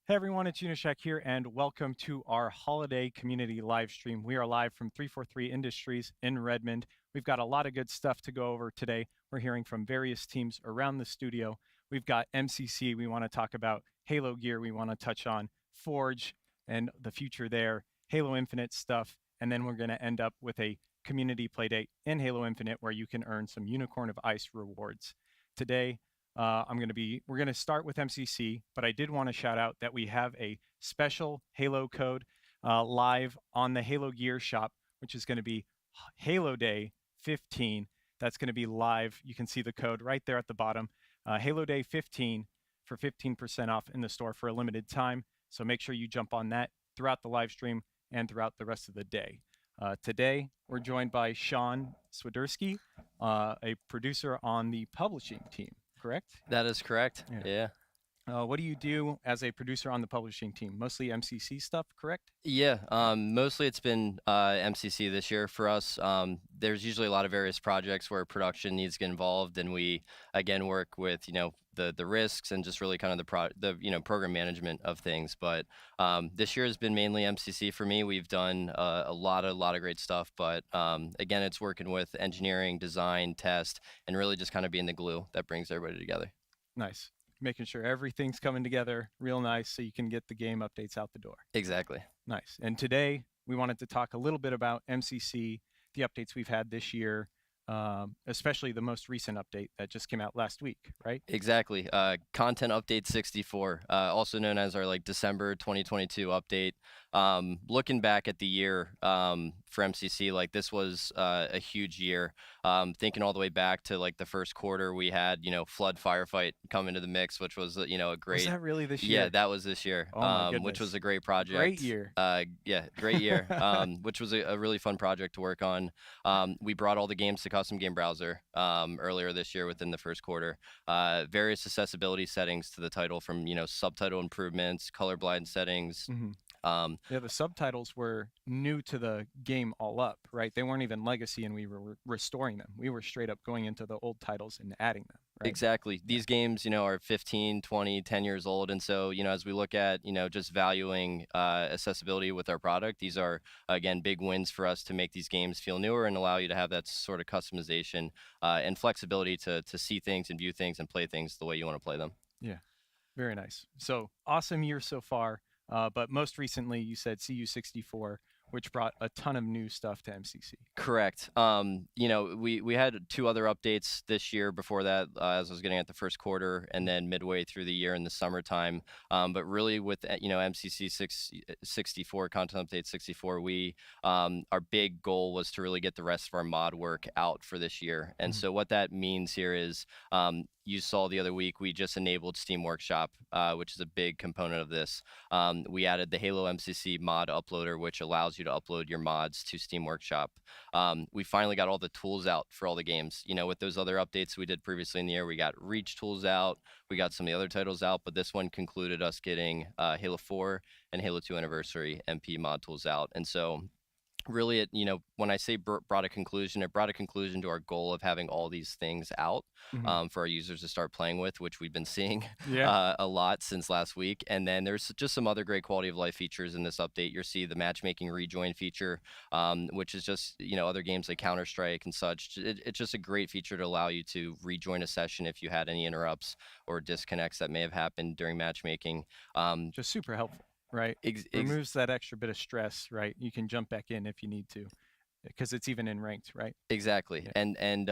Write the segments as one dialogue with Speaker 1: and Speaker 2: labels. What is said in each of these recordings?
Speaker 1: Hey everyone, it's Unishek here, and welcome to our holiday community live stream. We are live from 343 Industries in Redmond. We've got a lot of good stuff to go over today. We're hearing from various teams around the studio. We've got MCC, we want to talk about Halo gear, we want to touch on Forge and the future there, Halo Infinite stuff, and then we're going to end up with a community playdate in Halo Infinite where you can earn some Unicorn of Ice rewards. Today, we're going to start with MCC, but I did want to shout out that we have a special Halo code live on the Halo Gear shop, which is going to be Halo Day 15. That's going to be live. You can see the code right there at the bottom. Halo Day 15 for 15% off in the store for a limited time. So make sure you jump on that throughout the live stream and throughout the rest of the day. Today, we're joined by Sean Swiderski, a producer on the publishing team. Correct?
Speaker 2: That is correct. Yeah.
Speaker 1: What do you do as a producer on the publishing team? Mostly MCC stuff, correct?
Speaker 2: Yeah. Mostly it's been MCC this year for us. There's usually a lot of various projects where production needs to get involved, and we again work with the risks and just really kind of the program management of things. But this year has been mainly MCC for me. We've done a lot of great stuff, but again, it's working with engineering, design, test, and really just kind of being the glue that brings everybody together.
Speaker 1: Nice. Making sure everything's coming together real nice so you can get the game updates out the door.
Speaker 2: Exactly.
Speaker 1: Nice. And today we wanted to talk a little bit about MCC, the updates we've had this year, especially the most recent update that just came out last week, right?
Speaker 2: Exactly. Content update 64, also known as our December 2022 update. Looking back at the year for MCC, this was a huge year. Thinking all the way back to the first quarter, we had flood firefight come into the mix, which was a great.
Speaker 1: Was that really this year?
Speaker 2: Yeah, that was this year.
Speaker 1: Oh my goodness.
Speaker 2: Which was a great project.
Speaker 1: Great year.
Speaker 2: Yeah, great year. Which was a really fun project to work on. We brought all the games to custom game browser earlier this year within the first quarter. Various accessibility settings to the title, from subtitle improvements, colorblind settings.
Speaker 1: Mm-hmm. Yeah, the subtitles were new to the game all up, right? They weren't even legacy, and we were restoring them. We were straight up going into the old titles and adding them, right?
Speaker 2: Exactly. These games, are 15, 20, 10 years old. And so, as we look at, just valuing accessibility with our product, these are, again, big wins for us to make these games feel newer and allow you to have that sort of customization and flexibility to see things and view things and play things the way you want to play them.
Speaker 1: Yeah, very nice. So awesome year so far. But most recently, you said CU64, which brought a ton of new stuff to MCC.
Speaker 2: Correct. We had two other updates this year before that, as I was getting at the first quarter, and then midway through the year in the summertime. But really, with MCC 64 content update 64, our big goal was to really get the rest of our mod work out for this year. And so what that means here is, you saw the other week, we just enabled Steam Workshop, which is a big component of this. We added the Halo MCC mod uploader, which allows you to upload your mods to Steam Workshop. We finally got all the tools out for all the games. With those other updates we did previously in the year, we got Reach tools out, we got some of the other titles out, but this one concluded us getting Halo 4 and Halo 2 Anniversary MP mod tools out. And so really, when I say brought a conclusion, it brought a conclusion to our goal of having all these things out for our users to start playing with, which we've been seeing a lot since last week. And then there's just some other great quality of life features in this update. You'll see the matchmaking rejoin feature, which is just, other games like Counter-Strike and such. It's just a great feature to allow you to rejoin a session if you had any interrupts or disconnects that may have happened during matchmaking.
Speaker 1: Just super helpful. Right, removes that extra bit of stress. Right, you can jump back in if you need to, because it's even in ranked, right?
Speaker 2: Exactly. Yeah. And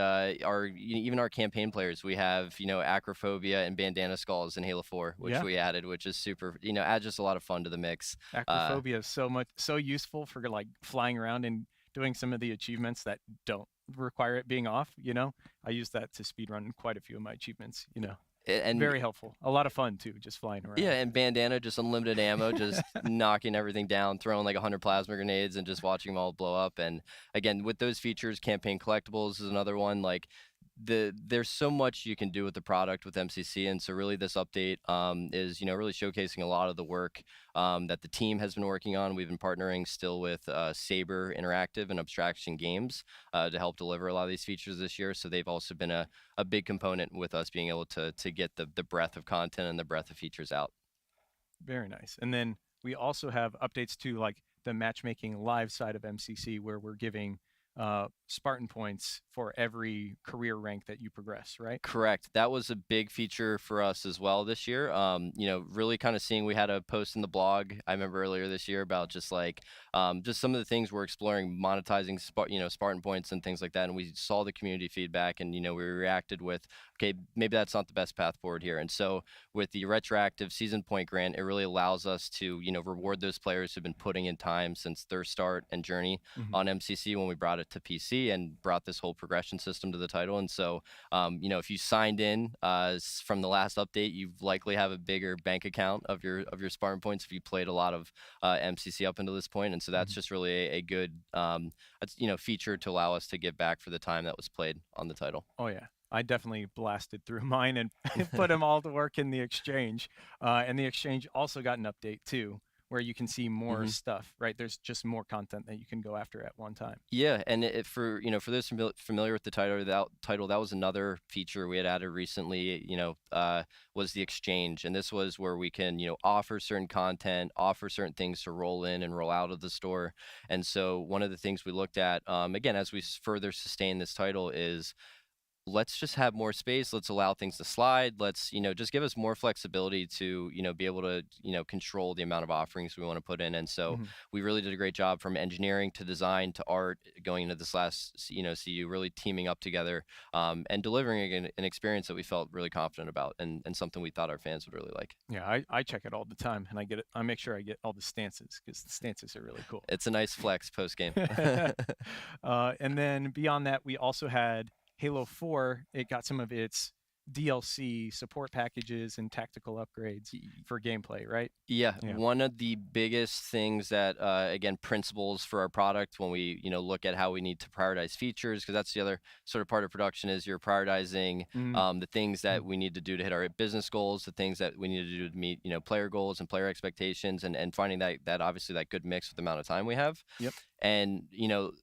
Speaker 2: even our campaign players, we have Acrophobia and Bandana Skulls in Halo 4, which we added, which is super. Adds just a lot of fun to the mix.
Speaker 1: Acrophobia is so useful for flying around and doing some of the achievements that don't require it being off. I use that to speedrun quite a few of my achievements. And very helpful. A lot of fun too, just flying around.
Speaker 2: Yeah, and Bandana, just unlimited ammo, just knocking everything down, throwing 100 plasma grenades and just watching them all blow up. And again, with those features, campaign collectibles is another one. There's so much you can do with the product with MCC, and so really this update is really showcasing a lot of the work that the team has been working on. We've been partnering still with Saber Interactive and Abstraction Games to help deliver a lot of these features this year. So they've also been a big component with us being able to get the breadth of content and the breadth of features out.
Speaker 1: Very nice. And then we also have updates to like the matchmaking live side of MCC where we're giving Spartan points for every career rank that you progress, right?
Speaker 2: Correct. That was a big feature for us as well this year. Really kind of seeing we had a post in the blog I remember earlier this year about just like just some of the things we're exploring, monetizing Spartan points and things like that. And we saw the community feedback, and we reacted with, okay, maybe that's not the best path forward here. And so with the retroactive season point grant, it really allows us to reward those players who've been putting in time since their start and journey
Speaker 1: Mm-hmm.
Speaker 2: on MCC when we brought it to PC and brought this whole progression system to the title. And so if you signed in from the last update, you likely have a bigger bank account of your Spartan points if you played a lot of MCC up until this point. And so that's just really a good feature to allow us to give back for the time that was played on the title.
Speaker 1: Oh yeah, I definitely blasted through mine and put them all to work in the exchange. And the exchange also got an update too, where you can see more stuff. Right, there's just more content that you can go after at one time.
Speaker 2: Yeah, and for those familiar with the title, that was another feature we had added recently. Was the exchange, and this was where we can offer certain content, offer certain things to roll in and roll out of the store. And so one of the things we looked at, again, as we further sustain this title, is let's just have more space. Let's allow things to slide. Let's, just give us more flexibility to, be able to, control the amount of offerings we want to put in. And so
Speaker 1: Mm-hmm.
Speaker 2: we really did a great job from engineering to design to art going into this last, CU, really teaming up together and delivering an experience that we felt really confident about and something we thought our fans would really like.
Speaker 1: Yeah, I check it all the time, and I get it. I make sure I get all the stances because the stances are really cool.
Speaker 2: It's a nice flex post game.
Speaker 1: And then beyond that, we also had Halo 4. It got some of its DLC support packages and tactical upgrades for gameplay, right?
Speaker 2: Yeah,
Speaker 1: Yeah.
Speaker 2: one of the biggest things that, again, principles for our product when we, look at how we need to prioritize features, because that's the other sort of part of production is you're prioritizing the things that we need to do to hit our business goals, the things that we need to do to meet, player goals and player expectations, and finding that obviously that good mix with the amount of time we have.
Speaker 1: Yep.
Speaker 2: And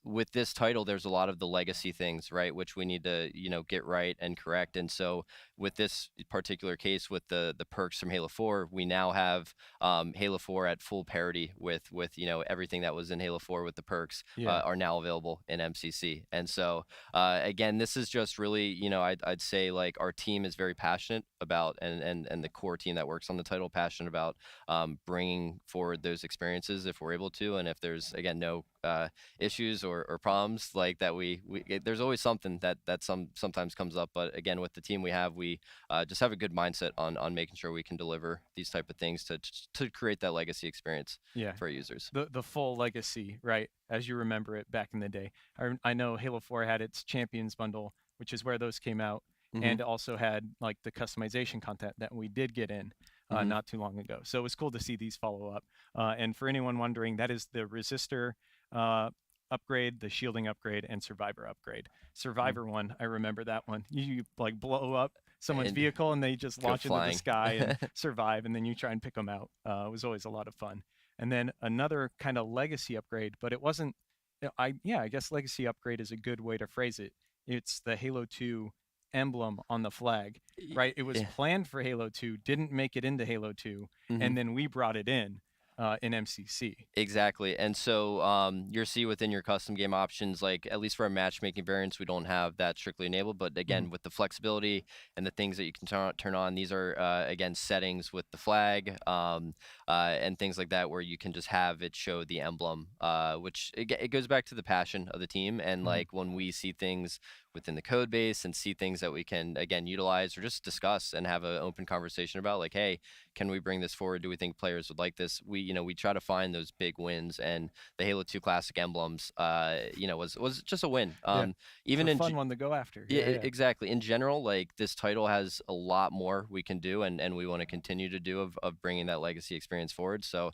Speaker 2: with this title, there's a lot of the legacy things, right, which we need to get right and correct. And so with this particular case, with the perks from Halo 4, we now have Halo 4 at full parity with everything that was in Halo 4 with the perks are now available in MCC. And so again, this is just really I'd say like our team is very passionate about and the core team that works on the title passionate about bringing forward those experiences if we're able to, and if there's again no issues or problems like that, there's always something that sometimes comes up. But again, with the team we have, we just have a good mindset on making sure we can deliver these type of things to create that legacy experience for our users.
Speaker 1: The full legacy, right? As you remember it back in the day. I know Halo 4 had its Champions bundle, which is where those came out, and also had like the customization content that we did get in not too long ago. So it was cool to see these follow up. And for anyone wondering, that is the Resistor upgrade, the shielding upgrade, and Survivor upgrade. Survivor one, I remember that one. You like blow up someone's vehicle and they just launch into the sky and survive, and then you try and pick them out. It was always a lot of fun. And then another kind of legacy upgrade, but it wasn't. I guess legacy upgrade is a good way to phrase it. It's the Halo 2 emblem on the flag, right? It was planned for Halo 2, didn't make it into Halo 2, and then we brought it in MCC.
Speaker 2: Exactly. And so you'll see within your custom game options, like at least for our matchmaking variants, we don't have that strictly enabled. But again, with the flexibility and the things that you can turn on, these are, again, settings with the flag and things like that, where you can just have it show the emblem, which it goes back to the passion of the team. And like when we see things within the code base and see things that we can, again, utilize or just discuss and have an open conversation about, like, hey, can we bring this forward? Do we think players would like this? We try to find those big wins, and the Halo 2 classic emblems was just a win. Even
Speaker 1: it's a fun one to go after.
Speaker 2: Exactly. In general, like this title has a lot more we can do, and we want to continue to do of bringing that legacy experience forward. So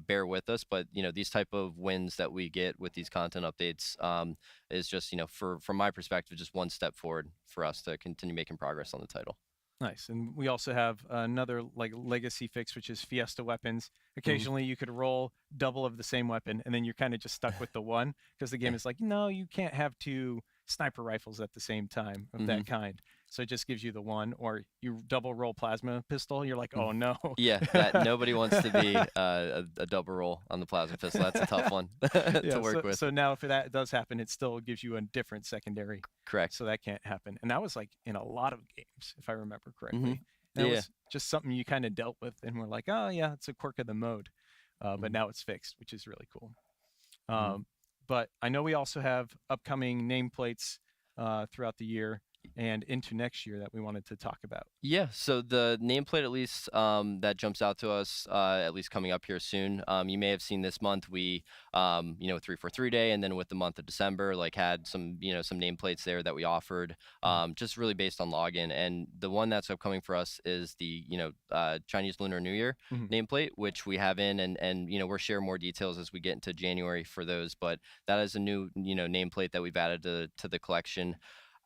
Speaker 2: bear with us, but these type of wins that we get with these content updates is just from my perspective, just one step forward for us to continue making progress on the title.
Speaker 1: Nice. And we also have another like legacy fix, which is Fiesta weapons. Occasionally you could roll double of the same weapon, and then you're kind of just stuck with the one, because the game is like, no, you can't have two sniper rifles at the same time of that kind. so it just gives you the one, or you double roll plasma pistol, you're like,
Speaker 2: Mm.
Speaker 1: oh no.
Speaker 2: Yeah, that nobody wants to be a double roll on the plasma pistol. That's a tough one to
Speaker 1: Yeah,
Speaker 2: work
Speaker 1: so
Speaker 2: with.
Speaker 1: so now if that does happen, it still gives you a different secondary,
Speaker 2: Correct.
Speaker 1: so that can't happen. And that was like in a lot of games, if I remember
Speaker 2: Hmm.
Speaker 1: correctly. And it
Speaker 2: Yeah.
Speaker 1: was just something you kind of dealt with, and we're like, oh yeah, it's a quirk of the mode. But
Speaker 2: Hmm.
Speaker 1: now it's fixed, which is really cool.
Speaker 2: Hmm.
Speaker 1: Um, but I know we also have upcoming nameplates throughout the year and into next year that we wanted to talk about.
Speaker 2: Yeah, so the nameplate at least that jumps out to us, at least coming up here soon. You may have seen this month we, 343 day, and then with the month of December, like had some, some nameplates there that we offered,
Speaker 1: Mhm.
Speaker 2: just really based on login. And the one that's upcoming for us is the, Chinese Lunar New Year
Speaker 1: Mhm.
Speaker 2: nameplate, which we have in, and we're sharing more details as we get into January for those. But that is a new, nameplate that we've added to the collection.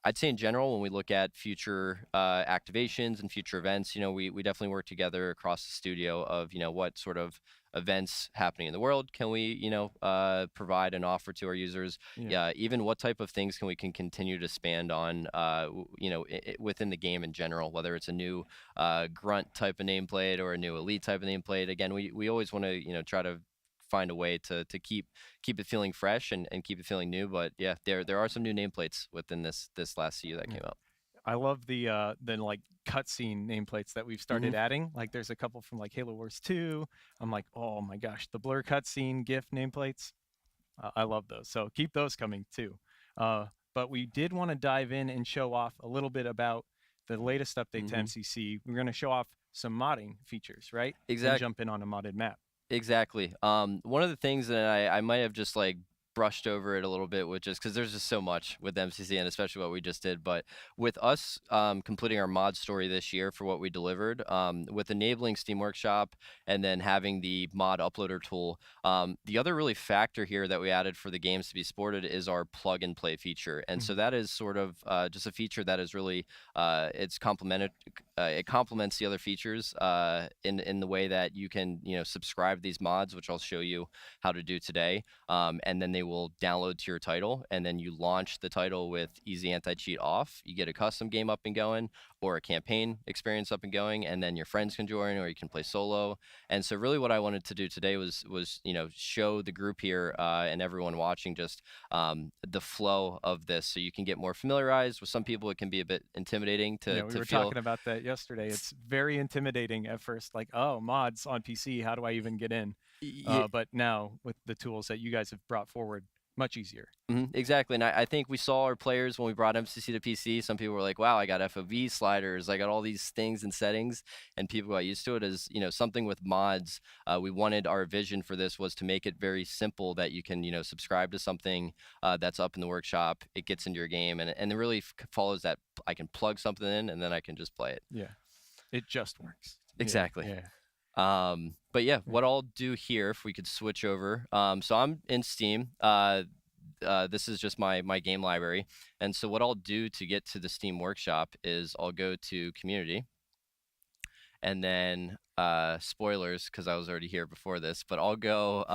Speaker 2: I'd say in general, when we look at future activations and future events, we definitely work together across the studio of, what sort of events happening in the world can we, provide and offer to our users.
Speaker 1: Yeah.
Speaker 2: Yeah, even what type of things can continue to expand on, within the game in general, whether it's a new grunt type of nameplate or a new elite type of nameplate. Again, we always want to, try to find a way to keep it feeling fresh and keep it feeling new. But yeah, there are some new nameplates within this last CU that
Speaker 1: Yeah.
Speaker 2: came out.
Speaker 1: I love the like cutscene nameplates that we've
Speaker 2: Hmm.
Speaker 1: started adding. Like there's a couple from like Halo Wars 2. I'm like, oh my gosh, the blur cutscene GIF nameplates. I love those. So keep those coming too. Uh, but we did want to dive in and show off a little bit about the latest update to
Speaker 2: Hmm.
Speaker 1: MCC. We're going to show off some modding features, right? And
Speaker 2: Exactly.
Speaker 1: jump in on a modded map.
Speaker 2: Exactly. One of the things that I might have just like brushed over it a little bit with, just because there's just so much with MCC and especially what we just did. But with us completing our mod story this year for what we delivered, with enabling Steam Workshop and then having the mod uploader tool, the other really factor here that we added for the games to be supported is our plug and play feature. And so
Speaker 1: Mhm.
Speaker 2: that is sort of just a feature that is really it's complemented. It complements the other features in the way that you can subscribe these mods, which I'll show you how to do today, and then they will download to your title, and then you launch the title with easy anti-cheat off. You get a custom game up and going, or a campaign experience up and going, and then your friends can join, or you can play solo. And so really what I wanted to do today was show the group here and everyone watching just the flow of this, so you can get more familiarized. With some people it can be a bit intimidating
Speaker 1: Yeah,
Speaker 2: to
Speaker 1: we
Speaker 2: to
Speaker 1: were
Speaker 2: feel.
Speaker 1: talking about that yesterday. It's very intimidating at first, like, oh, mods on PC, how do I even get in? But now with the tools that you guys have brought forward, much easier.
Speaker 2: Exactly, and I think we saw our players when we brought MCC to PC. Some people were like, "Wow, I got FOV sliders, I got all these things and settings," and people got used to it. As something with mods, we wanted, our vision for this was to make it very simple, that you can subscribe to something that's up in the workshop. It gets into your game, and it really follows that. I can plug something in, and then I can just play it.
Speaker 1: Yeah, it just works. Yeah,
Speaker 2: Exactly.
Speaker 1: yeah.
Speaker 2: But yeah,
Speaker 1: Yeah.
Speaker 2: what I'll do here, if we could switch over. So I'm in Steam. This is just my game library. And so what I'll do to get to the Steam Workshop is I'll go to Community, and then spoilers, because I was already here before this, but I'll go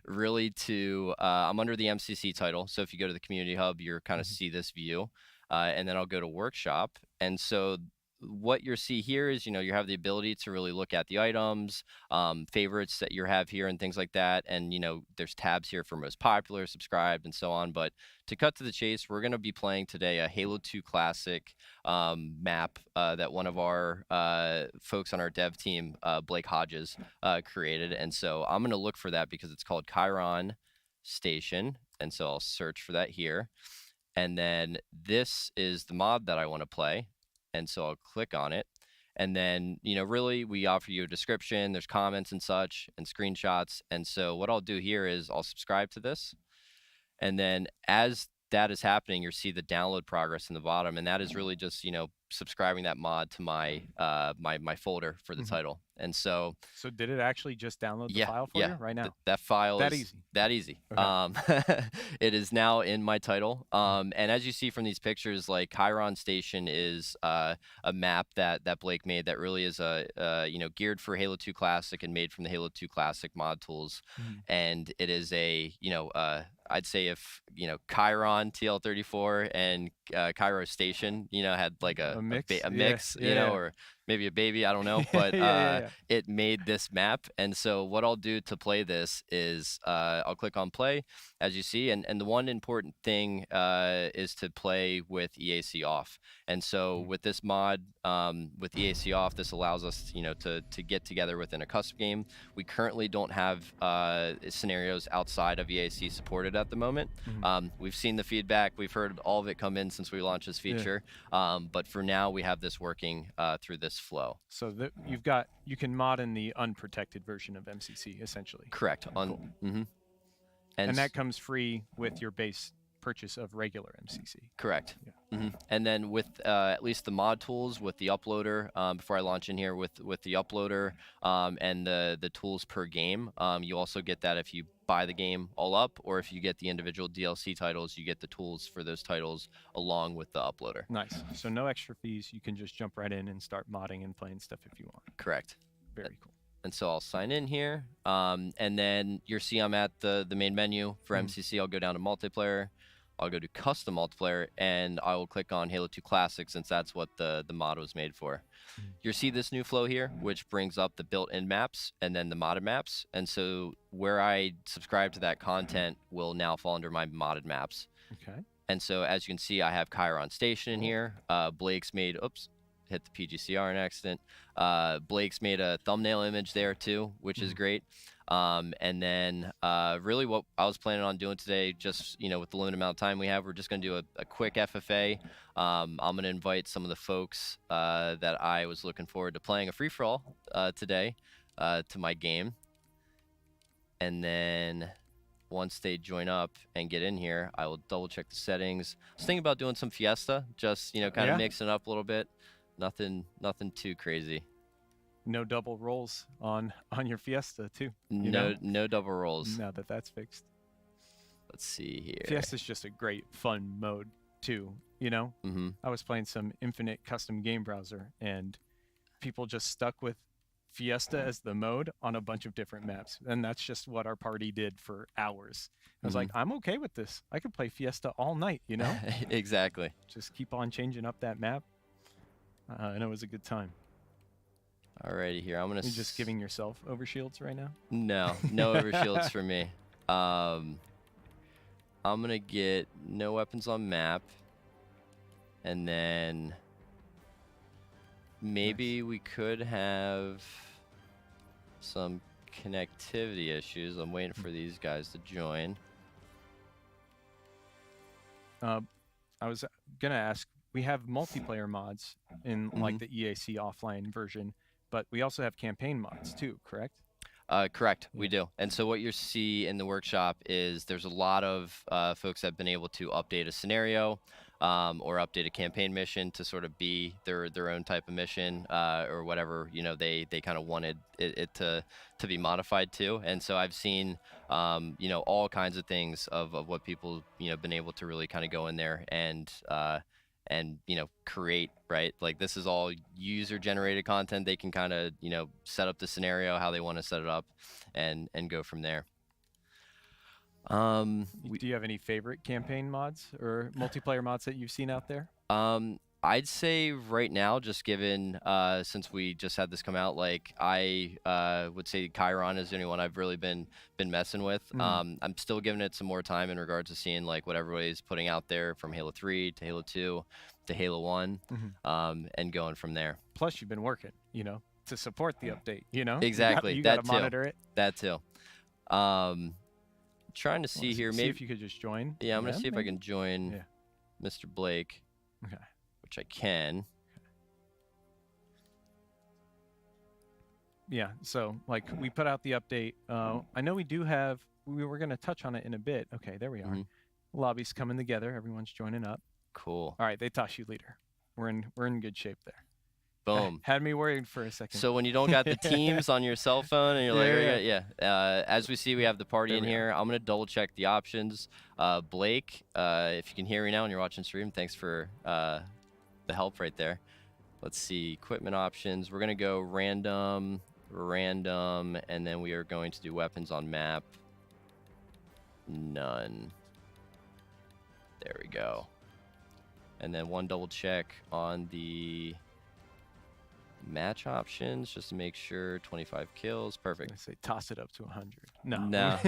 Speaker 2: really to I'm under the MCC title. So if you go to the Community Hub, you're kind of
Speaker 1: Mhm.
Speaker 2: see this view, and then I'll go to Workshop. And so what you see here is you have the ability to really look at the items, favorites that you have here, and things like that. And there's tabs here for most popular, subscribed, and so on. But to cut to the chase, we're going to be playing today a Halo 2 Classic map that one of our folks on our dev team, Blake Hodges, created. And so I'm going to look for that because it's called Chiron Station. And so I'll search for that here. And then this is the mod that I want to play. And so I'll click on it. And then, really, we offer you a description. There's comments and such and screenshots. And so what I'll do here is I'll subscribe to this. And then as that is happening, you'll see the download progress in the bottom. And that is really just, subscribing that mod to my my folder for the title. And so
Speaker 1: did it actually just download the
Speaker 2: yeah,
Speaker 1: file for
Speaker 2: yeah,
Speaker 1: you right now?
Speaker 2: that file
Speaker 1: That
Speaker 2: is
Speaker 1: easy.
Speaker 2: that easy.
Speaker 1: Okay.
Speaker 2: It is now in my title. And as you see from these pictures, like Chiron Station is a map that Blake made that really is you know, geared for Halo 2 Classic and made from the Halo 2 Classic mod tools. And it is a, you know, I'd say if, you know, Chiron TL34 and Cairo Station, you know, had like
Speaker 1: A mix?
Speaker 2: a
Speaker 1: Yeah,
Speaker 2: mix, you know,
Speaker 1: yeah.
Speaker 2: or maybe a baby, I don't know, but
Speaker 1: Yeah.
Speaker 2: it made this map. And so what I'll do to play this is I'll click on play, as you see, and the one important thing is to play with EAC off. And so with this mod, with EAC off, this allows us, you know, to get together within a custom game. We currently don't have scenarios outside of EAC supported at the moment. We've seen the feedback, we've heard all of it come in since we launched this feature, but for now we have this working through this flow.
Speaker 1: So you can mod in the unprotected version of MCC essentially.
Speaker 2: Correct.
Speaker 1: Cool. And that comes free with your base purchase of regular MCC.
Speaker 2: Correct.
Speaker 1: Yeah.
Speaker 2: And then with at least the mod tools, with the uploader, before I launch in here, with the uploader and the tools per game, you also get that if you buy the game all up, or if you get the individual DLC titles, you get the tools for those titles along with the uploader.
Speaker 1: Nice. So no extra fees. You can just jump right in and start modding and playing stuff if you want.
Speaker 2: Correct.
Speaker 1: Very cool.
Speaker 2: And so I'll sign in here, and then you'll see I'm at the main menu for MCC. I'll go down to multiplayer. I'll go to custom multiplayer, and I will click on Halo 2 Classic, since that's what the mod was made for. You'll see this new flow here, which brings up the built-in maps and then the modded maps. And so where I subscribe to that content will now fall under my modded maps.
Speaker 1: Okay.
Speaker 2: And so as you can see, I have Chiron Station in here. Blake's made, oops, hit the PGCR in accident. Blake's made a thumbnail image there too, which is great. And then really what I was planning on doing today, just, you know, with the limited amount of time we have, we're just going to do a quick FFA. I'm going to invite some of the folks that I was looking forward to playing a free-for-all today to my game. And then once they join up and get in here, I will double check the settings. I was thinking about doing some Fiesta, just, you know, kind of mixing it up a little bit. Nothing too crazy.
Speaker 1: No double rolls on your Fiesta too.
Speaker 2: No double rolls.
Speaker 1: Now that that's fixed.
Speaker 2: Let's see here.
Speaker 1: Fiesta's just a great fun mode too, you know? I was playing some Infinite custom game browser, and people just stuck with Fiesta as the mode on a bunch of different maps. And that's just what our party did for hours. I was like, I'm okay with this. I could play Fiesta all night, you know?
Speaker 2: Exactly.
Speaker 1: Just keep on changing up that map. And it was a good time.
Speaker 2: Alrighty, here I'm gonna.
Speaker 1: You're just giving yourself overshields right now?
Speaker 2: No overshields for me. I'm gonna get no weapons on map, and then maybe we could have some connectivity issues. I'm waiting for these guys to join.
Speaker 1: I was gonna ask. We have multiplayer mods in like the EAC offline version, but we also have campaign mods too, correct?
Speaker 2: Correct, we do. And so what you see in the workshop is there's a lot of folks that have been able to update a scenario or update a campaign mission to sort of be their own type of mission or whatever, you know, they kind of wanted it to be modified to. And so I've seen, you know, all kinds of things of what people, you know, been able to really kind of go in there and you know, create, right? Like this is all user generated content. They can kind of, you know, set up the scenario how they want to set it up and go from there.
Speaker 1: Do you have any favorite campaign mods or multiplayer mods that you've seen out there?
Speaker 2: I'd say right now, just given since we just had this come out, like I would say Chiron is the only one I've really been messing with. I'm still giving it some more time in regards to seeing like what everybody's putting out there from Halo 3 to Halo 2 to Halo 1 and going from there.
Speaker 1: Plus you've been working, you know, to support the update, you know?
Speaker 2: Exactly.
Speaker 1: You gotta monitor it.
Speaker 2: That too. Trying to see here, maybe
Speaker 1: if you could just join.
Speaker 2: Yeah, I'm gonna see if I can join Mr. Blake.
Speaker 1: Okay.
Speaker 2: Which I can.
Speaker 1: Yeah, so like we put out the update. I know we were going to touch on it in a bit. Okay, there we are. Lobby's coming together. Everyone's joining up.
Speaker 2: Cool.
Speaker 1: All right, they toss you leader. we're in good shape there.
Speaker 2: Boom.
Speaker 1: Had me worried for a second.
Speaker 2: So when you don't got the teams on your cell phone and you're like, as we see, we have the party
Speaker 1: There
Speaker 2: in
Speaker 1: we
Speaker 2: here. I'm gonna double check the options. Blake, if you can hear me now and you're watching stream, thanks for the help right there. Let's see, equipment options. We're gonna go random, and then we are going to do weapons on map. None. There we go. And then one double check on the match options just to make sure 25 kills. Perfect.
Speaker 1: I say toss it up to 100. No.
Speaker 2: No.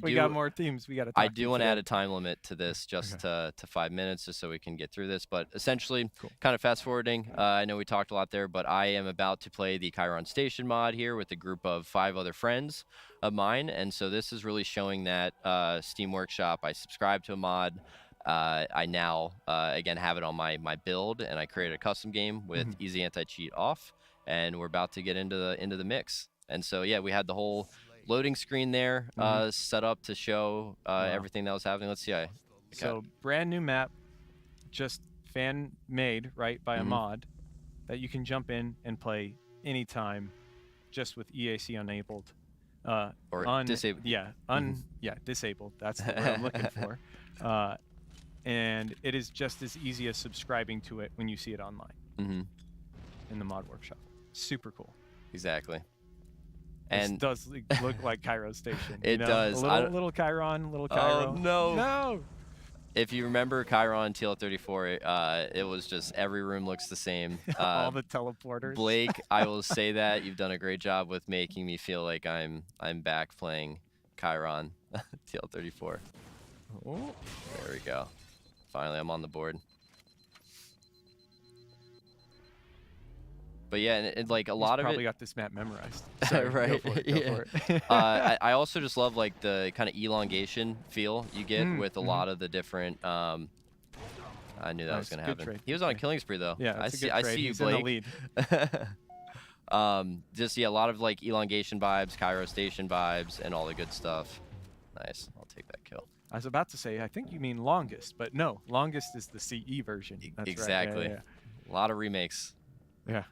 Speaker 1: We got more teams. We got to.
Speaker 2: I do want to add a time limit to this, just to 5 minutes, just so we can get through this. But essentially, kind of fast forwarding. I know we talked a lot there, but I am about to play the Chiron Station mod here with a group of 5 other friends of mine, and so this is really showing that Steam Workshop. I subscribed to a mod. I now again have it on my build, and I created a custom game with easy anti-cheat off, and we're about to get into the mix. And so yeah, we had the whole loading screen there set up to show everything that was happening. Let's see.
Speaker 1: So brand new map, just fan made right by a mod that you can jump in and play anytime, just with EAC enabled.
Speaker 2: Or disabled.
Speaker 1: Yeah, disabled. That's the word I'm looking for. And it is just as easy as subscribing to it when you see it online in the mod workshop. Super cool.
Speaker 2: Exactly.
Speaker 1: And it does look like Chiron Station.
Speaker 2: It does.
Speaker 1: Little Chiron, little Chiron.
Speaker 2: Oh, no.
Speaker 1: No.
Speaker 2: If you remember Chiron TL34, it was just every room looks the same.
Speaker 1: All the teleporters.
Speaker 2: Blake, I will say that you've done a great job with making me feel like I'm back playing Chiron TL34.
Speaker 1: Oh.
Speaker 2: There we go. Finally, I'm on the board. But yeah, and like a lot of it.
Speaker 1: Probably got this map memorized. Sorry,
Speaker 2: right.
Speaker 1: Go for it.
Speaker 2: I also just love like the kind of elongation feel you get with a lot of the different. I knew that was gonna happen.
Speaker 1: Trade.
Speaker 2: He was on a killing spree though.
Speaker 1: Yeah,
Speaker 2: I see you,
Speaker 1: He's
Speaker 2: Blake.
Speaker 1: in the lead.
Speaker 2: Just a lot of like elongation vibes, Chiron Station vibes, and all the good stuff. Nice. I'll take that kill.
Speaker 1: I was about to say, I think you mean longest, but no, longest is the CE version. That's
Speaker 2: exactly.
Speaker 1: Right.
Speaker 2: A lot of remakes.
Speaker 1: Yeah.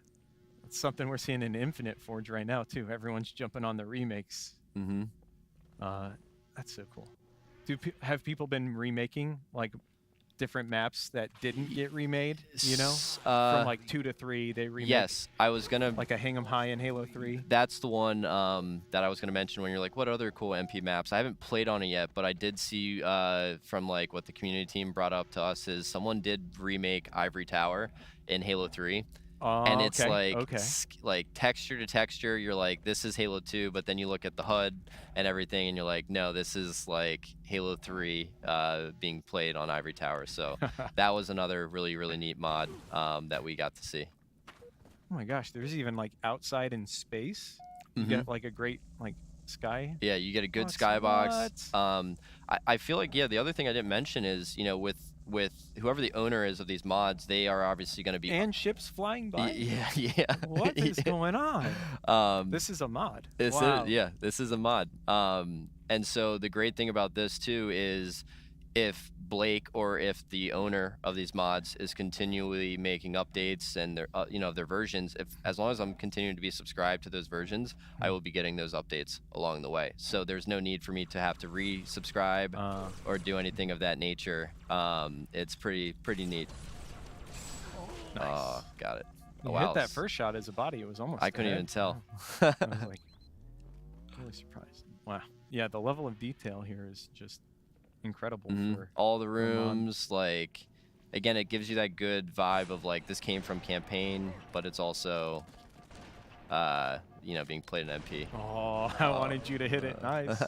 Speaker 1: It's something we're seeing in Infinite Forge right now, too. Everyone's jumping on the remakes. That's so cool. Have people been remaking, like, different maps that didn't get remade, you know? From, like, 2 to 3, they remade.
Speaker 2: Yes, I was going to...
Speaker 1: Like a Hang 'em High in Halo 3.
Speaker 2: That's the one that I was going to mention when you're like, what other cool MP maps? I haven't played on it yet, but I did see from, like, what the community team brought up to us is someone did remake Ivory Tower in Halo 3. And it's like texture to texture. You're like, this is Halo 2, but then you look at the HUD and everything, and you're like, no, this is like Halo 3 being played on Ivory Tower. So that was another really neat mod that we got to see.
Speaker 1: Oh my gosh, there's even like outside in space. You get like a great like sky.
Speaker 2: Yeah, you get a good skybox. I feel like the other thing I didn't mention is with whoever the owner is of these mods, they are obviously going to be
Speaker 1: ships flying by.
Speaker 2: Yeah.
Speaker 1: What is going on? This is a mod.
Speaker 2: This is a mod. And so the great thing about this too is if Blake or if the owner of these mods is continually making updates and their their versions, as long as I'm continuing to be subscribed to those versions, I will be getting those updates along the way. So there's no need for me to have to resubscribe or do anything of that nature. It's pretty neat.
Speaker 1: Nice.
Speaker 2: Got it.
Speaker 1: You hit that first shot as a body. It was almost.
Speaker 2: I couldn't even tell.
Speaker 1: I was like really surprised. Wow. Yeah, the level of detail here is just incredible. For
Speaker 2: all the rooms, like, again, it gives you that good vibe of like this came from campaign, but it's also being played in MP.
Speaker 1: Oh, I wanted you to hit it. Nice.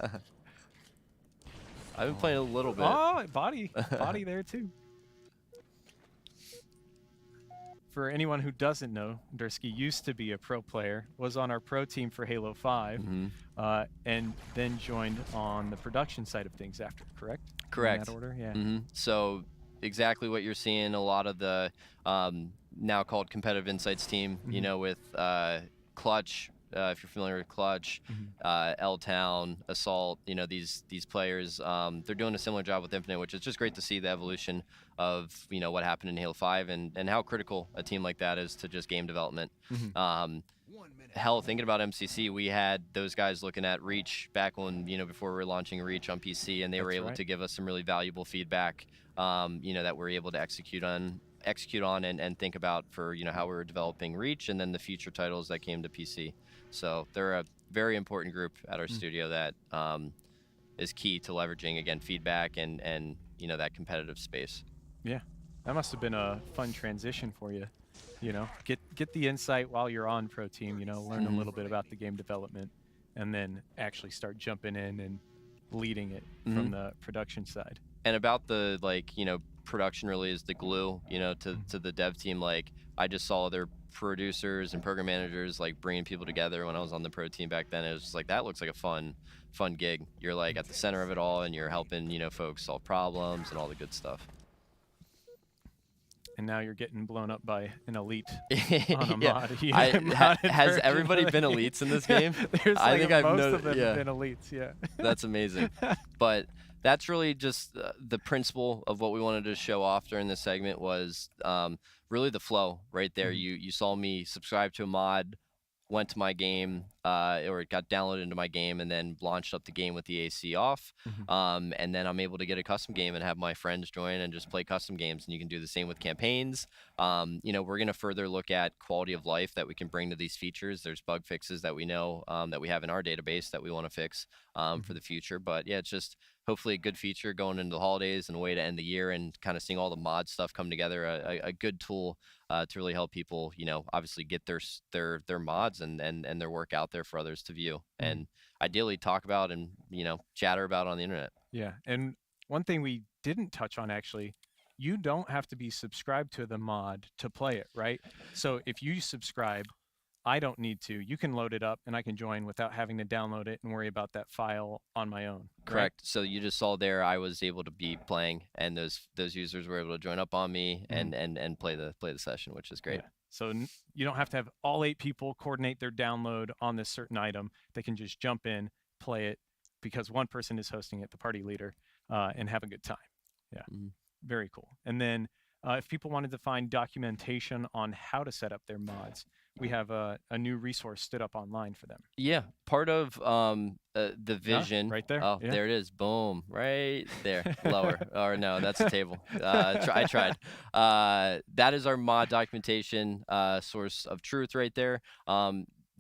Speaker 2: I've been playing a little bit.
Speaker 1: Oh, body there too. For anyone who doesn't know, Dursky used to be a pro player, was on our pro team for Halo 5, and then joined on the production side of things after, correct?
Speaker 2: Correct.
Speaker 1: In that order, yeah.
Speaker 2: So exactly what you're seeing, a lot of the now called Competitive Insights team, with Clutch, if you're familiar with Clutch,
Speaker 1: Mhm.
Speaker 2: L-Town, Assault, these players, they're doing a similar job with Infinite, which is just great to see the evolution of, what happened in Halo 5 and how critical a team like that is to just game development.
Speaker 1: Mhm.
Speaker 2: Hell, thinking about MCC, we had those guys looking at Reach back when, before we were launching Reach on PC, and they were
Speaker 1: That's
Speaker 2: able
Speaker 1: right.
Speaker 2: to give us some really valuable feedback, that we're able to execute on and think about for, how we were developing Reach and then the future titles that came to PC. So they're a very important group at our
Speaker 1: Mm.
Speaker 2: studio that is key to leveraging, again, feedback and that competitive space.
Speaker 1: Yeah, that must have been a fun transition for you. Get the insight while you're on Pro Team. Learn a
Speaker 2: Hmm.
Speaker 1: little bit about the game development, and then actually start jumping in and leading it
Speaker 2: Hmm.
Speaker 1: from the production side.
Speaker 2: And about the, production really is the glue,
Speaker 1: Mhm.
Speaker 2: to the dev team. Like, I just saw their producers and program managers like bringing people together when I was on the pro team back then. It was just like, that looks like a fun gig. You're like
Speaker 1: Mm.
Speaker 2: at the center of it all, and you're helping, folks solve problems and all the good stuff.
Speaker 1: And now you're getting blown up by an elite on a
Speaker 2: Yeah,
Speaker 1: mod. Modded
Speaker 2: has
Speaker 1: version
Speaker 2: everybody
Speaker 1: of
Speaker 2: been
Speaker 1: the game.
Speaker 2: elites in this
Speaker 1: Yeah,
Speaker 2: game?
Speaker 1: there's
Speaker 2: I
Speaker 1: like
Speaker 2: think I've
Speaker 1: most of them have
Speaker 2: yeah.
Speaker 1: been elites. Yeah.
Speaker 2: That's amazing. But that's really just the principle of what we wanted to show off during this segment was really the flow right there.
Speaker 1: Mhm.
Speaker 2: You saw me subscribe to a mod, went to my game, or it got downloaded into my game, and then launched up the game with the AC off.
Speaker 1: Mhm.
Speaker 2: And then I'm able to get a custom game and have my friends join and just play custom games. And you can do the same with campaigns. We're going to further look at quality of life that we can bring to these features. There's bug fixes that we know that we have in our database that we want to fix for
Speaker 1: Mhm.
Speaker 2: the future. But yeah, it's just hopefully a good feature going into the holidays and a way to end the year and kind of seeing all the mod stuff come together. A good tool to really help people, obviously get their mods and their work out there for others to view
Speaker 1: Mhm.
Speaker 2: and ideally talk about and chatter about on the internet.
Speaker 1: Yeah, and one thing we didn't touch on actually, you don't have to be subscribed to the mod to play it, right? So if you subscribe, I don't need to. You can load it up and I can join without having to download it and worry about that file on my own, right?
Speaker 2: Correct. So you just saw there I was able to be playing, and those users were able to join up on me
Speaker 1: Mhm.
Speaker 2: and play the session, which is great.
Speaker 1: Yeah. So you don't have to have all 8 people coordinate their download on this certain item. They can just jump in, play it, because one person is hosting it, the party leader, and have a good time. Yeah.
Speaker 2: Mhm.
Speaker 1: Very cool. And then if people wanted to find documentation on how to set up their mods, we have a new resource stood up online for them.
Speaker 2: Yeah, part of the vision.
Speaker 1: Right there.
Speaker 2: Oh,
Speaker 1: Yeah.
Speaker 2: there it is. Boom, right there. Lower. Or no, that's a table. I tried. That is our mod documentation source of truth right there.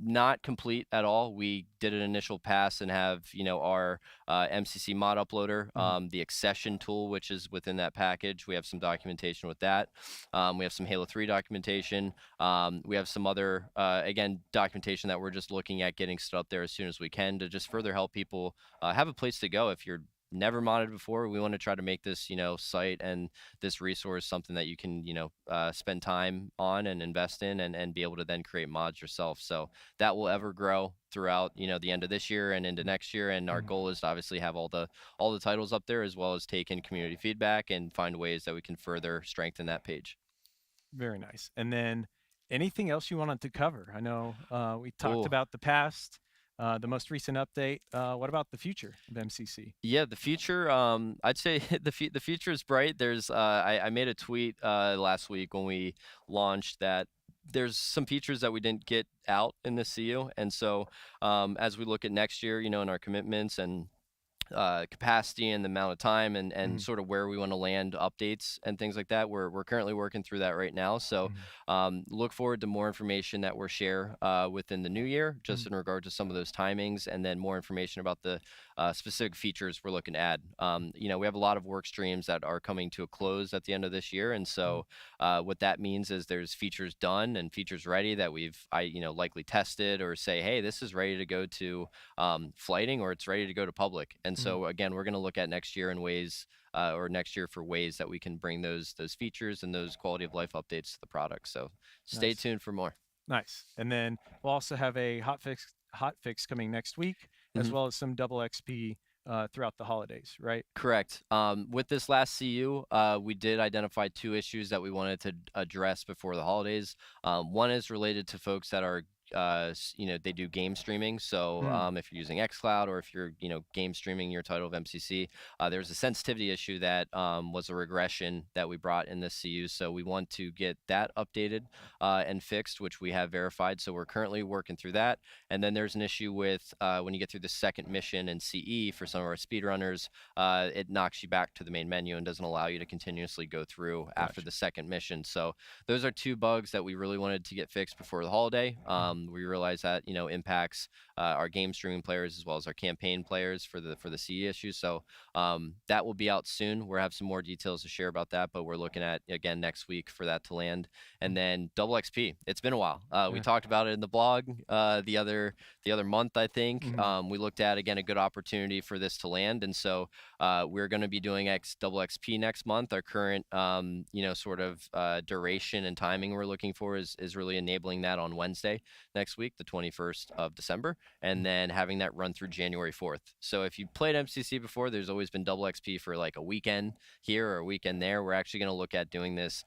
Speaker 2: Not complete at all. We did an initial pass and have our MCC mod uploader,
Speaker 1: Mhm.
Speaker 2: the accession tool, which is within that package. We have some documentation with that. We have some Halo 3 documentation. We have some other, again, documentation that we're just looking at getting stood up there as soon as we can to just further help people have a place to go. If you're never modded before, we want to try to make this, site and this resource something that you can, spend time on and invest in and be able to then create mods yourself. So that will ever grow throughout, the end of this year and into next year. And our
Speaker 1: Mhm.
Speaker 2: goal is to obviously have all the titles up there, as well as take in community feedback and find ways that we can further strengthen that page.
Speaker 1: Very nice. And then anything else you wanted to cover? I know we talked
Speaker 2: Oh,
Speaker 1: about the past, the most recent update. What about the future of MCC?
Speaker 2: yeah, the future. I'd say the future is bright. I made a tweet last week when we launched that there's some features that we didn't get out in the CU, and so as we look at next year, in our commitments and capacity and the amount of time and
Speaker 1: Mhm.
Speaker 2: sort of where we want to land updates and things like that. We're currently working through that right now. So
Speaker 1: Mhm.
Speaker 2: look forward to more information that we'll share within the new year, just
Speaker 1: Mhm.
Speaker 2: in regard to some of those timings, and then more information about the specific features we're looking to add. We have a lot of work streams that are coming to a close at the end of this year, and
Speaker 1: Mhm.
Speaker 2: so what that means is there's features done and features ready that likely tested or say, hey, this is ready to go to flighting, or it's ready to go to public. And
Speaker 1: Mhm.
Speaker 2: so again, we're going to look at next year in ways, or next year for ways that we can bring those features and those quality of life updates to the product. So stay
Speaker 1: Nice.
Speaker 2: tuned for more.
Speaker 1: Nice. And then we'll also have a hot fix coming next week, as
Speaker 2: Mhm.
Speaker 1: well as some double XP throughout the holidays, right?
Speaker 2: Correct. With this last CU, we did identify two issues that we wanted to address before the holidays. One is related to folks that are they do game streaming. So if you're using xCloud or if you're game streaming your title of MCC, there's a sensitivity issue that was a regression that we brought in this CU. So we want to get that updated and fixed, which we have verified. So we're currently working through that. And then there's an issue with when you get through the second mission in CE for some of our speedrunners, it knocks you back to the main menu and doesn't allow you to continuously go through after the second mission. So those are two bugs that we really wanted to get fixed before the holiday. We realize that impacts our game streaming players as well as our campaign players for the CE issue. So that will be out soon. We'll have some more details to share about that, but we're looking at again next week for that to land. And then double XP. It's been a while. We talked about it in the blog the other month, I think. We looked at again a good opportunity for this to land, and so we're going to be doing double XP next month. Our current sort of duration and timing we're looking for is really enabling that on Wednesday next week, the 21st of December, and then having that run through January 4th. So if you played MCC before, there's always been double XP for like a weekend here or a weekend there. We're actually going to look at doing this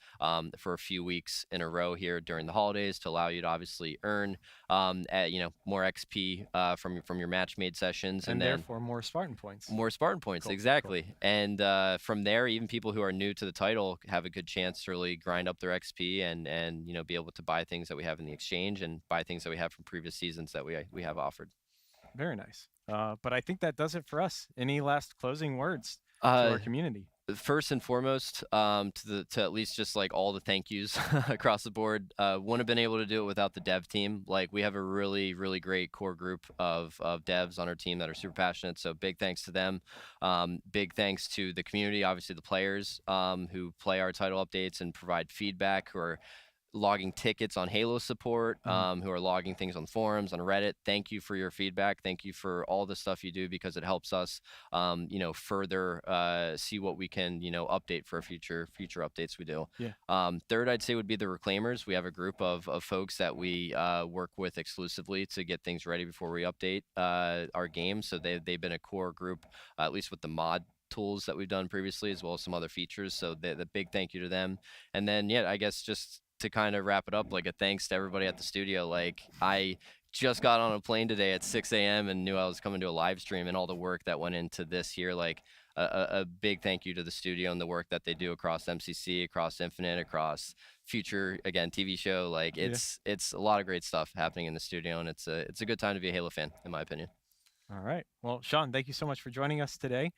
Speaker 2: for a few weeks in a row here during the holidays to allow you to obviously earn more XP from your match made sessions,
Speaker 1: and then therefore more Spartan points.
Speaker 2: More Spartan points, exactly. Cool. And from there, even people who are new to the title have a good chance to really grind up their XP and be able to buy things that we have in the exchange and buy things that we have from previous seasons that we have offered.
Speaker 1: Very nice. But I think that does it for us. Any last closing words to our community?
Speaker 2: First and foremost, to at least just like all the thank yous across the board. Wouldn't have been able to do it without the dev team. Like we have a really, really great core group of devs on our team that are super passionate. So big thanks to them. Big thanks to the community, obviously the players who play our title updates and provide feedback, who are logging tickets on Halo support, who are logging things on forums, on Reddit. Thank you for your feedback. Thank you for all the stuff you do, because it helps us, further see what we can, update for future updates we do.
Speaker 1: Yeah.
Speaker 2: Third, I'd say would be the Reclaimers. We have a group of folks that we work with exclusively to get things ready before we update our game. So they've been a core group, at least with the mod tools that we've done previously, as well as some other features. So the big thank you to them. And then, I guess just to kind of wrap it up, like a thanks to everybody at the studio. Like I just got on a plane today at 6 a.m. and knew I was coming to a live stream, and all the work that went into this here. Like a big thank you to the studio and the work that they do across MCC, across Infinite, across future, again, TV show. Like it's a lot of great stuff happening in the studio, and it's a good time to be a Halo fan, in my opinion.
Speaker 1: All right. Well, Sean, thank you so much for joining us today.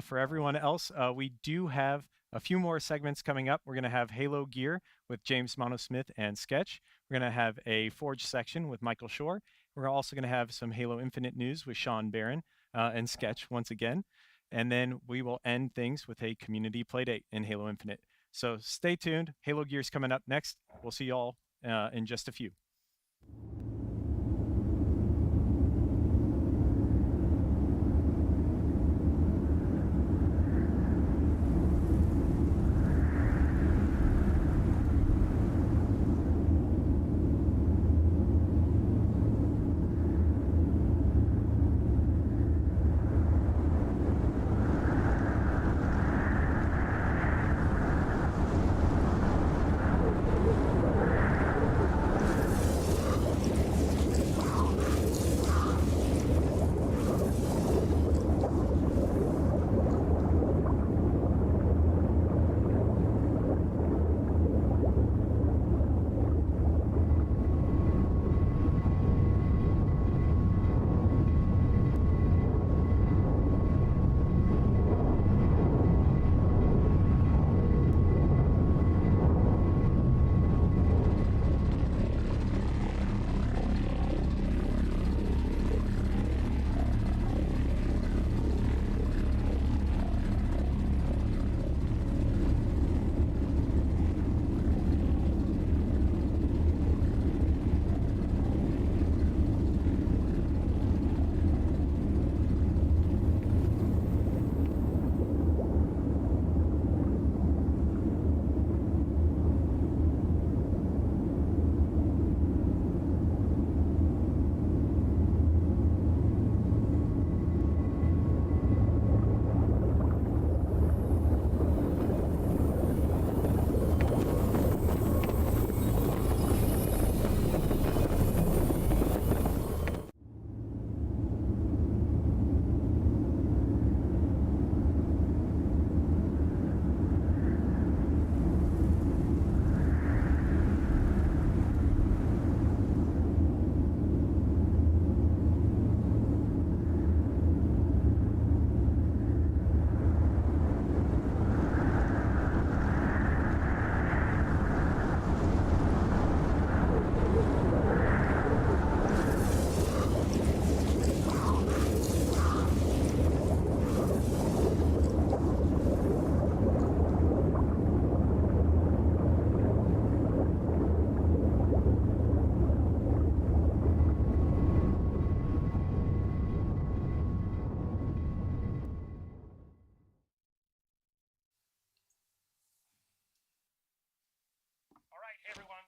Speaker 1: For everyone else, we do have a few more segments coming up. We're going to have Halo Gear with James Mono-Smith and Sketch. We're going to have a Forge section with Michael Shore. We're also going to have some Halo Infinite news with Sean Barron and Sketch once again. And then we will end things with a community playdate in Halo Infinite. So stay tuned. Halo Gear's coming up next. We'll see you all in just a few.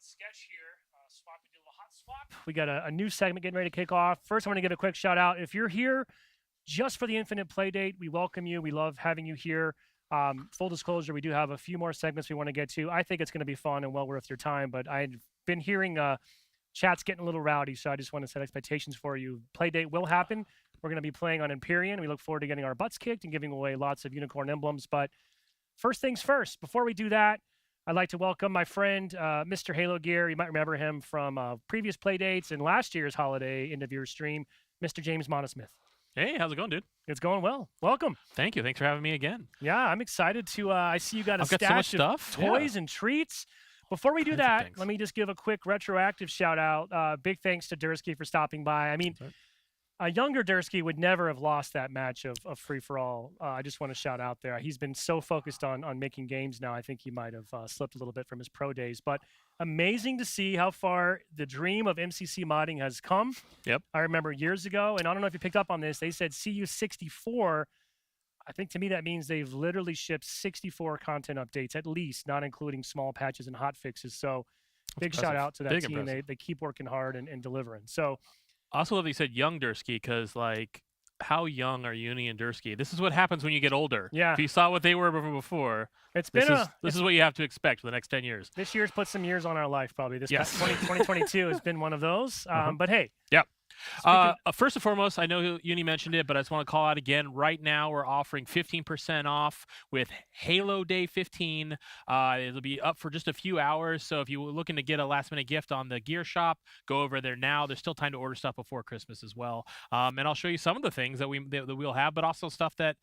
Speaker 3: sketch here. Swappy did a little hot swap. We got a new segment getting ready to kick off. First, I want to give a quick shout out. If you're here just for the Infinite Playdate, we welcome you. We love having you here. Full disclosure, we do have a few more segments we want to get to. I think it's going to be fun and well worth your time, but I've been hearing chat's getting a little rowdy, so I just want to set expectations for you. Playdate will happen. We're going to be playing on Empyrean. We look forward to getting our butts kicked and giving away lots of unicorn emblems. But first things first, before we do that, I'd like to welcome my friend, Mr. Halo Gear. You might remember him from previous Playdates and last year's holiday end of year stream, Mr. James Monosmith.
Speaker 4: Hey, how's it going, dude?
Speaker 3: It's going well. Welcome.
Speaker 4: Thank you. Thanks for having me again.
Speaker 3: Yeah, I'm excited to. I see you got a
Speaker 4: I've got
Speaker 3: stash
Speaker 4: so much
Speaker 3: of
Speaker 4: stuff.
Speaker 3: toys and treats. Before we do
Speaker 4: Kinds of
Speaker 3: that,
Speaker 4: things.
Speaker 3: let me just give a quick retroactive shout out. Big thanks to Dursky for stopping by. I mean,
Speaker 4: That's
Speaker 3: a younger Dursky would never have lost that match of free for all. I just want to shout out there. He's been so focused on making games now. I think he might have slipped a little bit from his pro days. But amazing to see how far the dream of MCC modding has come.
Speaker 4: Yep.
Speaker 3: I remember years ago, and I don't know if you picked up on this. They said CU64. I think to me that means they've literally shipped 64 content updates at least, not including small patches and hot fixes. So big shout
Speaker 4: impressive.
Speaker 3: out to that
Speaker 4: Big
Speaker 3: team.
Speaker 4: impressive.
Speaker 3: They keep working hard and delivering. So
Speaker 4: I also love that you said young Dursky because, like, how young are Uni and Dursky? This is what happens when you get older.
Speaker 3: Yeah.
Speaker 4: If you saw what they were before,
Speaker 3: it's
Speaker 4: this
Speaker 3: been
Speaker 4: is what you have to expect for the next 10 years.
Speaker 3: this year's put some years on our life, probably. This
Speaker 4: Yes.
Speaker 3: 2022 has been one of those. But hey.
Speaker 4: Yep.
Speaker 3: Speaking-
Speaker 4: First and foremost, I know Uni mentioned it, but I just want to call out again. Right now, we're offering 15% off with Halo Day 15. It'll be up for just a few hours. So if you're looking to get a last-minute gift on the gear shop, go over there now. There's still time to order stuff before Christmas as well. And I'll show you some of the things that we'll have, but also stuff that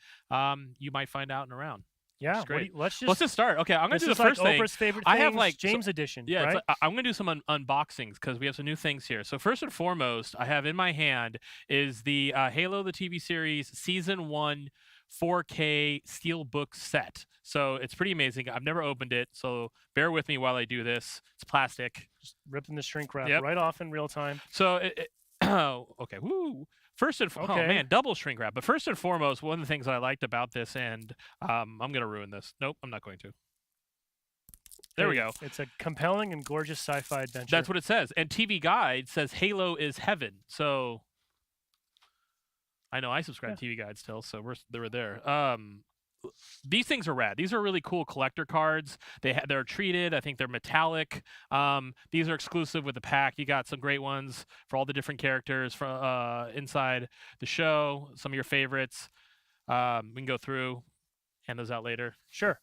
Speaker 4: you might find out and around.
Speaker 3: Yeah,
Speaker 4: It's great.
Speaker 3: let's
Speaker 4: Let's just start. Okay, I'm gonna
Speaker 3: this
Speaker 4: do the
Speaker 3: is like
Speaker 4: first thing.
Speaker 3: Oprah's favorite
Speaker 4: I have,
Speaker 3: things,
Speaker 4: like,
Speaker 3: James edition.
Speaker 4: Yeah,
Speaker 3: right?
Speaker 4: it's like, I'm going to do some unboxings because we have some new things here. So first and foremost, I have in my hand is the Halo the TV series Season 1 4K Steelbook set. So it's pretty amazing. I've never opened it, so bear with me while I do this. It's plastic.
Speaker 3: Just ripping the shrink wrap
Speaker 4: Yep.
Speaker 3: right off in real time.
Speaker 4: So okay, woo. First and oh
Speaker 3: Okay.
Speaker 4: man, double shrink wrap. But first and foremost, one of the things I liked about this, and I'm going to ruin this. Nope, I'm not going to. There we
Speaker 3: Hey,
Speaker 4: go.
Speaker 3: It's a compelling and gorgeous sci-fi adventure.
Speaker 4: That's what it says. And TV Guide says Halo is heaven. So I know I subscribe to TV Guide still, so we're there. These things are rad. These are really cool collector cards. They're treated. I think they're metallic. These are exclusive with the pack. You got some great ones for all the different characters from inside the show. Some of your favorites. We can go through, hand those out later.
Speaker 3: Sure.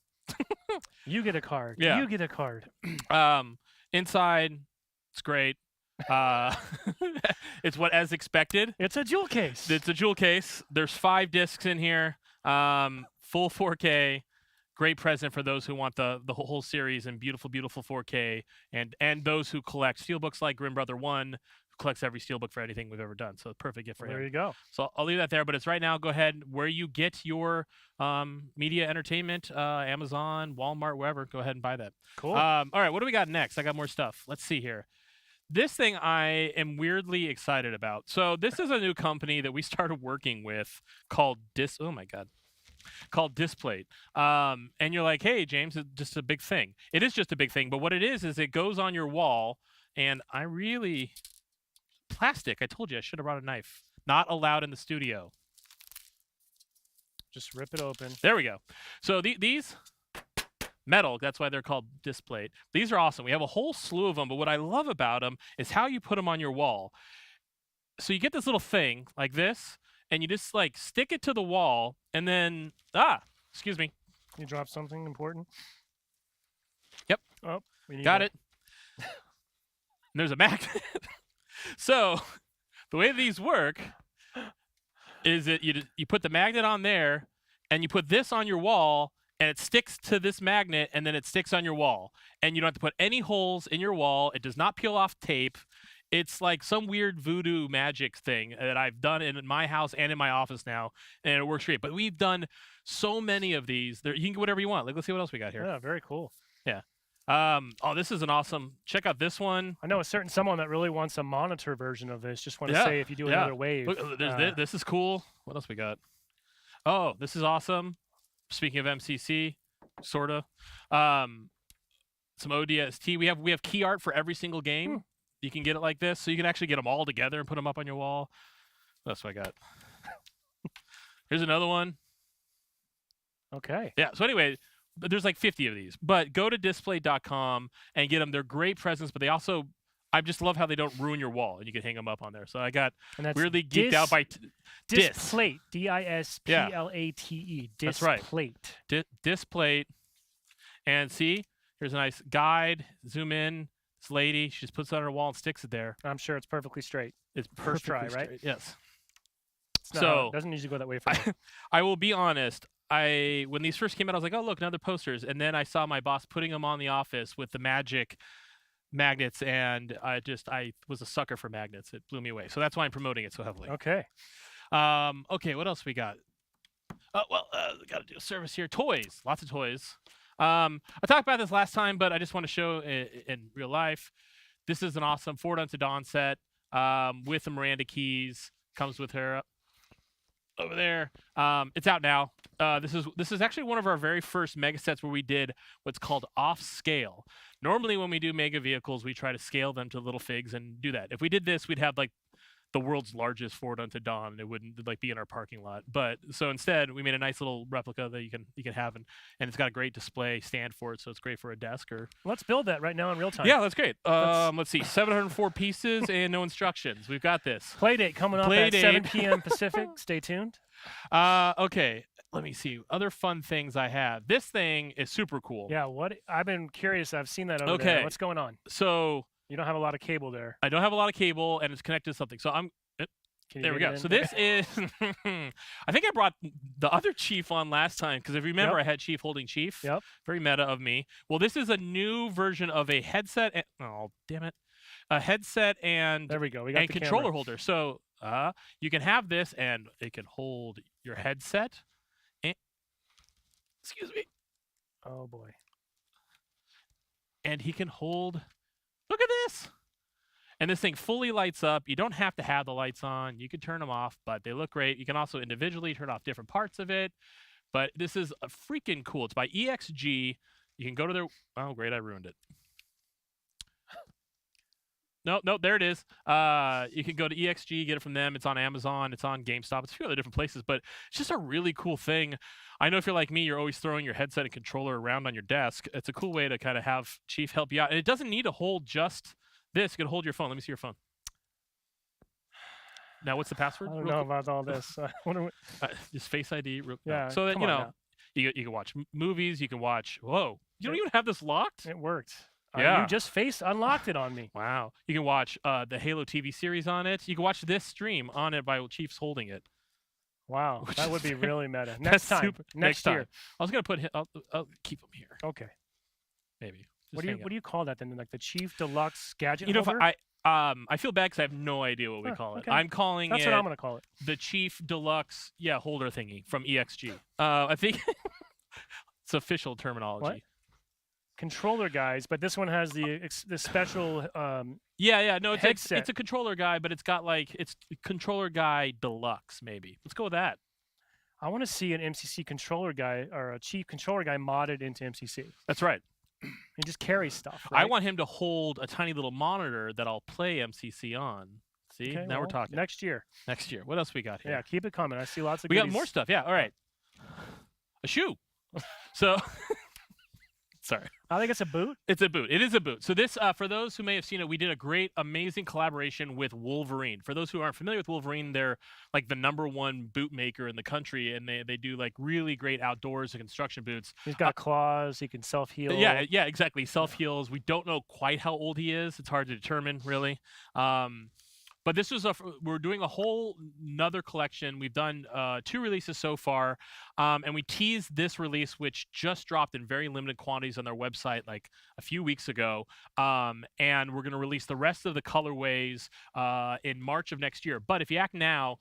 Speaker 3: You get a card.
Speaker 4: Yeah.
Speaker 3: You get a card.
Speaker 4: Inside, it's great. It's what as expected.
Speaker 3: It's a jewel case.
Speaker 4: It's a jewel case. There's 5 discs in here. Full 4K. Great present for those who want the whole series in beautiful 4K, and those who collect steelbooks like Grim Brother 1, who collects every steelbook for anything we've ever done. So perfect gift for
Speaker 3: There
Speaker 4: him.
Speaker 3: you go.
Speaker 4: So I'll leave that there, but it's right now. Go ahead where you get your media entertainment, Amazon, Walmart, wherever. Go ahead and buy that.
Speaker 3: Cool.
Speaker 4: All right, what do we got next? I got more stuff. Let's see here. This thing I am weirdly excited about. So this is a new company that we started working with called called Displate. And you're like, hey, James, it's just a big thing. It is just a big thing, but what it is it goes on your wall, and plastic. I told you I should have brought a knife. Not allowed in the studio.
Speaker 3: Just rip it open.
Speaker 4: There we go. So these metal, that's why they're called Displate. These are awesome. We have a whole slew of them, but what I love about them is how you put them on your wall. So you get this little thing like this, and you just like stick it to the wall, and then excuse me.
Speaker 3: You dropped something important?
Speaker 4: Yep.
Speaker 3: Oh, we need
Speaker 4: Got
Speaker 3: that.
Speaker 4: it. And there's a magnet. So the way these work is that you put the magnet on there, and you put this on your wall, and it sticks to this magnet, and then it sticks on your wall. And you don't have to put any holes in your wall. It does not peel off tape. It's like some weird voodoo magic thing that I've done in my house and in my office now, and it works great. But we've done so many of these. You can get whatever you want. Like, let's see what else we got here.
Speaker 3: Yeah, very cool.
Speaker 4: Yeah. Oh, this is an awesome. Check out this one.
Speaker 3: I know a certain someone that really wants a monitor version of this. Just want to say if you do another wave.
Speaker 4: Look, this is cool. What else we got? Oh, this is awesome. Speaking of MCC, sorta. some ODST. We have key art for every single game. You can get it like this, so you can actually get them all together and put them up on your wall. That's what I got. Here's another one.
Speaker 3: Okay.
Speaker 4: Yeah. So anyway, there's like 50 of these, but go to display.com and get them. They're great presents, but they also, I just love how they don't ruin your wall, and you can hang them up on there. So I got weirdly geeked out by
Speaker 3: Displate. Displate.
Speaker 4: That's right.
Speaker 3: Displate.
Speaker 4: Displate. And see, here's a nice guide. Zoom in. This lady, she just puts it on her wall and sticks it there.
Speaker 3: I'm sure it's perfectly straight.
Speaker 4: It's
Speaker 3: First
Speaker 4: perfectly
Speaker 3: try, right?
Speaker 4: straight. Yes.
Speaker 3: So it doesn't usually go that way for me.
Speaker 4: I will be honest. When these first came out, I was like, oh, look, another posters. And then I saw my boss putting them on the office with the magic magnets, and I was a sucker for magnets. It blew me away. So that's why I'm promoting it so heavily.
Speaker 3: Okay.
Speaker 4: Okay, what else we got? Got to do a service here. Toys. Lots of toys. I talked about this last time, but I just want to show in real life. This is an awesome Forward Unto Dawn set with the Miranda keys. Comes with her over there. It's out now. This is actually one of our very first mega sets where we did what's called off scale. Normally when we do mega vehicles, we try to scale them to little figs and do that. If we did this, we'd have like the world's largest Forward Unto Dawn. It wouldn't like be in our parking lot. But so instead, we made a nice little replica that you can have, and it's got a great display stand for it, so it's great for a desk or.
Speaker 3: Let's build that right now in real time.
Speaker 4: Yeah, that's great. Let's see, 704 pieces and no instructions. We've got this.
Speaker 3: Playdate coming up at 7 p.m. Pacific. Stay tuned.
Speaker 4: Okay. Let me see. Other fun things I have. This thing is super cool.
Speaker 3: Yeah. What? I've been curious. I've seen that over there. What's going on?
Speaker 4: So.
Speaker 3: You don't have a lot of cable there.
Speaker 4: I don't have a lot of cable, and it's connected to something. So there we go. So this is, I think I brought the other Chief on last time, because if you remember, I had Chief holding Chief.
Speaker 3: Yep.
Speaker 4: Very meta of me. Well, this is a new version of a headset. Oh, damn it. A headset and
Speaker 3: there we go. We got
Speaker 4: and
Speaker 3: the
Speaker 4: controller
Speaker 3: camera.
Speaker 4: holder. So you can have this, and it can hold your headset. And, excuse me.
Speaker 3: Oh, boy.
Speaker 4: And he can hold, look at this. And this thing fully lights up. You don't have to have the lights on. You can turn them off, but they look great. You can also individually turn off different parts of it. But this is a freaking cool. It's by EXG. You can go to their, oh, great, I ruined it. No, there it is. You can go to EXG, get it from them. It's on Amazon. It's on GameStop. It's a few other different places, but it's just a really cool thing. I know if you're like me, you're always throwing your headset and controller around on your desk. It's a cool way to kind of have Chief help you out. And it doesn't need to hold just this. You can hold your phone. Let me see your phone. Now, what's the password?
Speaker 3: I don't know about all this.
Speaker 4: Just Face ID.
Speaker 3: Yeah.
Speaker 4: So that, you can watch movies. You can watch. Whoa. You don't even have this locked?
Speaker 3: It worked.
Speaker 4: Yeah.
Speaker 3: You just unlocked it on me.
Speaker 4: Wow. You can watch the Halo TV series on it. You can watch this stream on it by Chief's holding it.
Speaker 3: Wow. That would be really meta. Next time. Next year.
Speaker 4: I was going to put him, I'll keep him here.
Speaker 3: Okay.
Speaker 4: Maybe.
Speaker 3: What do you call that then? Like the Chief Deluxe gadget
Speaker 4: holder?
Speaker 3: I
Speaker 4: feel bad because I have no idea what we call it.
Speaker 3: Okay.
Speaker 4: I'm calling
Speaker 3: That's what I'm going to call it.
Speaker 4: The Chief Deluxe, holder thingy from EXG. I think it's official terminology.
Speaker 3: What? Controller guys, but this one has the special
Speaker 4: no, it's a controller guy, but it's got it's controller guy deluxe maybe. Let's go with that.
Speaker 3: I want to see an MCC controller guy or a Chief controller guy modded into MCC.
Speaker 4: That's right.
Speaker 3: He just carries stuff, right?
Speaker 4: I want him to hold a tiny little monitor that I'll play MCC on. See,
Speaker 3: okay,
Speaker 4: now we're talking.
Speaker 3: Next year.
Speaker 4: What else we got here?
Speaker 3: Yeah, keep it coming. I see lots of
Speaker 4: We
Speaker 3: goodies.
Speaker 4: got more stuff. Yeah, all right. A shoe. So sorry.
Speaker 3: I think it's a boot.
Speaker 4: It's a boot. It is a boot. So this, for those who may have seen it, we did a great, amazing collaboration with Wolverine. For those who aren't familiar with Wolverine, they're like the #1 boot maker in the country, and they do like really great outdoors and construction boots.
Speaker 3: He's got claws. He can self-heal.
Speaker 4: Yeah, exactly. Self-heals. We don't know quite how old he is. It's hard to determine, really. But this was we're doing a whole nother collection. We've done 2 releases so far, and we teased this release, which just dropped in very limited quantities on their website like a few weeks ago. And we're going to release the rest of the colorways in March of next year. But if you act now,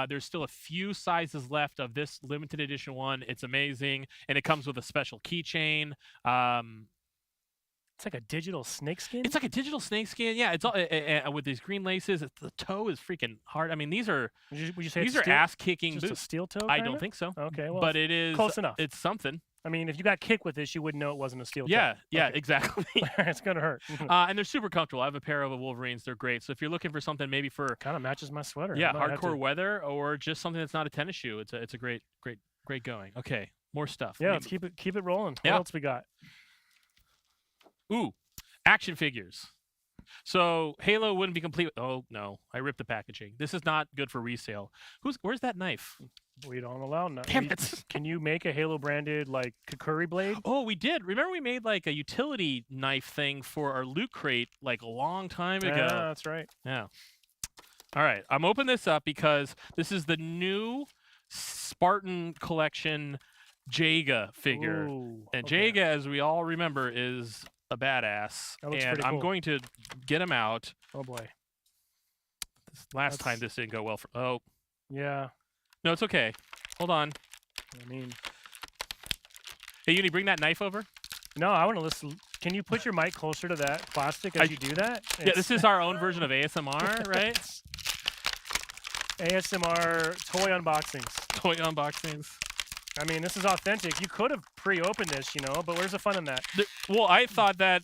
Speaker 4: there's still a few sizes left of this limited edition one. It's amazing, and it comes with a special keychain.
Speaker 3: It's like a digital snakeskin?
Speaker 4: It's like a digital snakeskin. Yeah, it's all with these green laces. The toe is freaking hard. I mean, these are
Speaker 3: would you say
Speaker 4: these are ass-kicking
Speaker 3: just
Speaker 4: boots.
Speaker 3: a steel toe?
Speaker 4: I don't think so.
Speaker 3: Okay, well,
Speaker 4: but it is
Speaker 3: close enough.
Speaker 4: It's something.
Speaker 3: I mean, if you got kicked with this, you wouldn't know it wasn't a steel toe.
Speaker 4: Yeah,
Speaker 3: Okay.
Speaker 4: exactly.
Speaker 3: It's gonna hurt.
Speaker 4: And they're super comfortable. I have a pair of Wolverines. They're great. So if you're looking for something maybe for
Speaker 3: Kind of matches my sweater.
Speaker 4: yeah
Speaker 3: I might have
Speaker 4: hardcore
Speaker 3: to-
Speaker 4: weather or just something that's not a tennis shoe, it's a great going. Okay, more stuff.
Speaker 3: Yeah, let's keep it rolling. What
Speaker 4: Yeah.
Speaker 3: else we got?
Speaker 4: Ooh, action figures. So Halo wouldn't be complete. Oh no, I ripped the packaging. This is not good for resale. Where's that knife?
Speaker 3: We don't allow no.
Speaker 4: Damn it.
Speaker 3: Can you make a Halo branded like Kakuri blade?
Speaker 4: Oh, we did. Remember we made like a utility knife thing for our loot crate like a long time ago.
Speaker 3: Yeah, that's right.
Speaker 4: Yeah. All right, I'm opening this up because this is the new Spartan collection Jaga figure.
Speaker 3: Ooh,
Speaker 4: And
Speaker 3: okay.
Speaker 4: Jaga, as we all remember, is a badass.
Speaker 3: That looks
Speaker 4: And
Speaker 3: pretty
Speaker 4: I'm
Speaker 3: cool.
Speaker 4: going to get him out.
Speaker 3: Oh boy.
Speaker 4: Last time
Speaker 3: That's-
Speaker 4: this didn't go well for. Oh,
Speaker 3: Yeah.
Speaker 4: no, it's okay. Hold on.
Speaker 3: I mean,
Speaker 4: Hey, Uni, bring that knife over.
Speaker 3: no, I want to listen. Can you put your mic closer to that plastic as you do that?
Speaker 4: Yeah, this is our own version of ASMR, right?
Speaker 3: ASMR toy unboxings.
Speaker 4: Toy unboxings.
Speaker 3: I mean, this is authentic. You could have pre-opened this, but where's the fun in that?
Speaker 4: Well, I thought that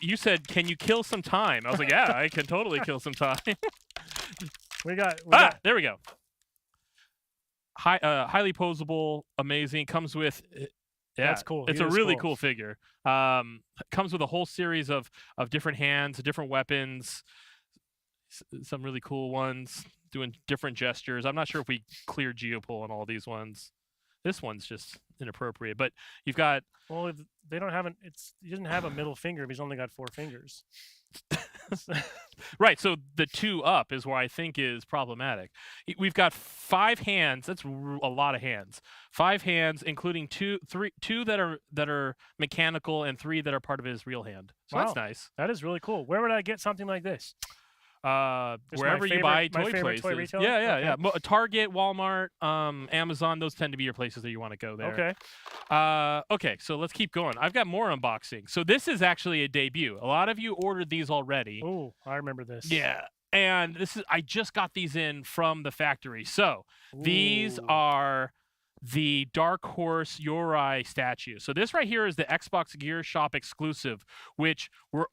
Speaker 4: you said, "Can you kill some time?" I was like, "Yeah, I can totally kill some time."
Speaker 3: We got
Speaker 4: There we go. Highly posable, amazing. Comes with, yeah,
Speaker 3: That's cool.
Speaker 4: It's
Speaker 3: He
Speaker 4: a
Speaker 3: is
Speaker 4: really
Speaker 3: cool.
Speaker 4: cool figure. Comes with a whole series of different hands, different weapons, some really cool ones doing different gestures. I'm not sure if we cleared Geopol on all these ones. This one's just inappropriate, but you've got
Speaker 3: Well, if they don't have he doesn't have a middle finger if he's only got 4 fingers.
Speaker 4: right. So the 2 up is where I think is problematic. We've got 5 hands. That's a lot of hands. 5 hands, including two that are mechanical and 3 that are part of his real hand. So that's
Speaker 3: Wow.
Speaker 4: nice.
Speaker 3: That is really cool. Where would I get something like this? Just my
Speaker 4: Wherever you buy
Speaker 3: favorite- my
Speaker 4: toy
Speaker 3: favorite
Speaker 4: places.
Speaker 3: toy retailer?
Speaker 4: Yeah.
Speaker 3: Okay.
Speaker 4: Target, Walmart, Amazon. Those tend to be your places that you want to go there.
Speaker 3: Okay.
Speaker 4: Okay, so let's keep going. I've got more unboxing. So this is actually a debut. A lot of you ordered these already.
Speaker 3: Oh, I remember this.
Speaker 4: Yeah. And I just got these in from the factory. So these
Speaker 3: Ooh.
Speaker 4: are the Dark Horse Yorai statue. So this right here is the Xbox Gear Shop exclusive, which were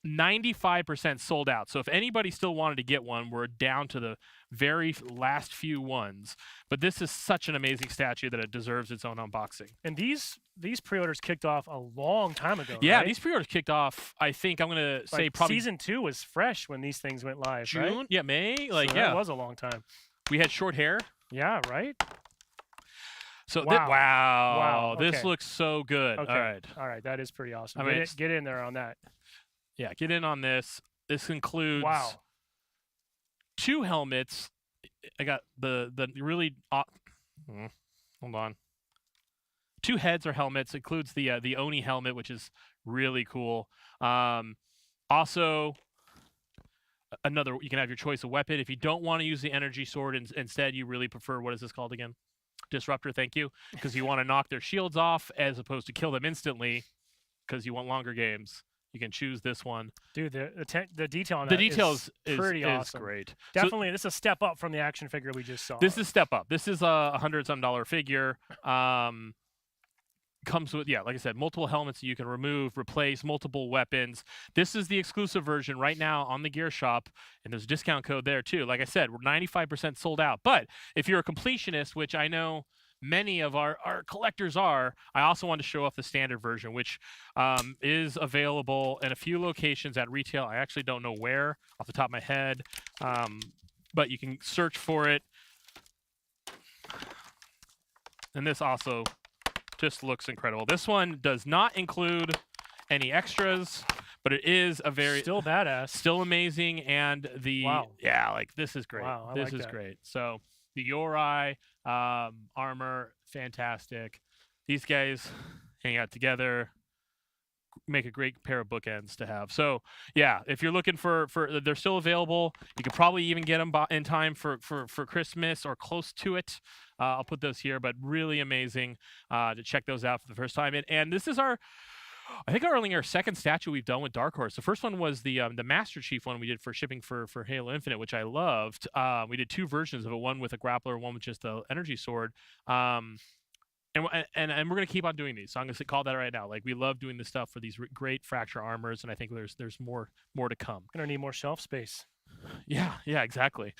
Speaker 4: 95% sold out. So if anybody still wanted to get one, we're down to the very last few ones. But this is such an amazing statue that it deserves its own unboxing.
Speaker 3: And these pre-orders kicked off a long time ago.
Speaker 4: Yeah,
Speaker 3: right?
Speaker 4: these pre-orders kicked off, I think I'm going to say
Speaker 3: Like,
Speaker 4: probably
Speaker 3: season 2 was fresh when these things went live.
Speaker 4: June.
Speaker 3: Right?
Speaker 4: Yeah, May.
Speaker 3: So
Speaker 4: Like,
Speaker 3: that
Speaker 4: yeah.
Speaker 3: was a long time.
Speaker 4: We had short hair.
Speaker 3: Yeah, right?
Speaker 4: So
Speaker 3: Wow.
Speaker 4: wow, this
Speaker 3: okay.
Speaker 4: looks so good.
Speaker 3: Okay. All right, that is pretty awesome.
Speaker 4: I mean, it's-
Speaker 3: Get in there on that.
Speaker 4: Yeah, get in on this. This includes
Speaker 3: Wow.
Speaker 4: 2 helmets. I got the really hold on. 2 heads or helmets. Includes the Oni helmet, which is really cool. Also, another, you can have your choice of weapon. If you don't want to use the energy sword, instead you really prefer, what is this called again? Disruptor, thank you. Because you want to knock their shields off as opposed to kill them instantly because you want longer games. You can choose this one.
Speaker 3: Dude, the detail on
Speaker 4: The
Speaker 3: that
Speaker 4: details
Speaker 3: is pretty awesome.
Speaker 4: great. So
Speaker 3: Definitely, this is a step up from the action figure we just saw.
Speaker 4: this is step up. This is a $100-some figure. Comes with, like I said, multiple helmets that you can remove, replace, multiple weapons. This is the exclusive version right now on the Gear Shop, and there's a discount code there too. Like I said, we're 95% sold out. But if you're a completionist, which I know many of our collectors are, I also want to show off the standard version, which is available in a few locations at retail. I actually don't know where off the top of my head, but you can search for it. And this also just looks incredible. This one does not include any extras, but it is a very
Speaker 3: still badass.
Speaker 4: still amazing, and
Speaker 3: Wow.
Speaker 4: this is great.
Speaker 3: Wow, I
Speaker 4: this
Speaker 3: like
Speaker 4: is
Speaker 3: that.
Speaker 4: great. So the Yorai armor, fantastic. These guys hang out together, make a great pair of bookends to have. So yeah, if you're looking for they're still available. You could probably even get them in time for Christmas or close to it. I'll put those here, but really amazing to check those out for the first time. And this is I think only our second statue we've done with Dark Horse. The first one was the Master Chief one we did for shipping for Halo Infinite, which I loved. We did 2 versions of it, one with a grappler, one with just the energy sword. And we're gonna keep on doing these. So I'm gonna call that right now. Like we love doing this stuff for these great fracture armors, and I think there's more to come.
Speaker 3: Gonna need more shelf space.
Speaker 4: Yeah, exactly.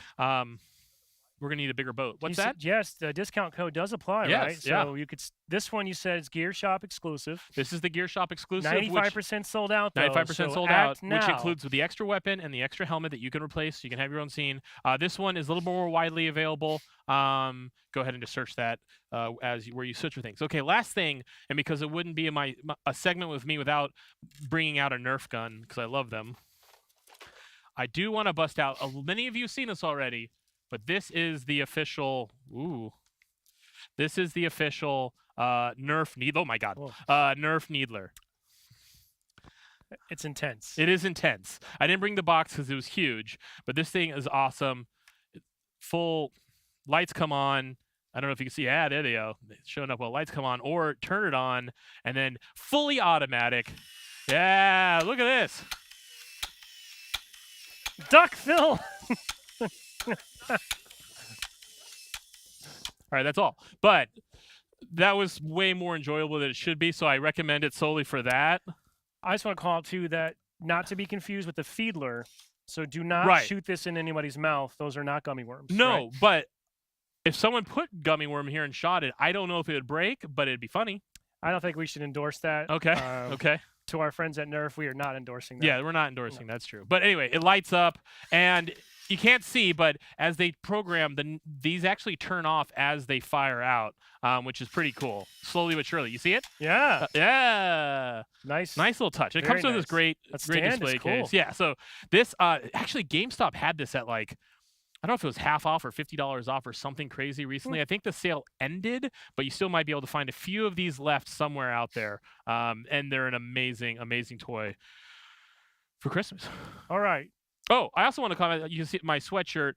Speaker 4: We're gonna need a bigger boat. What's that?
Speaker 3: Yes, the discount code does apply,
Speaker 4: Yes,
Speaker 3: right?
Speaker 4: yeah.
Speaker 3: So you could. This one you said is Gear Shop exclusive.
Speaker 4: This is the Gear Shop exclusive.
Speaker 3: 95% sold out. Though,
Speaker 4: 95%
Speaker 3: so
Speaker 4: sold
Speaker 3: act
Speaker 4: out,
Speaker 3: now.
Speaker 4: which includes the extra weapon and the extra helmet that you can replace. So you can have your own scene. This one is a little more widely available. Go ahead and just search that where you search for things. Okay, last thing, and because it wouldn't be a segment with me without bringing out a Nerf gun because I love them. I do want to bust out. Many of you have seen this already, but this is the official. This is the official Nerf Needler. Oh my God, Nerf Needler.
Speaker 3: It's intense.
Speaker 4: It is intense. I didn't bring the box because it was huge, but this thing is awesome. Full lights come on. I don't know if you can see. Yeah, there they go. It's showing up while lights come on, or turn it on, and then fully automatic. Yeah, look at this.
Speaker 3: Duck Phil.
Speaker 4: All right, that's all. But that was way more enjoyable than it should be, so I recommend it solely for that.
Speaker 3: I just want to call out too that not to be confused with the Feedler. So do not shoot this in anybody's mouth. Those are not gummy worms.
Speaker 4: No,
Speaker 3: right?
Speaker 4: but if someone put gummy worm here and shot it, I don't know if it would break, but it'd be funny.
Speaker 3: I don't think we should endorse that.
Speaker 4: Okay. Okay.
Speaker 3: To our friends at Nerf, we are not endorsing that.
Speaker 4: Yeah, we're not endorsing. That's true. But anyway, it lights up, and you can't see, but as they program, these actually turn off as they fire out, which is pretty cool. Slowly but surely. You see it?
Speaker 3: Yeah.
Speaker 4: Yeah.
Speaker 3: Nice
Speaker 4: little touch. It
Speaker 3: Very
Speaker 4: comes with this great display
Speaker 3: cool.
Speaker 4: case. Yeah. So this actually GameStop had this at like, I don't know if it was half off or $50 off or something crazy recently. I think the sale ended, but you still might be able to find a few of these left somewhere out there. And they're an amazing, amazing toy for Christmas.
Speaker 3: All right.
Speaker 4: Oh, I also want to comment. You can see my sweatshirt.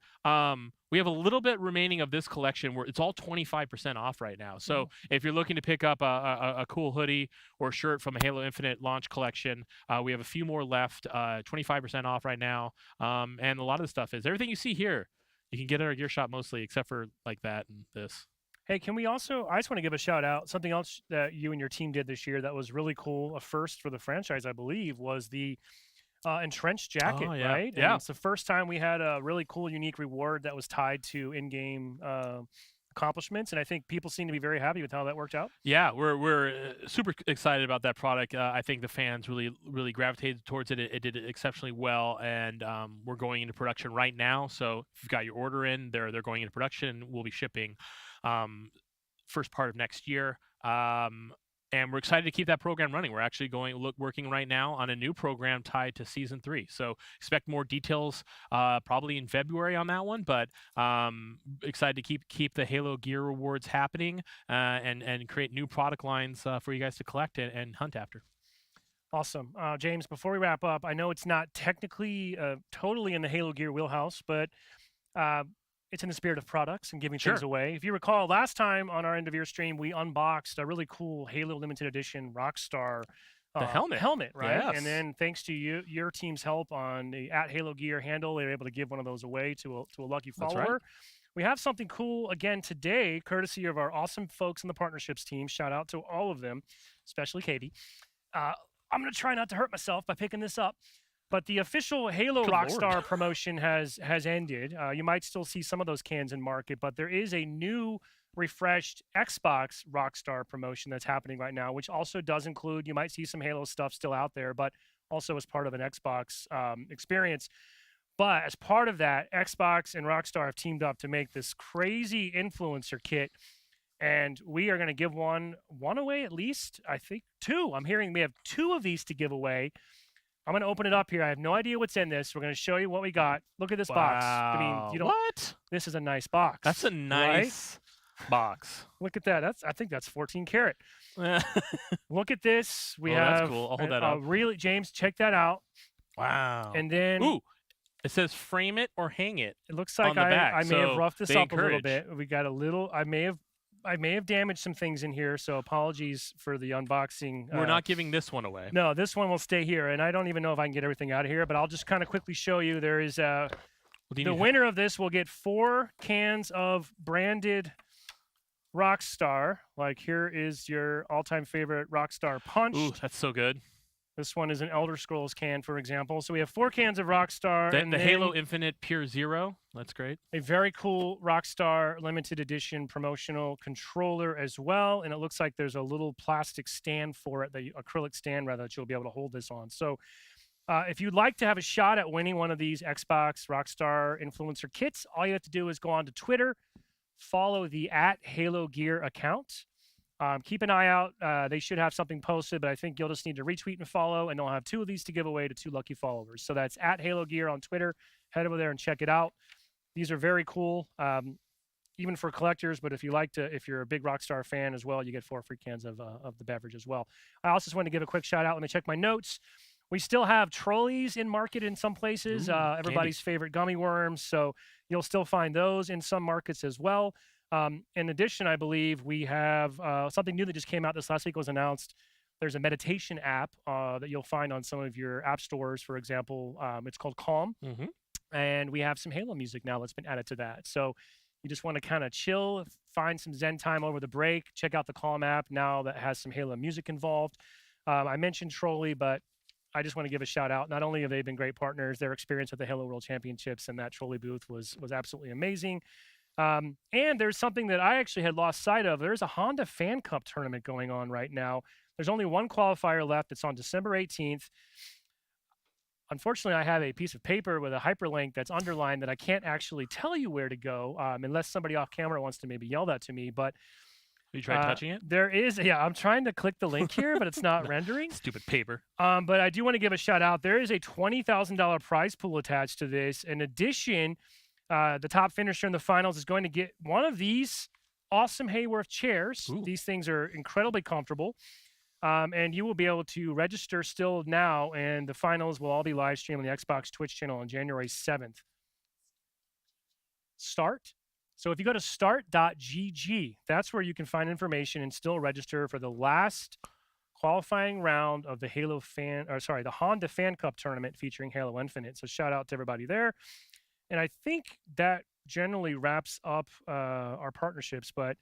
Speaker 4: We have a little bit remaining of this collection where it's all 25% off right now. So if you're looking to pick up a cool hoodie or shirt from a Halo Infinite launch collection, we have a few more left. 25% off right now. And a lot of the stuff is everything you see here. You can get at our gear shop mostly, except for like that and this.
Speaker 3: Hey, can we also, I just want to give a shout out. Something else that you and your team did this year that was really cool, a first for the franchise, I believe, was the entrenched jacket, right?
Speaker 4: Yeah.
Speaker 3: And it's the first time we had a really cool, unique reward that was tied to in-game accomplishments, and I think people seem to be very happy with how that worked out.
Speaker 4: Yeah, we're super excited about that product. I think the fans really gravitated towards it. It did exceptionally well, and we're going into production right now. So if you've got your order in, they're going into production. We'll be shipping first part of next year. And we're excited to keep that program running. We're actually working right now on a new program tied to Season 3. So expect more details probably in February on that one. But excited to keep the Halo Gear Rewards happening and create new product lines for you guys to collect and hunt after.
Speaker 3: Awesome. James, before we wrap up, I know it's not technically totally in the Halo Gear wheelhouse, but it's in the spirit of products and giving things away. If you recall, last time on our end of year stream, we unboxed a really cool Halo limited edition Rockstar helmet, right?
Speaker 4: Yes.
Speaker 3: And then thanks to your team's help on the @Halo Gear handle, they were able to give one of those away to a lucky follower.
Speaker 4: That's right.
Speaker 3: We have something cool again today, courtesy of our awesome folks in the partnerships team. Shout out to all of them, especially Katie. I'm going to try not to hurt myself by picking this up. But the official Halo Rockstar promotion has ended. You might still see some of those cans in market, but there is a new, refreshed Xbox Rockstar promotion that's happening right now, which also does include, you might see some Halo stuff still out there, but also as part of an Xbox experience. But as part of that, Xbox and Rockstar have teamed up to make this crazy influencer kit, and we are going to give one away at least. I think 2. I'm hearing we have 2 of these to give away. I'm going to open it up here. I have no idea what's in this. We're going to show you what we got. Look at this box. I mean, you don't.
Speaker 4: What?
Speaker 3: This is a nice box.
Speaker 4: That's a nice box.
Speaker 3: Look at that. I think that's 14 karat. Look at this. We have.
Speaker 4: That's cool. I'll hold that up.
Speaker 3: Really, James, check that out.
Speaker 4: Wow.
Speaker 3: And then.
Speaker 4: Ooh. It says frame it or hang it.
Speaker 3: It looks like I may have roughed this up a little bit. We got a little. I may have damaged some things in here, so apologies for the unboxing.
Speaker 4: We're not giving this one away.
Speaker 3: No, this one will stay here, and I don't even know if I can get everything out of here, but I'll just kind of quickly show you. There is the winner of this will get 4 cans of branded Rockstar. Like, here is your all-time favorite Rockstar Punch.
Speaker 4: Ooh, that's so good.
Speaker 3: This one is an Elder Scrolls can, for example. So we have 4 cans of Rockstar.
Speaker 4: The
Speaker 3: and then
Speaker 4: Halo Infinite Pure Zero. That's great.
Speaker 3: a very cool Rockstar limited edition promotional controller as well. And it looks like there's a little plastic stand for it, the acrylic stand rather, that you'll be able to hold this on. So if you'd like to have a shot at winning one of these Xbox Rockstar influencer kits, all you have to do is go on to Twitter, follow the @HaloGear account. Keep an eye out. They should have something posted, but I think you'll just need to retweet and follow, and they'll have 2 of these to give away to 2 lucky followers. So that's @HaloGear on Twitter. Head over there and check it out. These are very cool, even for collectors. But if you're a big Rockstar fan as well, you get 4 free cans of the beverage as well. I also just want to give a quick shout out. Let me check my notes. We still have Trolleys in market in some places. Everybody's favorite gummy worms. So you'll still find those in some markets as well. In addition, I believe we have something new that just came out this last week, was announced. There's a meditation app that you'll find on some of your app stores, for example. It's called Calm. And we have some Halo music now that's been added to that. So you just want to kind of chill, find some Zen time over the break, check out the Calm app now that has some Halo music involved. I mentioned Trolley, but I just want to give a shout out. Not only have they been great partners, their experience at the Halo World Championships and that Trolley booth was absolutely amazing. And there's something that I actually had lost sight of. There's a Honda Fan Cup tournament going on right now. There's only one qualifier left. It's on December 18th. Unfortunately, I have a piece of paper with a hyperlink that's underlined that I can't actually tell you where to go, unless somebody off camera wants to maybe yell that to me. But
Speaker 4: you tried touching it?
Speaker 3: There is, yeah. I'm trying to click the link here, but it's not rendering.
Speaker 4: Stupid paper.
Speaker 3: But I do want to give a shout out. There is a $20,000 prize pool attached to this. In addition, the top finisher in the finals is going to get one of these awesome Hayworth chairs.
Speaker 4: Ooh.
Speaker 3: These things are incredibly comfortable. And you will be able to register still now, and the finals will all be live streamed on the Xbox Twitch channel on January 7th. Start. So if you go to start.gg, that's where you can find information and still register for the last qualifying round of the the Honda Fan Cup tournament featuring Halo Infinite. So shout out to everybody there. And I think that generally wraps up our partnerships, but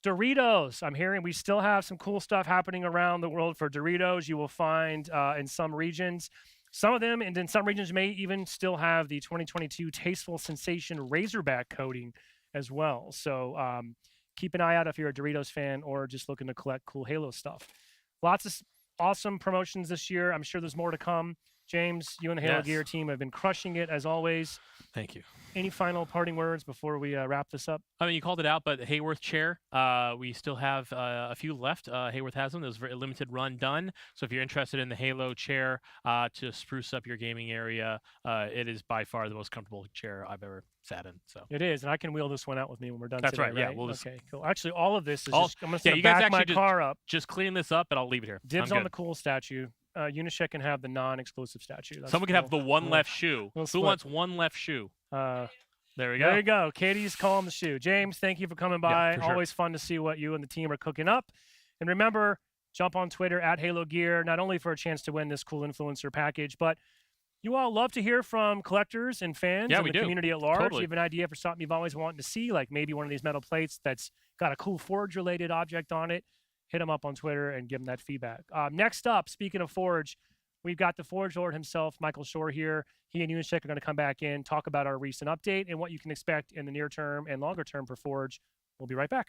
Speaker 3: Doritos, I'm hearing we still have some cool stuff happening around the world for Doritos. You will find in some regions, some of them, and in some regions may even still have the 2022 Tasteful Sensation Razorback coating as well. So keep an eye out if you're a Doritos fan or just looking to collect cool Halo stuff. Lots of awesome promotions this year. I'm sure there's more to come. James, you and the Halo Gear team have been crushing it as always.
Speaker 4: Thank you.
Speaker 3: Any final parting words before we wrap this up?
Speaker 4: I mean, you called it out, but the Hayworth chair, we still have a few left. Hayworth has them. There's a limited run done. So if you're interested in the Halo chair to spruce up your gaming area, it is by far the most comfortable chair I've ever sat in. So
Speaker 3: it is, and I can wheel this one out with me when we're done.
Speaker 4: That's
Speaker 3: today,
Speaker 4: right. Yeah, we'll just...
Speaker 3: Okay, cool. Actually, all of this is just, I'm going to
Speaker 4: you guys
Speaker 3: back my
Speaker 4: actually
Speaker 3: car up.
Speaker 4: Just clean this up, and I'll leave it here.
Speaker 3: Dibs on the cool statue. Unished can have the non-exclusive statue.
Speaker 4: Someone can have the one left shoe. Who wants one left shoe? There we go.
Speaker 3: There you go. Katie's calling the shoe. James, thank you for coming by.
Speaker 4: Yeah, for sure.
Speaker 3: Always fun to see what you and the team are cooking up. And remember, jump on Twitter @HaloGear, not only for a chance to win this cool influencer package, but you all love to hear from collectors and fans and the community at large.
Speaker 4: Totally.
Speaker 3: You have an idea for something you've always wanted to see, like maybe one of these metal plates that's got a cool Forge-related object on it. Hit them up on Twitter and give them that feedback. Next up, speaking of Forge, we've got the Forge Lord himself, Michael Shore, here. He and Unished are going to come back in, talk about our recent update and what you can expect in the near term and longer term for Forge. We'll be right back.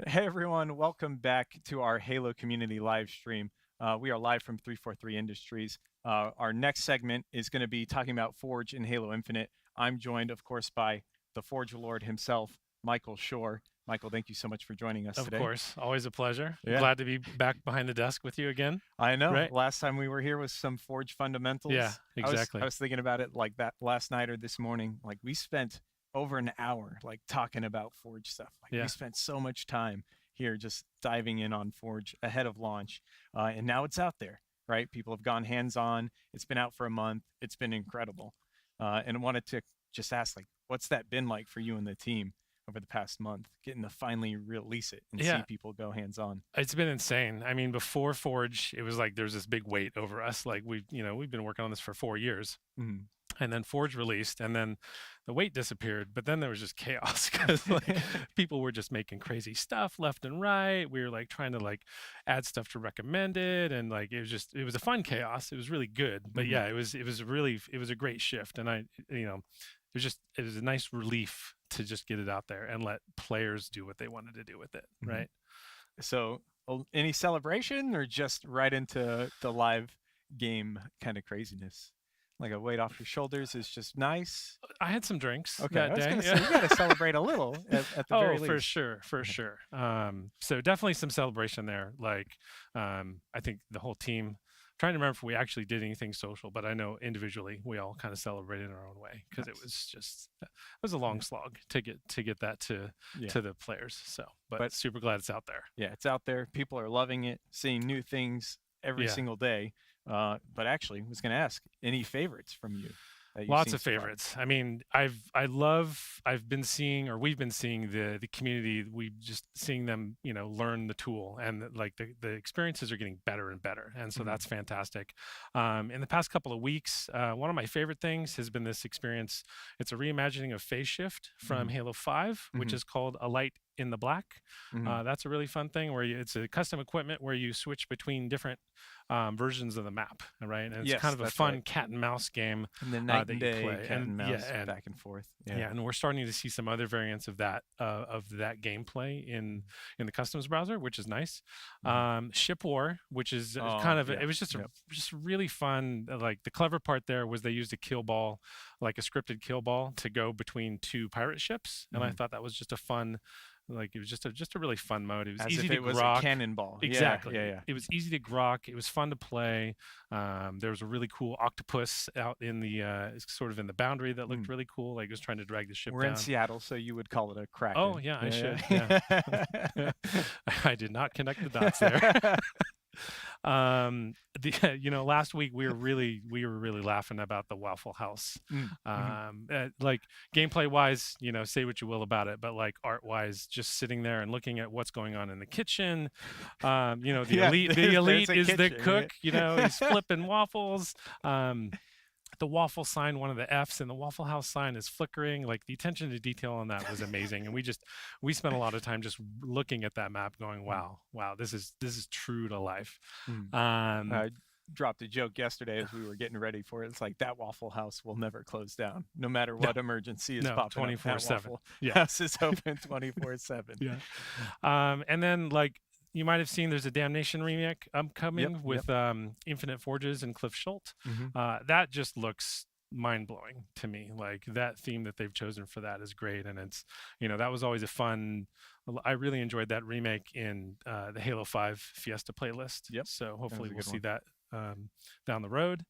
Speaker 1: Hey everyone, welcome back to our Halo community live stream. We are live from 343 Industries. Our next segment is going to be talking about Forge and Halo Infinite. I'm joined, of course, by the Forge Lord himself, Michael Shore. Michael, thank you so much for joining us
Speaker 4: Of
Speaker 1: today.
Speaker 4: course, always a pleasure.
Speaker 1: Yeah.
Speaker 4: Glad to be back behind the desk with you again.
Speaker 1: I know.
Speaker 4: Right?
Speaker 1: Last time we were here was some Forge fundamentals.
Speaker 4: Yeah, exactly.
Speaker 1: I was thinking about it like that last night or this morning. Like we spent over an hour like talking about Forge stuff. Like
Speaker 4: Yeah.
Speaker 1: we spent so much time here just diving in on Forge ahead of launch, and now it's out there. Right? People have gone hands-on. It's been out for a month. It's been incredible, and I wanted to just ask, like, what's that been like for you and the team over the past month, getting to finally release it and see people go hands-on?
Speaker 4: It's been insane. I mean, before Forge, it was like there's this big weight over us. Like we've been working on this for 4 years.
Speaker 1: Mm-hmm.
Speaker 4: And then Forge released, and then the weight disappeared. But then there was just chaos because like people were just making crazy stuff left and right. We were like trying to like add stuff to recommended, and like it was a fun chaos. It was really good. But
Speaker 1: Mm-hmm.
Speaker 4: yeah, it was a great shift, and it was a nice relief to just get it out there and let players do what they wanted to do with it,
Speaker 1: Mhm.
Speaker 4: right?
Speaker 1: So, any celebration or just right into the live game kind of craziness? Like a weight off your shoulders is just nice.
Speaker 4: I had some drinks
Speaker 1: Okay,
Speaker 4: that
Speaker 1: I was
Speaker 4: day.
Speaker 1: gonna say you got to celebrate a little at the very
Speaker 4: Oh,
Speaker 1: least.
Speaker 4: for
Speaker 1: Okay.
Speaker 4: sure. So definitely some celebration there. Like, I think the whole team. Trying to remember if we actually did anything social, but I know individually we all kind of celebrated in our own way because it was a long slog to get that to the players. So, but super glad it's out there.
Speaker 1: Yeah, it's out there. People are loving it, seeing new things every single day. But actually, I was going to ask, any favorites from you? That you've
Speaker 4: Lots
Speaker 1: seen
Speaker 4: of
Speaker 1: so far?
Speaker 4: favorites. I mean, we've been seeing the community. We just seeing them, learn the tool, and like the experiences are getting better and better, and so
Speaker 1: Mhm.
Speaker 4: that's fantastic. In the past couple of weeks, one of my favorite things has been this experience. It's a reimagining of Phase Shift from
Speaker 1: Mhm.
Speaker 4: Halo 5, which
Speaker 1: Mhm.
Speaker 4: is called A Light in the Black.
Speaker 1: Mhm.
Speaker 4: That's a really fun thing where it's a custom equipment where you switch between different versions of the map, right? And it's
Speaker 1: Yes,
Speaker 4: kind of a
Speaker 1: that's
Speaker 4: fun
Speaker 1: right.
Speaker 4: cat and mouse game
Speaker 1: And the night
Speaker 4: that
Speaker 1: and
Speaker 4: you
Speaker 1: day,
Speaker 4: play,
Speaker 1: cat and mouse,
Speaker 4: and
Speaker 1: back and forth.
Speaker 4: yeah, and we're starting to see some other variants of that gameplay in the customs browser, which is nice. Ship War, which is it was just just really fun. Like the clever part there was they used a kill ball, like a scripted kill ball, to go between two pirate ships, and I thought that was just a fun. Like it was just a really fun mode. It was
Speaker 1: As
Speaker 4: easy
Speaker 1: if
Speaker 4: to
Speaker 1: it was
Speaker 4: grok.
Speaker 1: a cannonball.
Speaker 4: Exactly.
Speaker 1: Yeah.
Speaker 4: It was easy to grok. It was fun to play. There was a really cool octopus out in the sort of in the boundary that looked really cool. Like it was trying to drag the ship
Speaker 1: We're
Speaker 4: down.
Speaker 1: in Seattle, so you would call it a kraken.
Speaker 4: Oh yeah, I should. Yeah. I did not connect the dots there. Last week we were really laughing about the Waffle House. Like gameplay wise, say what you will about it, but like art wise, just sitting there and looking at what's going on in the kitchen. The elite is the cook. He's flipping waffles. The waffle sign, one of the F's in the Waffle House sign, is flickering. Like the attention to detail on that was amazing, and we spent a lot of time just looking at that map, going, "Wow, this is true to life."
Speaker 1: I dropped a joke yesterday as we were getting ready for it. It's like that Waffle House will never close down, no matter what emergency is popping
Speaker 4: 24/7.
Speaker 1: Yeah, house is open 24/7.
Speaker 4: Yeah, and then like. You might have seen there's a Damnation remake upcoming with Infinite Forges and Cliff Schultz. That just looks mind-blowing to me. Like that theme that they've chosen for that is great, and it's that was always a fun. I really enjoyed that remake in the Halo 5 Fiesta playlist. So hopefully we'll see that down the road.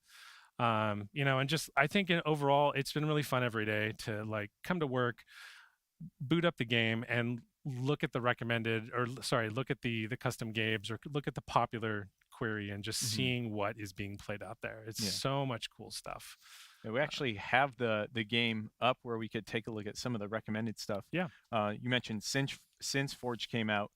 Speaker 4: And just I think overall it's been really fun every day to like come to work, boot up the game, and look at the look at the custom games, or look at the popular query, and just seeing what is being played out there. It's so much cool stuff.
Speaker 1: Yeah, we actually have the game up where we could take a look at some of the recommended stuff.
Speaker 4: Yeah.
Speaker 1: You mentioned since Forge came out,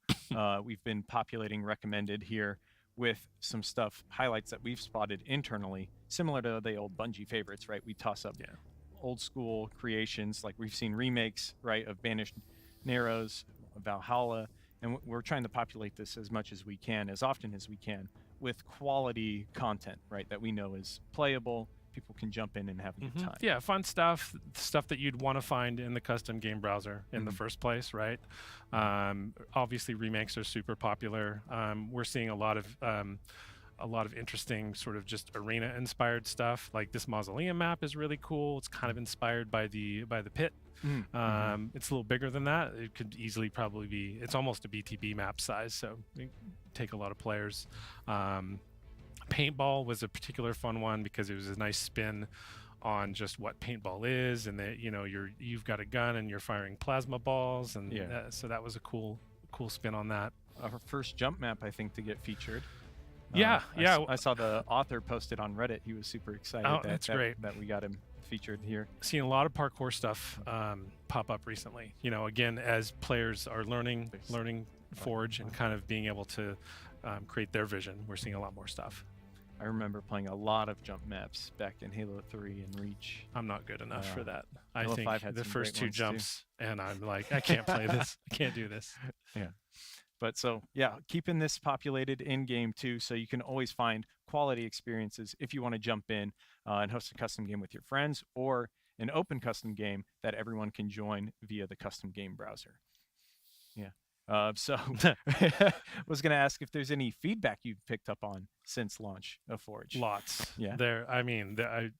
Speaker 1: we've been populating recommended here with some stuff, highlights that we've spotted internally, similar to the old Bungie favorites, right? We toss up old school creations, like we've seen remakes, right, of Banished Narrows, Valhalla, and we're trying to populate this as much as we can, as often as we can, with quality content, right, that we know is playable, people can jump in and have a good time.
Speaker 5: Yeah, fun stuff that you'd want to find in the custom game browser in the first place, right? Obviously, remakes are super popular. We're seeing a lot of interesting sort of just arena-inspired stuff. Like this mausoleum map is really cool. It's kind of inspired by the pit. It's a little bigger than that. It could easily probably be. It's almost a BTB map size, so it take a lot of players. Paintball was a particular fun one because it was a nice spin on just what paintball is, and that you've got a gun and you're firing plasma balls, and so that was a cool spin on that.
Speaker 1: Our first jump map, I think, to get featured.
Speaker 5: I
Speaker 1: saw the author posted on Reddit. He was super excited.
Speaker 5: That's great
Speaker 1: that we got him featured here.
Speaker 5: Seen a lot of parkour stuff pop up recently. Again, as players are learning Forge and kind of being able to create their vision, we're seeing a lot more stuff.
Speaker 1: I remember playing a lot of jump maps back in Halo 3 and Reach.
Speaker 5: I'm not good enough for that.
Speaker 1: Halo
Speaker 5: I think
Speaker 1: 5 had
Speaker 5: the
Speaker 1: some
Speaker 5: first
Speaker 1: great
Speaker 5: 2
Speaker 1: ones,
Speaker 5: jumps, and I'm like, I can't play this. I can't do this.
Speaker 1: Yeah. But so, yeah, keeping this populated in-game too, so you can always find quality experiences if you want to jump in and host a custom game with your friends, or an open custom game that everyone can join via the custom game browser. Yeah. So was going to ask if there's any feedback you've picked up on since launch of Forge.
Speaker 5: Lots.
Speaker 1: Yeah.
Speaker 5: The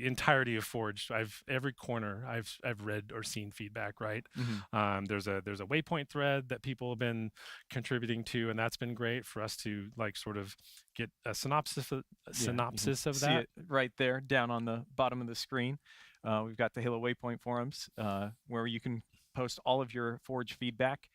Speaker 5: entirety of Forge, every corner I've read or seen feedback, right? There's a waypoint thread that people have been contributing to, and that's been great for us to like sort of get a synopsis of that.
Speaker 1: See it right there down on the bottom of the screen. We've got the Halo Waypoint forums where you can post all of your Forge feedback.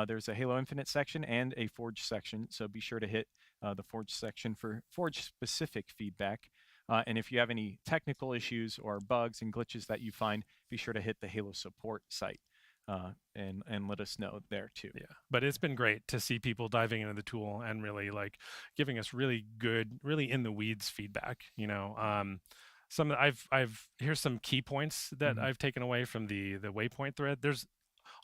Speaker 1: There's a Halo Infinite section and a Forge section, so be sure to hit the Forge section for Forge-specific feedback. And if you have any technical issues or bugs and glitches that you find, be sure to hit the Halo support site and let us know there too.
Speaker 5: Yeah, but it's been great to see people diving into the tool and really like giving us really good, really in the weeds feedback. Here's some key points that I've taken away from the waypoint thread. There's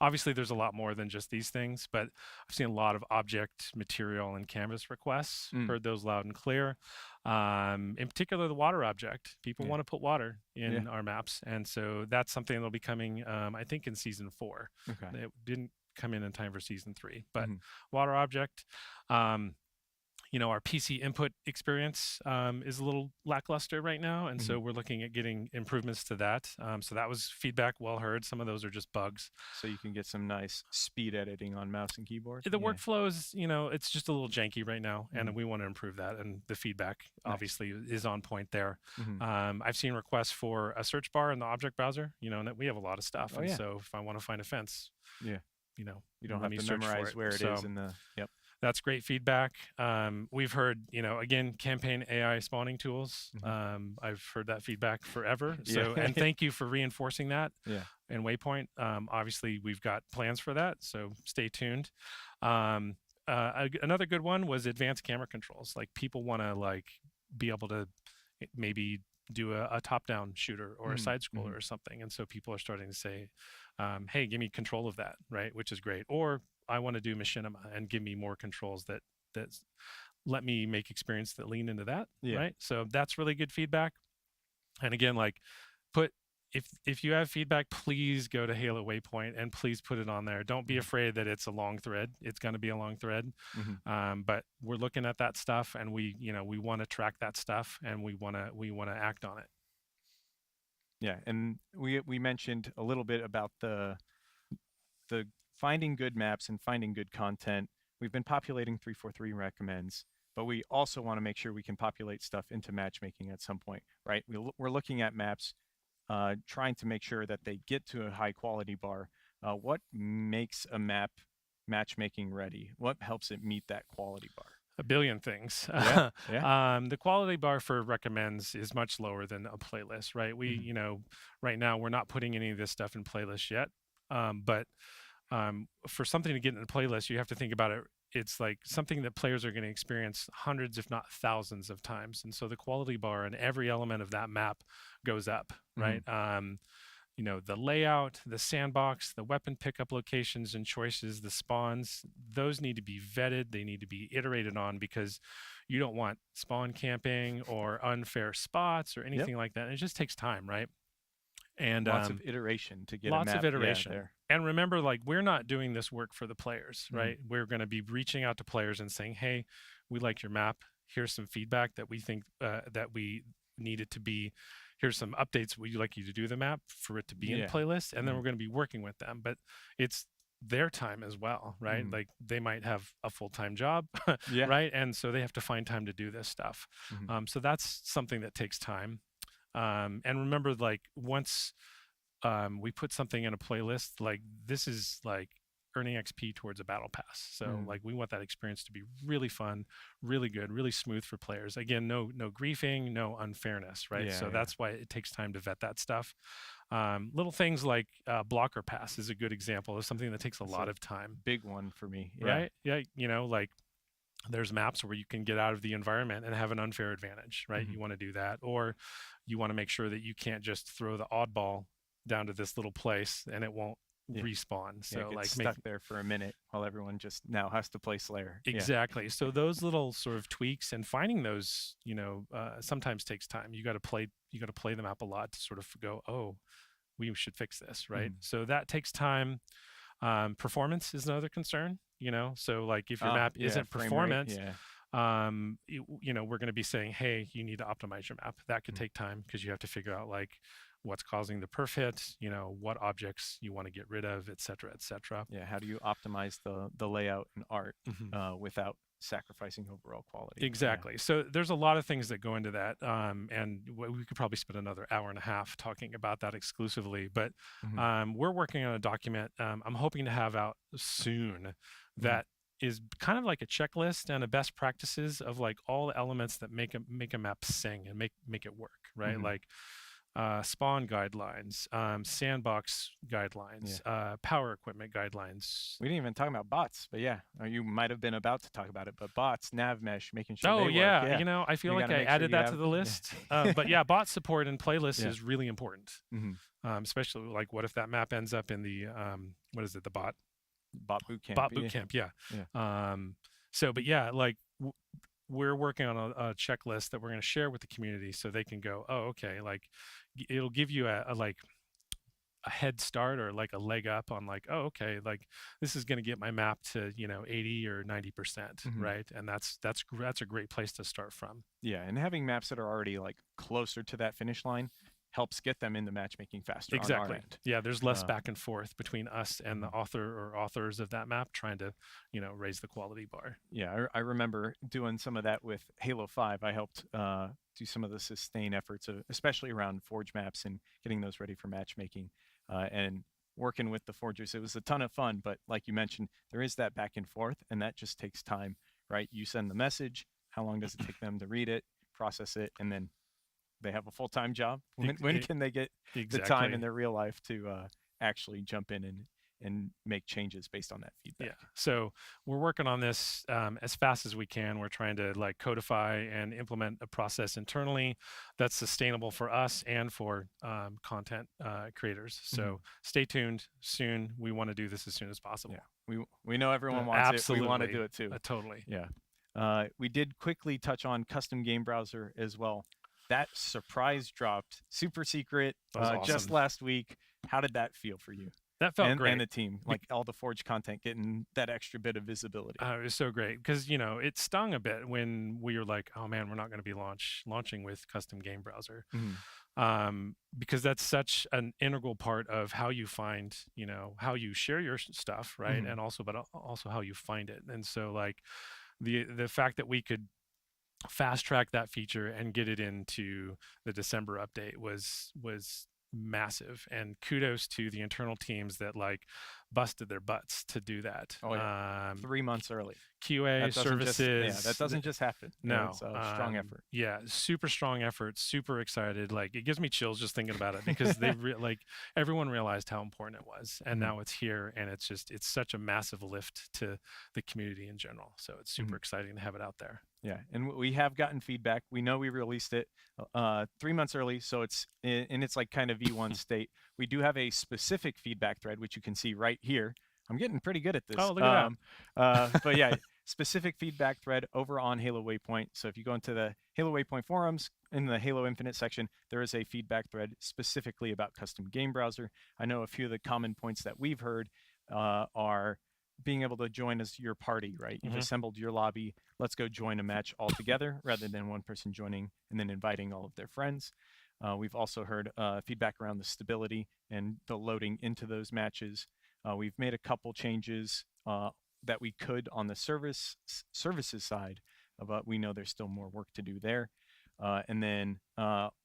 Speaker 5: a lot more than just these things, but I've seen a lot of object, material, and canvas requests. Heard those loud and clear. In particular, the water object. People want to put water in our maps, and so that's something that'll be coming, I think, in Season 4.
Speaker 1: Okay.
Speaker 5: It didn't come in time for Season 3, but water object. Our PC input experience is a little lackluster right now, and so we're looking at getting improvements to that. So that was feedback well heard. Some of those are just bugs.
Speaker 1: So you can get some nice speed editing on mouse and keyboard.
Speaker 5: The workflow is, it's just a little janky right now, and we want to improve that. And the feedback obviously is on point there. I've seen requests for a search bar in the object browser. And we have a lot of stuff, so if I want to find a fence, you
Speaker 1: don't have to memorize where it is in the
Speaker 5: That's great feedback. We've heard, again, campaign AI spawning tools. I've heard that feedback forever. So, and thank you for reinforcing that. And Waypoint, obviously, we've got plans for that. So stay tuned. Another good one was advanced camera controls. Like people want to be able to maybe do a top-down shooter or a side scroller or something. And so people are starting to say, hey, give me control of that, right? Which is great. Or I want to do machinima and give me more controls that let me make experience that lean into that, right? So that's really good feedback. And again, if you have feedback, please go to Halo Waypoint and please put it on there. Don't be afraid that it's a long thread. It's going to be a long thread, but we're looking at that stuff, and we want to track that stuff, and we want to act on it.
Speaker 1: Yeah, and we mentioned a little bit about the finding good maps and finding good content. We've been populating 343 recommends, but we also want to make sure we can populate stuff into matchmaking at some point, right? We're looking at maps, trying to make sure that they get to a high quality bar. What makes a map matchmaking ready? What helps it meet that quality bar?
Speaker 5: A billion things. The quality bar for recommends is much lower than a playlist, right? We, right now we're not putting any of this stuff in playlists yet, but for something to get in a playlist, you have to think about it. It's like something that players are going to experience hundreds, if not thousands of times. And so the quality bar and every element of that map goes up, right? the layout, the sandbox, the weapon pickup locations and choices, the spawns, those need to be vetted. They need to be iterated on, because you don't want spawn camping or unfair spots or anything like that. And it just takes time, right? And
Speaker 1: lots of iteration to get
Speaker 5: lots
Speaker 1: a map,
Speaker 5: of iteration.
Speaker 1: there.
Speaker 5: And remember, like, we're not doing this work for the players,
Speaker 1: Mhm.
Speaker 5: right? We're going to be reaching out to players and saying, hey, we like your map. Here's some feedback that we think that we need it to be. Here's some updates we'd like you to do the map for it to be in
Speaker 1: Yeah.
Speaker 5: playlist. And then
Speaker 1: Mhm.
Speaker 5: we're going to be working with them. But it's their time as well, right?
Speaker 1: Mhm.
Speaker 5: Like, they might have a full-time job,
Speaker 1: Yeah.
Speaker 5: right? And so they have to find time to do this stuff.
Speaker 1: Mhm.
Speaker 5: So that's something that takes time. And remember, like, once we put something in a playlist, like, this is like earning XP towards a battle pass. So like, we want that experience to be really fun, really good, really smooth for players. Again, no griefing, no unfairness, right? So that's why it takes time to vet that stuff. Little things like blocker pass is a good example of something that takes a lot of time.
Speaker 1: Big one for me.
Speaker 5: Right? Yeah. Like, there's maps where you can get out of the environment and have an unfair advantage, right?
Speaker 1: Mhm.
Speaker 5: You want to do that, or you want to make sure that you can't just throw the oddball down to this little place and it won't respawn. So
Speaker 1: like,
Speaker 5: like,
Speaker 1: stuck there for a minute while everyone just now has to play Slayer.
Speaker 5: Exactly. So those little sort of tweaks and finding those, sometimes takes time. You got to play the map a lot to sort of go, oh, we should fix this, right? So that takes time. Performance is another concern, so like, if your map isn't performance, we're going to be saying, hey, you need to optimize your map. That could take time, because you have to figure out, like, what's causing the perf hit, what objects you want to get rid of, et cetera, et cetera.
Speaker 1: Yeah, how do you optimize the layout and art without sacrificing overall quality?
Speaker 5: Exactly. So there's a lot of things that go into that, and we could probably spend another hour and a half talking about that exclusively. But we're working on a document I'm hoping to have out soon that is kind of like a checklist and a best practices of, like, all the elements that make a map sing and make it work, right? Like, spawn guidelines, sandbox guidelines, power equipment guidelines.
Speaker 1: We didn't even talk about bots, but you might have been about to talk about it. But bots, nav mesh, making sure.
Speaker 5: Oh
Speaker 1: they work. Yeah,
Speaker 5: I feel like I
Speaker 1: make sure
Speaker 5: added
Speaker 1: you
Speaker 5: that
Speaker 1: have-
Speaker 5: to the list. But yeah, bot support and playlists is really important.
Speaker 1: Mhm.
Speaker 5: Especially, like, what if that map ends up in the what is it, the bot
Speaker 1: boot camp.
Speaker 5: bot boot camp? Yeah. So, but yeah, like, we're working on a checklist that we're going to share with the community, so they can go, oh, okay, like, it'll give you a head start, or like a leg up on, like, oh, okay, like, this is going to get my map to 80 or 90%, right? And that's a great place to start from.
Speaker 1: Yeah, and having maps that are already, like, closer to that finish line helps get them into matchmaking faster.
Speaker 5: Exactly.
Speaker 1: On our end.
Speaker 5: Yeah, there's less back and forth between us and the author or authors of that map trying to raise the quality bar.
Speaker 1: Yeah, I remember doing some of that with Halo 5. I helped do some of the sustain efforts, especially around forge maps and getting those ready for matchmaking, and working with the forgers. It was a ton of fun, but like you mentioned, there is that back and forth, and that just takes time, right? You send the message, how long does it take them to read it, process it, and then they have a full-time job. When can they get the time in their real life to actually jump in and make changes based on that feedback?
Speaker 5: Yeah. So we're working on this as fast as we can. We're trying to, like, codify and implement a process internally that's sustainable for us and for content creators. So stay tuned. Soon, we want to do this as soon as possible.
Speaker 1: Yeah. We know everyone wants
Speaker 5: Absolutely.
Speaker 1: it. We want to do it too.
Speaker 5: Totally.
Speaker 1: Yeah. We did quickly touch on custom game browser as well. That surprise dropped, super secret, just last week. How did that feel for you?
Speaker 5: That felt great.
Speaker 1: And the team, like, all the Forge content getting that extra bit of visibility.
Speaker 5: It was so great, because it stung a bit when we were like, oh man, we're not going to be launching with custom game browser, because that's such an integral part of how you find, how you share your stuff, right? And also how you find it. And so, like, the fact that we could fast track that feature and get it into the December update was massive. And kudos to the internal teams that, like, busted their butts to do that.
Speaker 1: Oh, yeah. 3 months early.
Speaker 5: QA
Speaker 1: That doesn't just,
Speaker 5: services.
Speaker 1: that doesn't just happen.
Speaker 5: No,
Speaker 1: It's a strong effort.
Speaker 5: Yeah, super strong effort. Super excited. Like, it gives me chills just thinking about it because they like everyone realized how important it was, and now it's here, and it's such a massive lift to the community in general. So it's super exciting to have it out there.
Speaker 1: Yeah, and we have gotten feedback. We know we released it 3 months early, so it's in its like kind of V1 state. We do have a specific feedback thread, which you can see right here. I'm getting pretty good at this.
Speaker 5: Oh, look at
Speaker 1: that. But yeah, specific feedback thread over on Halo Waypoint. So if you go into the Halo Waypoint forums in the Halo Infinite section, there is a feedback thread specifically about custom game browser. I know a few of the common points that we've heard are being able to join as your party, right? You've assembled your lobby. Let's go join a match all together rather than one person joining and then inviting all of their friends. We've also heard feedback around the stability and the loading into those matches. We've made a couple changes that we could on the services side, but we know there's still more work to do there. And then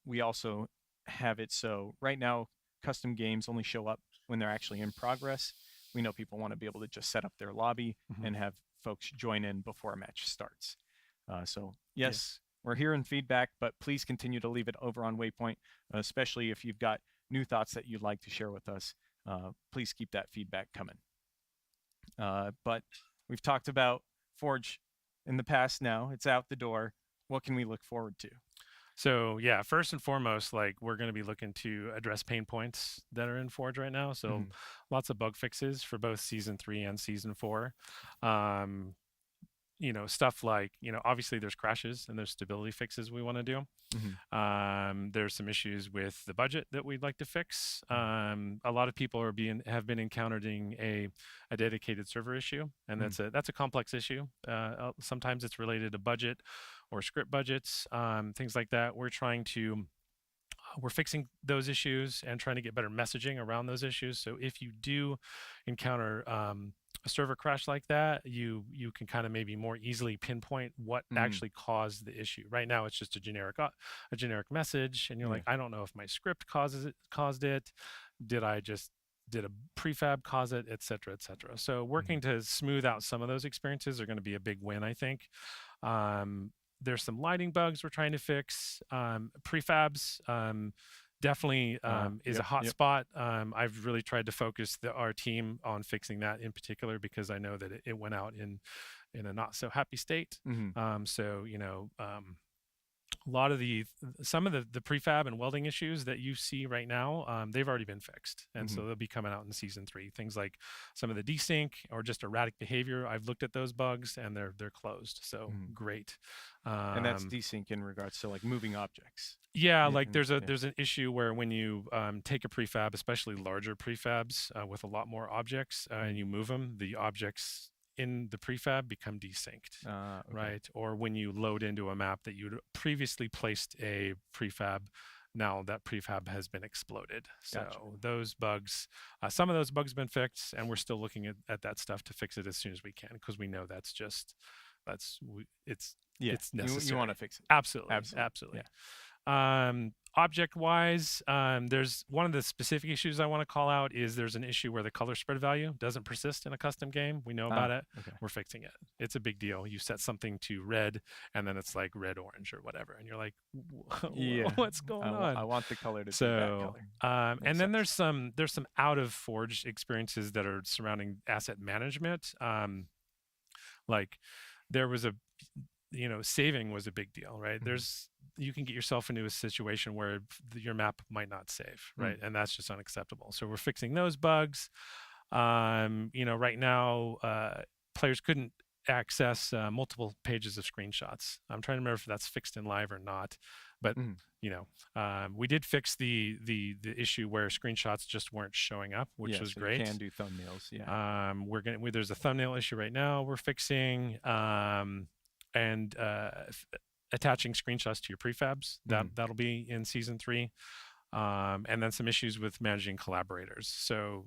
Speaker 1: we also have it so right now custom games only show up when they're actually in progress. We know people want to be able to just set up their lobby and have folks join in before a match starts. So yes, we're hearing feedback, but please continue to leave it over on Waypoint, especially if you've got new thoughts that you'd like to share with us. Please keep that feedback coming. But we've talked about Forge in the past now. It's out the door. What can we look forward to?
Speaker 5: So yeah, first and foremost, like, we're going to be looking to address pain points that are in Forge right now. So lots of bug fixes for both Season 3 and Season 4. You know, stuff like, you know, obviously there's crashes and there's stability fixes we want to do. There's some issues with the budget that we'd like to fix. A lot of people have been encountering a dedicated server issue, and that's a complex issue. Sometimes it's related to budget or script budgets, things like that. We're fixing those issues and trying to get better messaging around those issues. So if you do encounter a server crash like that, you can kind of maybe more easily pinpoint what actually caused the issue. Right now, it's just a generic message, and you're like, I don't know if my script caused it. Did a prefab cause it, et cetera, et cetera. So working to smooth out some of those experiences are going to be a big win, I think. There's some lighting bugs we're trying to fix. Prefabs definitely is a hot spot. I've really tried to focus our team on fixing that in particular because I know that it went out in a not so happy state. So, you know, a lot of some of the prefab and welding issues that you see right now, they've already been fixed, and so they'll be coming out in Season 3. Things like some of the desync or just erratic behavior, I've looked at those bugs and they're closed. So great.
Speaker 1: And that's desync in regards to like moving objects.
Speaker 5: Yeah, like there's an issue where when you take a prefab, especially larger prefabs with a lot more objects, and you move them, the objects in the prefab become desynced, right? Or when you load into a map that you'd previously placed a prefab, now that prefab has been exploded. So those bugs, some of those bugs have been fixed, and we're still looking at that stuff to fix it as soon as we can, because we know it's necessary.
Speaker 1: You want to fix it.
Speaker 5: Absolutely. Yeah. Object wise, there's one of the specific issues I want to call out is there's an issue where the color spread value doesn't persist in a custom game. We know about it. We're fixing it. It's a big deal. You set something to red and then it's like red, orange or whatever. And you're like, what's going on?
Speaker 1: I want the color to be that color.
Speaker 5: And then there's some out of Forge experiences that are surrounding asset management. Like there was saving was a big deal, right? You can get yourself into a situation where your map might not save, right? And that's just unacceptable. So we're fixing those bugs. Right now, players couldn't access multiple pages of screenshots. I'm trying to remember if that's fixed in live or not, but we did fix the issue where screenshots just weren't showing up, which was great.
Speaker 1: You can do thumbnails. Yeah.
Speaker 5: There's a thumbnail issue right now we're fixing. And attaching screenshots to your prefabs. That'll be in Season 3. And then some issues with managing collaborators. So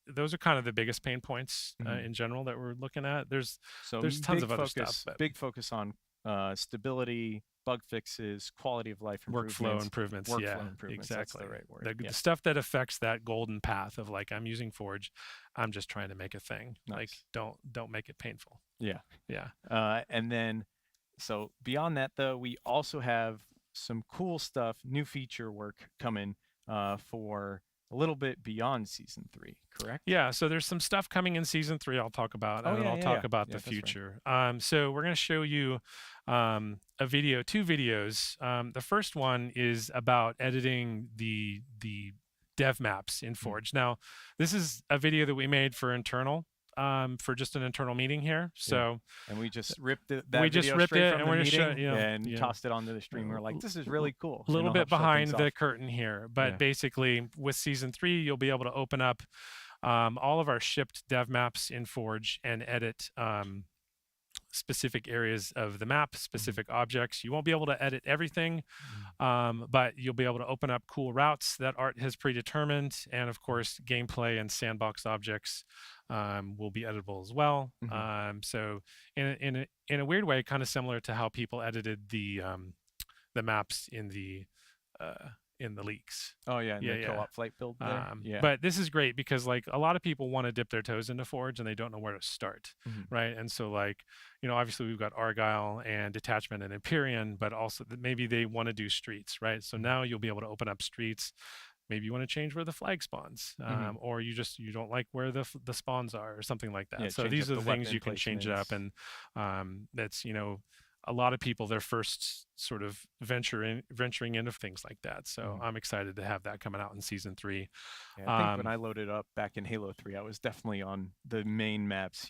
Speaker 5: those are kind of the biggest pain points in general that we're looking at. There's tons of other stuff.
Speaker 1: Big focus on stability, bug fixes, quality of life
Speaker 5: workflow
Speaker 1: improvements.
Speaker 5: improvements.
Speaker 1: Workflow
Speaker 5: Yeah,
Speaker 1: improvements,
Speaker 5: exactly.
Speaker 1: that's the right word.
Speaker 5: The stuff that affects that golden path of like, I'm using Forge, I'm just trying to make a thing.
Speaker 1: Nice.
Speaker 5: Like, don't make it painful.
Speaker 1: Yeah.
Speaker 5: Yeah.
Speaker 1: And then, so beyond that, though, we also have some cool stuff, new feature work coming for a little bit beyond season 3, correct?
Speaker 5: Yeah, so there's some stuff coming in season 3 I'll talk about, and then I'll talk about the future. Right. So we're going to show you two videos. The first one is about editing the dev maps in Forge. Now, this is a video that we made for internal. For just an internal meeting here, so
Speaker 1: and we just ripped it.
Speaker 5: We just ripped it, and we're just
Speaker 1: and tossed it onto the stream. We're like, "This is really cool."
Speaker 5: A little bit behind the curtain here, but basically, with season 3, you'll be able to open up all of our shipped dev maps in Forge and edit specific areas of the map, specific objects. You won't be able to edit everything, but you'll be able to open up cool routes that Art has predetermined, and of course, gameplay and sandbox objects will be editable as well. So in a weird way, kind of similar to how people edited the maps in the leaks.
Speaker 1: Oh yeah, the co-op flight build there.
Speaker 5: But this is great because like a lot of people want to dip their toes into Forge and they don't know where to start, right? And so like, obviously we've got Argyle and Detachment and Empyrean, but also maybe they want to do streets, right? So now you'll be able to open up streets. Maybe you want to change where the flag spawns, or you don't like where the spawns are, or something like that. So these are the things you can change up, and that's a lot of people, their first sort of venturing into things like that. So I'm excited to have that coming out in season 3.
Speaker 1: Yeah, I think when I loaded up back in Halo 3, I was definitely on the main maps,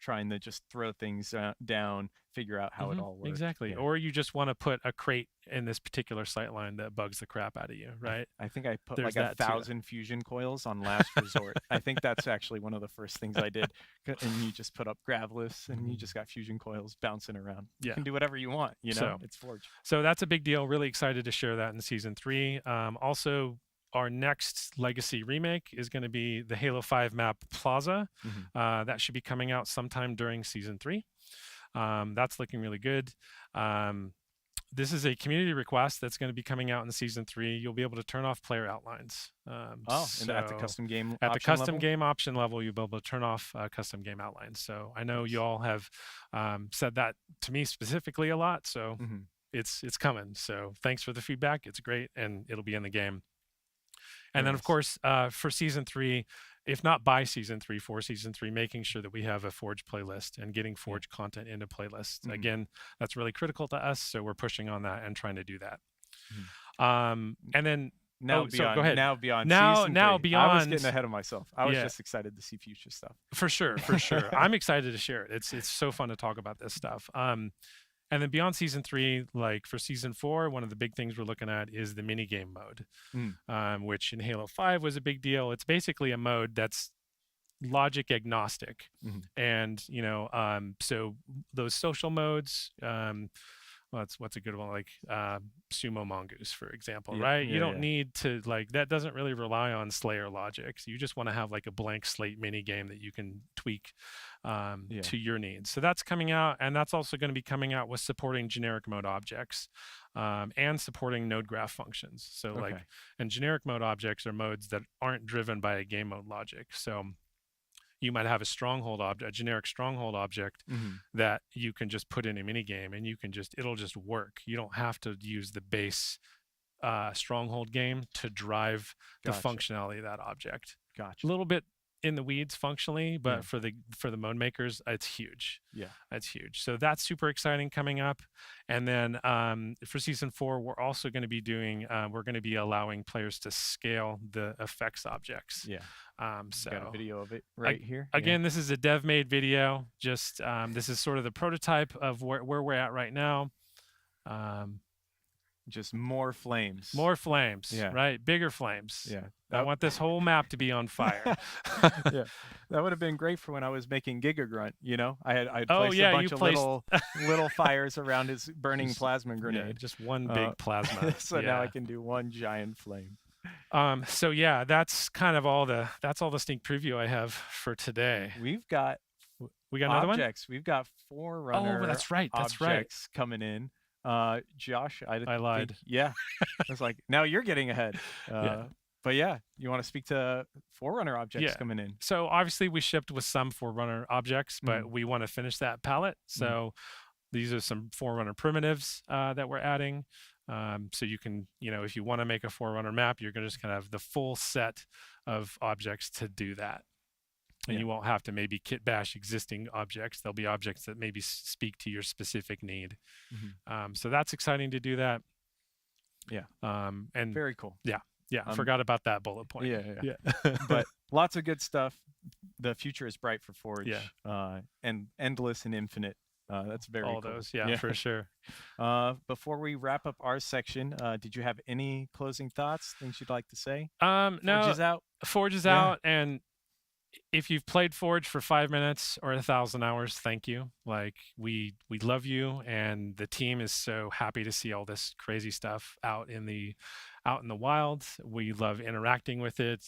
Speaker 1: trying to just throw things down, figure out how it all works.
Speaker 5: Exactly.
Speaker 1: Yeah.
Speaker 5: Or you just want to put a crate in this particular sightline that bugs the crap out of you, right?
Speaker 1: I think I put
Speaker 5: There's
Speaker 1: like 1,000 fusion coils on last resort. I think that's actually one of the first things I did. And you just put up Gravelous and you just got fusion coils bouncing around. You can do whatever you want,
Speaker 5: So,
Speaker 1: it's Forge.
Speaker 5: So that's a big deal. Really excited to share that in season 3. Also, our next legacy remake is going to be the Halo 5 map Plaza. That should be coming out sometime during season 3. That's looking really good. This is a community request that's going to be coming out in season 3. You'll be able to turn off player outlines.
Speaker 1: And at the custom game
Speaker 5: game option level, you'll be able to turn off custom game outlines. So I know you all have said that to me specifically a lot. So it's coming. So thanks for the feedback. It's great, and it'll be in the game. And then, of course, for season 3, if not by season 3, for season 3, making sure that we have a Forge playlist and getting Forge content into playlists. Again, that's really critical to us, so we're pushing on that and trying to do that. And then
Speaker 1: go ahead. Now beyond
Speaker 5: now
Speaker 1: beyond. I was getting ahead of myself. I was just excited to see future stuff.
Speaker 5: For sure. I'm excited to share it. It's so fun to talk about this stuff. And then beyond season 3, like for season 4, one of the big things we're looking at is the minigame mode, which in Halo 5 was a big deal. It's basically a mode that's logic agnostic. And, so those social modes, what's a good one, like Sumo Mongoose, for example, right? You don't need to, like, that doesn't really rely on Slayer logic. So you just want to have like a blank slate mini game that you can tweak to your needs. So that's coming out, and that's also going to be coming out with supporting generic mode objects and supporting node graph functions. So and generic mode objects are modes that aren't driven by a game mode logic. So you might have a stronghold object, a generic stronghold object that you can just put in a mini game, and it'll just work. You don't have to use the base stronghold game to drive the functionality of that object. A little bit in the weeds functionally, but for the mode makers, it's huge. That's huge. So that's super exciting coming up. And then for season 4, we're also going to be we're going to be allowing players to scale the effects objects. So
Speaker 1: got a video of it here.
Speaker 5: Again, this is a dev made video. Just this is sort of the prototype of where we're at right now.
Speaker 1: Just more flames.
Speaker 5: Right? Bigger flames. I want this whole map to be on fire.
Speaker 1: That would have been great for when I was making Giga Grunt. I'd placed a bunch of little fires around his burning plasma grenade.
Speaker 5: Just one big plasma.
Speaker 1: So now I can do one giant flame.
Speaker 5: So yeah, that's kind of all the sneak preview I have for today.
Speaker 1: We got
Speaker 5: another
Speaker 1: objects. We've got Forerunner.
Speaker 5: Oh, that's right.
Speaker 1: Objects coming in. Josh, I
Speaker 5: lied.
Speaker 1: Yeah, I was like, now you're getting ahead.
Speaker 5: Yeah.
Speaker 1: But yeah, you want to speak to Forerunner objects
Speaker 5: Yeah.
Speaker 1: coming in?
Speaker 5: So obviously we shipped with some Forerunner objects, but we want to finish that palette. So these are some Forerunner primitives that we're adding. So you can, if you want to make a Forerunner map, you're going to just kind of have the full set of objects to do that. And you won't have to maybe kit bash existing objects. There'll be objects that maybe speak to your specific need. So that's exciting to do that.
Speaker 1: Yeah.
Speaker 5: And
Speaker 1: very cool.
Speaker 5: Yeah, I forgot about that bullet point.
Speaker 1: Yeah. But lots of good stuff. The future is bright for Forge. And endless and infinite. That's very
Speaker 5: all
Speaker 1: cool.
Speaker 5: Those, for sure.
Speaker 1: Before we wrap up our section, did you have any closing thoughts? Things you'd like to say?
Speaker 5: No.
Speaker 1: Forge is out.
Speaker 5: Forge is out, and if you've played Forge for 5 minutes or 1,000 hours, thank you. Like we love you, and the team is so happy to see all this crazy stuff out in the wild. We love interacting with it.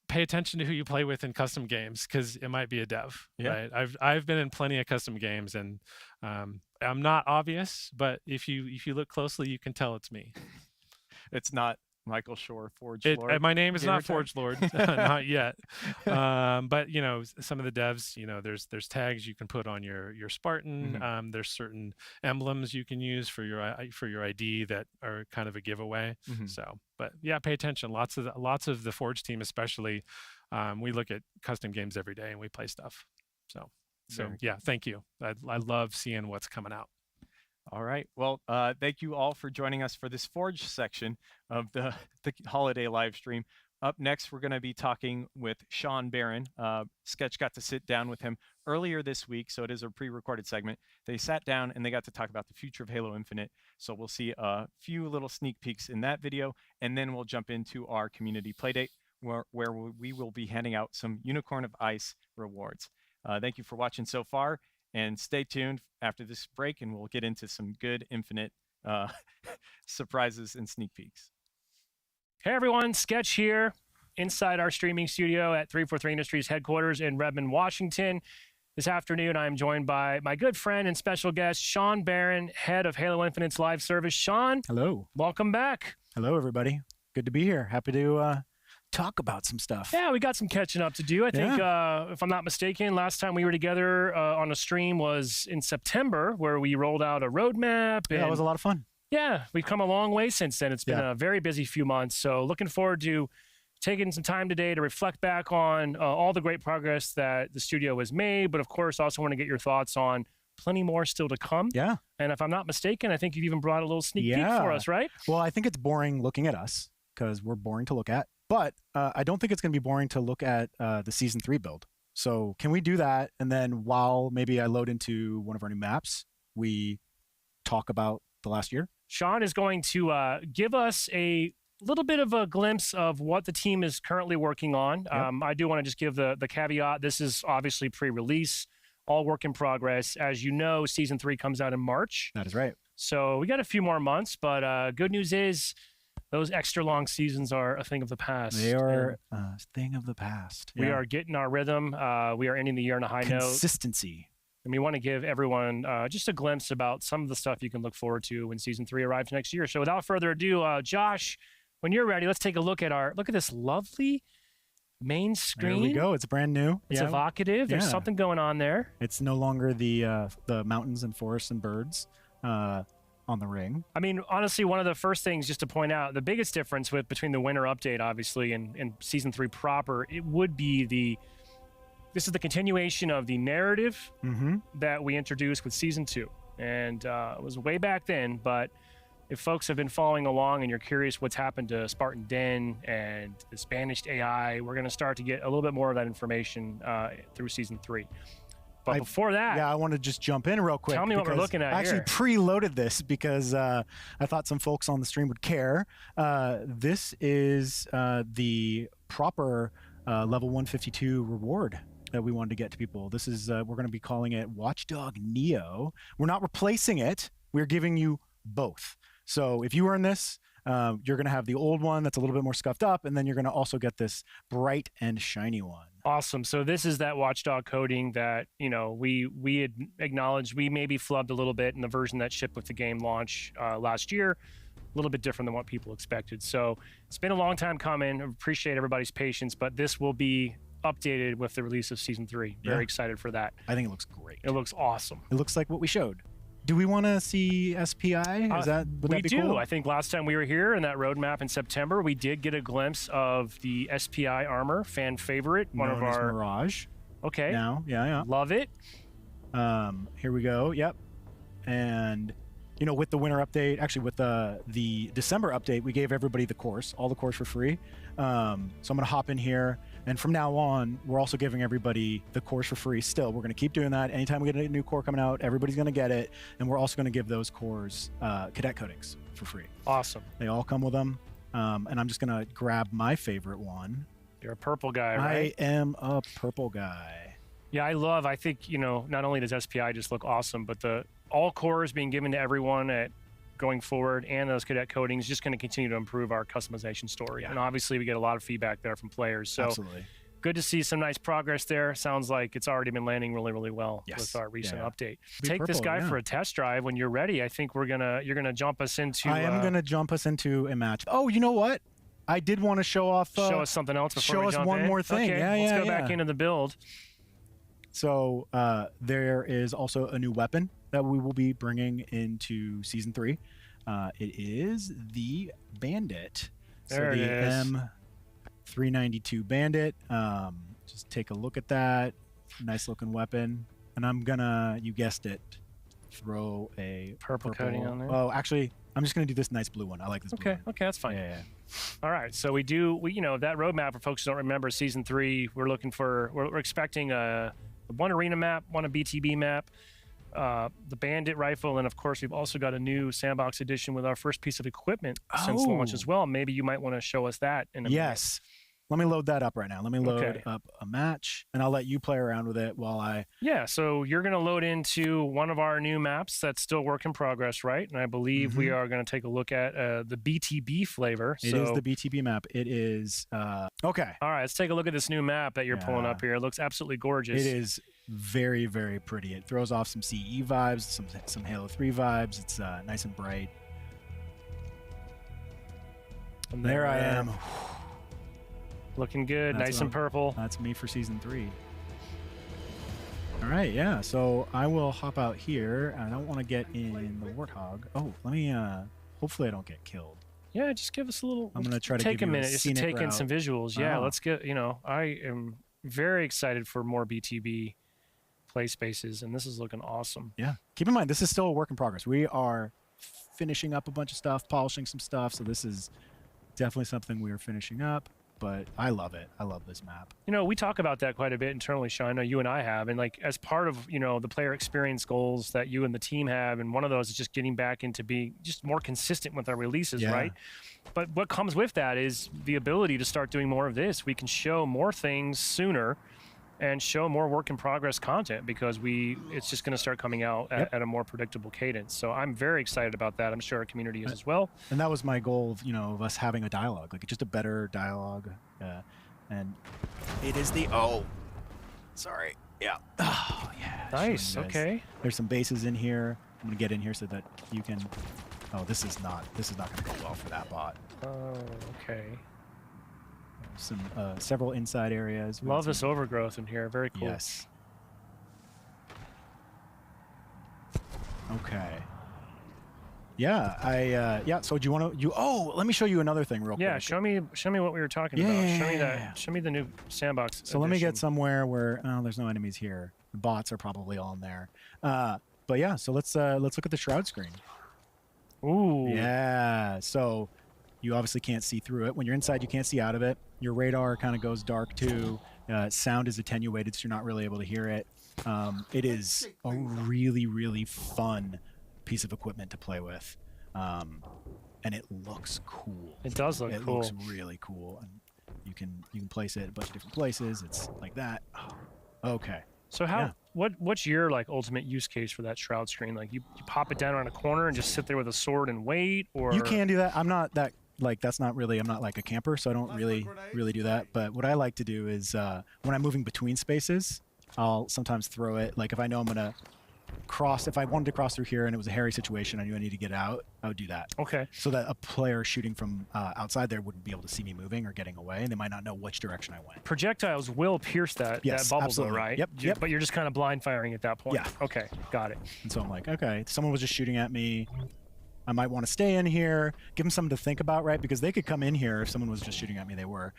Speaker 5: Pay attention to who you play with in custom games, because it might be a dev. Right? I've been in plenty of custom games, and I'm not obvious, but if you look closely, you can tell it's me.
Speaker 1: It's not Michael Shore, Forge
Speaker 5: Lord. My name is not Forge Lord, not yet. But some of the devs, there's tags you can put on your Spartan. There's certain emblems you can use for your ID that are kind of a giveaway. So, but yeah, pay attention. Lots of the Forge team, especially, we look at custom games every day and we play stuff. So yeah, thank you. I love seeing what's coming out.
Speaker 1: All right. Well, thank you all for joining us for this Forge section of the holiday live stream. Up next, we're going to be talking with Sean Barron. Sketch got to sit down with him earlier this week, so it is a pre-recorded segment. They sat down and they got to talk about the future of Halo Infinite. So we'll see a few little sneak peeks in that video, and then we'll jump into our community playdate, where we will be handing out some Unicorn of Ice rewards. Thank you for watching so far. And stay tuned after this break, and we'll get into some good Infinite surprises and sneak peeks.
Speaker 3: Hey everyone, Sketch here, inside our streaming studio at 343 Industries headquarters in Redmond, Washington. This afternoon, I'm joined by my good friend and special guest, Sean Barron, head of Halo Infinite's live service. Sean,
Speaker 6: hello.
Speaker 3: Welcome back.
Speaker 6: Hello, everybody. Good to be here. Happy to talk about some stuff.
Speaker 3: Yeah, we got some catching up to do. I think, if I'm not mistaken, last time we were together on a stream was in September, where we rolled out a roadmap.
Speaker 6: Yeah, that was a lot of fun.
Speaker 3: Yeah, we've come a long way since then. It's been a very busy few months. So looking forward to taking some time today to reflect back on all the great progress that the studio has made. But of course, also want to get your thoughts on plenty more still to come.
Speaker 6: Yeah.
Speaker 3: And if I'm not mistaken, I think you've even brought a little sneak peek for us, right?
Speaker 6: Well, I think it's boring looking at us because we're boring to look at. But I don't think it's going to be boring to look at the Season 3 build. So can we do that? And then while maybe I load into one of our new maps, we talk about the last year?
Speaker 3: Sean is going to give us a little bit of a glimpse of what the team is currently working on. I do want to just give the caveat. This is obviously pre-release, all work in progress. As you know, Season 3 comes out in March.
Speaker 6: That is right.
Speaker 3: So we got a few more months, but good news is those extra long seasons are a thing of the past.
Speaker 6: They are a thing of the past.
Speaker 3: We are getting our rhythm. We are ending the year on a high note.
Speaker 6: Consistency.
Speaker 3: And we want to give everyone just a glimpse about some of the stuff you can look forward to when Season 3 arrives next year. So without further ado, Josh, when you're ready, let's take a look at this lovely main screen.
Speaker 6: There we go. It's brand new.
Speaker 3: It's evocative. There's something going on there.
Speaker 6: It's no longer the mountains and forests and birds on the ring.
Speaker 3: I mean, honestly, one of the first things just to point out, the biggest difference between the winter update, obviously, and Season 3 proper, it would be this is the continuation of the narrative that we introduced with Season 2. And it was way back then, but if folks have been following along and you're curious what's happened to Spartan Den and the Spanish AI, we're going to start to get a little bit more of that information through Season 3. But before that...
Speaker 6: Yeah, I want to just jump in real quick.
Speaker 3: Tell me what we're looking at
Speaker 6: I actually preloaded this because I thought some folks on the stream would care. This is the proper level 152 reward that we wanted to get to people. This is, we're going to be calling it Watchdog Neo. We're not replacing it. We're giving you both. So if you earn this, you're going to have the old one that's a little bit more scuffed up, and then you're going to also get this bright and shiny one.
Speaker 3: Awesome. So this is that watchdog coding that, you know, we had acknowledged we maybe flubbed a little bit in the version that shipped with the game launch last year. A little bit different than what people expected. So it's been a long time coming. I appreciate everybody's patience, but this will be updated with the release of Season 3. Very excited for that.
Speaker 6: I think it looks great.
Speaker 3: It looks awesome.
Speaker 6: It looks like what we showed. Do we want to see SPI? Would that be cool?
Speaker 3: I think last time we were here in that roadmap in September, we did get a glimpse of the SPI armor, fan favorite, one
Speaker 6: Known
Speaker 3: of
Speaker 6: as
Speaker 3: our
Speaker 6: Mirage.
Speaker 3: Okay.
Speaker 6: Now, yeah.
Speaker 3: Love it.
Speaker 6: Here we go. Yep. And you know, with the winter update, actually with the December update, we gave everybody the course, all the course for free. So I'm gonna hop in here, and from now on, we're also giving everybody the course for free. Still, we're gonna keep doing that. Anytime we get a new core coming out, everybody's gonna get it, and we're also gonna give those cores cadet coatings for free.
Speaker 3: Awesome.
Speaker 6: They all come with them, and I'm just gonna grab my favorite one.
Speaker 3: You're a purple guy, right?
Speaker 6: I am a purple guy.
Speaker 3: Yeah, I think, you know, not only does SPI just look awesome, but the all cores being given to everyone at going forward and those cadet coatings is just going to continue to improve our customization story.
Speaker 6: Yeah.
Speaker 3: And obviously we get a lot of feedback there from players. So
Speaker 6: Absolutely.
Speaker 3: good to see some nice progress there. Sounds like it's already been landing really, really well
Speaker 6: Yes.
Speaker 3: with our recent
Speaker 6: Yeah.
Speaker 3: update.
Speaker 6: Be
Speaker 3: Take this
Speaker 6: purple,
Speaker 3: guy
Speaker 6: yeah.
Speaker 3: for a test drive when you're ready. I think you're gonna jump us into
Speaker 6: I am gonna jump us into a match. Oh, you know what? I did want to show off.
Speaker 3: show us something else before
Speaker 6: show
Speaker 3: we
Speaker 6: us
Speaker 3: jump
Speaker 6: one
Speaker 3: in.
Speaker 6: more thing.
Speaker 3: Okay,
Speaker 6: Yeah,
Speaker 3: let's
Speaker 6: yeah,
Speaker 3: go back
Speaker 6: yeah.
Speaker 3: into the build.
Speaker 6: So there is also a new weapon that we will be bringing into Season 3. It is the Bandit.
Speaker 3: There
Speaker 6: so
Speaker 3: it
Speaker 6: the
Speaker 3: is.
Speaker 6: M392 Bandit. Just take a look at that. Nice looking weapon. And I'm gonna, you guessed it, throw a
Speaker 3: Purple coating on there.
Speaker 6: Oh, actually, I'm just gonna do this nice blue one. I like this blue
Speaker 3: Okay,
Speaker 6: one.
Speaker 3: okay, that's fine.
Speaker 6: Yeah.
Speaker 3: All right, so we you know, that roadmap for folks who don't remember Season 3, we're expecting one arena map, one a BTB map, the Bandit rifle, and of course we've also got a new sandbox edition with our first piece of equipment since launch
Speaker 6: Oh.
Speaker 3: as well. Maybe you might want to show us that in a minute.
Speaker 6: Yes. Let me load that up right now. Let me load
Speaker 3: Okay.
Speaker 6: up a match, and I'll let you play around with it while I.
Speaker 3: Yeah, so you're going to load into one of our new maps that's still work in progress, right? And I believe we are going to take a look at the BTB flavor.
Speaker 6: It is the BTB map. It is okay.
Speaker 3: All right, let's take a look at this new map that you're pulling
Speaker 6: Yeah.
Speaker 3: up here. It looks absolutely gorgeous.
Speaker 6: It is very, very pretty. It throws off some CE vibes, some Halo 3 vibes. It's nice and bright.
Speaker 3: And
Speaker 6: There I am.
Speaker 3: Looking good,
Speaker 6: That's
Speaker 3: nice
Speaker 6: what
Speaker 3: and purple.
Speaker 6: That's me for Season 3. All right, yeah. So I will hop out here. I don't want to get in the Warthog. Oh, let me. Hopefully, I don't get killed.
Speaker 3: Yeah, just give us a little.
Speaker 6: I'm gonna try to
Speaker 3: take
Speaker 6: give
Speaker 3: a
Speaker 6: you a
Speaker 3: minute just to
Speaker 6: scenic
Speaker 3: take in
Speaker 6: route.
Speaker 3: some visuals. Yeah,
Speaker 6: Oh.
Speaker 3: let's get. You know, I am very excited for more BTB play spaces, and this is looking awesome.
Speaker 6: Yeah. Keep in mind, this is still a work in progress. We are finishing up a bunch of stuff, polishing some stuff. So this is definitely something we are finishing up. But I love it. I love this map.
Speaker 3: You know, we talk about that quite a bit internally, Sean. I know you and I have, and like as part of the player experience goals that you and the team have, and one of those is just getting back into being just more consistent with our releases,
Speaker 6: Yeah.
Speaker 3: right? But what comes with that is the ability to start doing more of this. We can show more things sooner and show more work in progress content because it's just going to start coming out at a more predictable cadence. So I'm very excited about that. I'm sure our community is as well.
Speaker 6: And that was my goal of us having a dialogue, like just a better dialogue. And it is sorry. Yeah. Oh, yeah.
Speaker 3: Nice.
Speaker 6: showing you guys.
Speaker 3: Okay.
Speaker 6: There's some bases in here. I'm going to get in here so that you can. Oh, this is not going to go well for that bot.
Speaker 3: Oh, okay.
Speaker 6: Some several inside areas. We
Speaker 3: Love
Speaker 6: got
Speaker 3: this
Speaker 6: some-
Speaker 3: overgrowth in here. Very cool.
Speaker 6: Yes. Okay. Yeah, so do you want to let me show you another thing real quick.
Speaker 3: Yeah, show me what we were talking
Speaker 6: Yeah,
Speaker 3: about.
Speaker 6: yeah,
Speaker 3: Show me
Speaker 6: yeah,
Speaker 3: that.
Speaker 6: yeah.
Speaker 3: Show me the new sandbox.
Speaker 6: So let me get
Speaker 3: edition.
Speaker 6: somewhere where there's no enemies here. The bots are probably all in there. But yeah, so let's look at the shroud screen.
Speaker 3: Ooh.
Speaker 6: Yeah. So you obviously can't see through it. When you're inside, you can't see out of it. Your radar kind of goes dark too. Sound is attenuated, so you're not really able to hear it. It is a really, really fun piece of equipment to play with. And it looks cool.
Speaker 3: It does look
Speaker 6: It
Speaker 3: cool.
Speaker 6: looks really cool, and you can place it a bunch of different places. It's like that. Oh, okay.
Speaker 3: So what's your like ultimate use case for that shroud screen? Like you pop it down around a corner and just sit there with a sword and wait, or
Speaker 6: You can do that. I'm not that Like that's not really. I'm not like a camper, so I don't really do that. But what I like to do is when I'm moving between spaces, I'll sometimes throw it. Like if I know I'm gonna cross, if I wanted to cross through here and it was a hairy situation, I knew I needed to get out, I would do that.
Speaker 3: Okay.
Speaker 6: So that a player shooting from outside there wouldn't be able to see me moving or getting away, and they might not know which direction I went.
Speaker 3: Projectiles will pierce that bubble,
Speaker 6: absolutely.
Speaker 3: though, right?
Speaker 6: Yep.
Speaker 3: But you're just kind of blind firing at that point.
Speaker 6: Yeah.
Speaker 3: Okay, got it.
Speaker 6: And so I'm like, okay, if someone was just shooting at me, I might want to stay in here, give them something to think about, right? Because they could come in here if someone was just shooting at me. They were.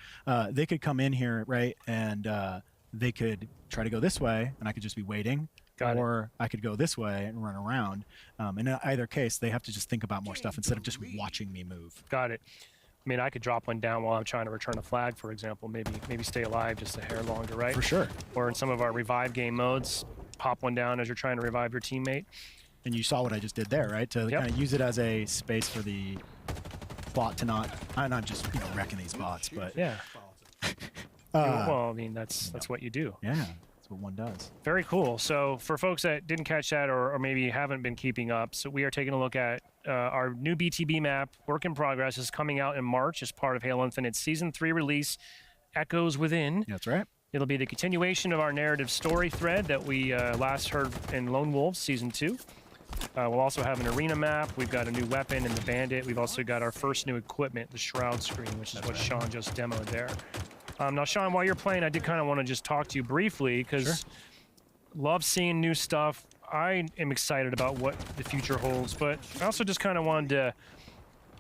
Speaker 6: They could come in here, right, and they could try to go this way, and I could just be waiting. Or I could go this way and run around. In either case, they have to just think about more stuff instead of just watching me move.
Speaker 3: Got it. I mean, I could drop one down while I'm trying to return a flag, for example. Maybe stay alive just a hair longer, right?
Speaker 6: For sure.
Speaker 3: Or in some of our revive game modes, pop one down as you're trying to revive your teammate.
Speaker 6: And you saw what I just did there, right? To kind of use it as a space for the bot to not. I'm not just wrecking these bots, but
Speaker 3: yeah. Well, I mean, that's what you do.
Speaker 6: Yeah. That's what one does.
Speaker 3: Very cool. So for folks that didn't catch that or maybe haven't been keeping up, so we are taking a look at our new BTB map, Work in Progress, is coming out in March as part of Halo Infinite's Season 3 release, Echoes Within.
Speaker 6: That's right.
Speaker 3: It'll be the continuation of our narrative story thread that we last heard in Lone Wolves Season 2. We'll also have an arena map. We've got a new weapon in the Bandit. We've also got our first new equipment, the Shroud screen, which is what Sean just demoed there. Now, Sean, while you're playing, I did kind of want to just talk to you briefly because love seeing new stuff. I am excited about what the future holds, but I also just kind of wanted to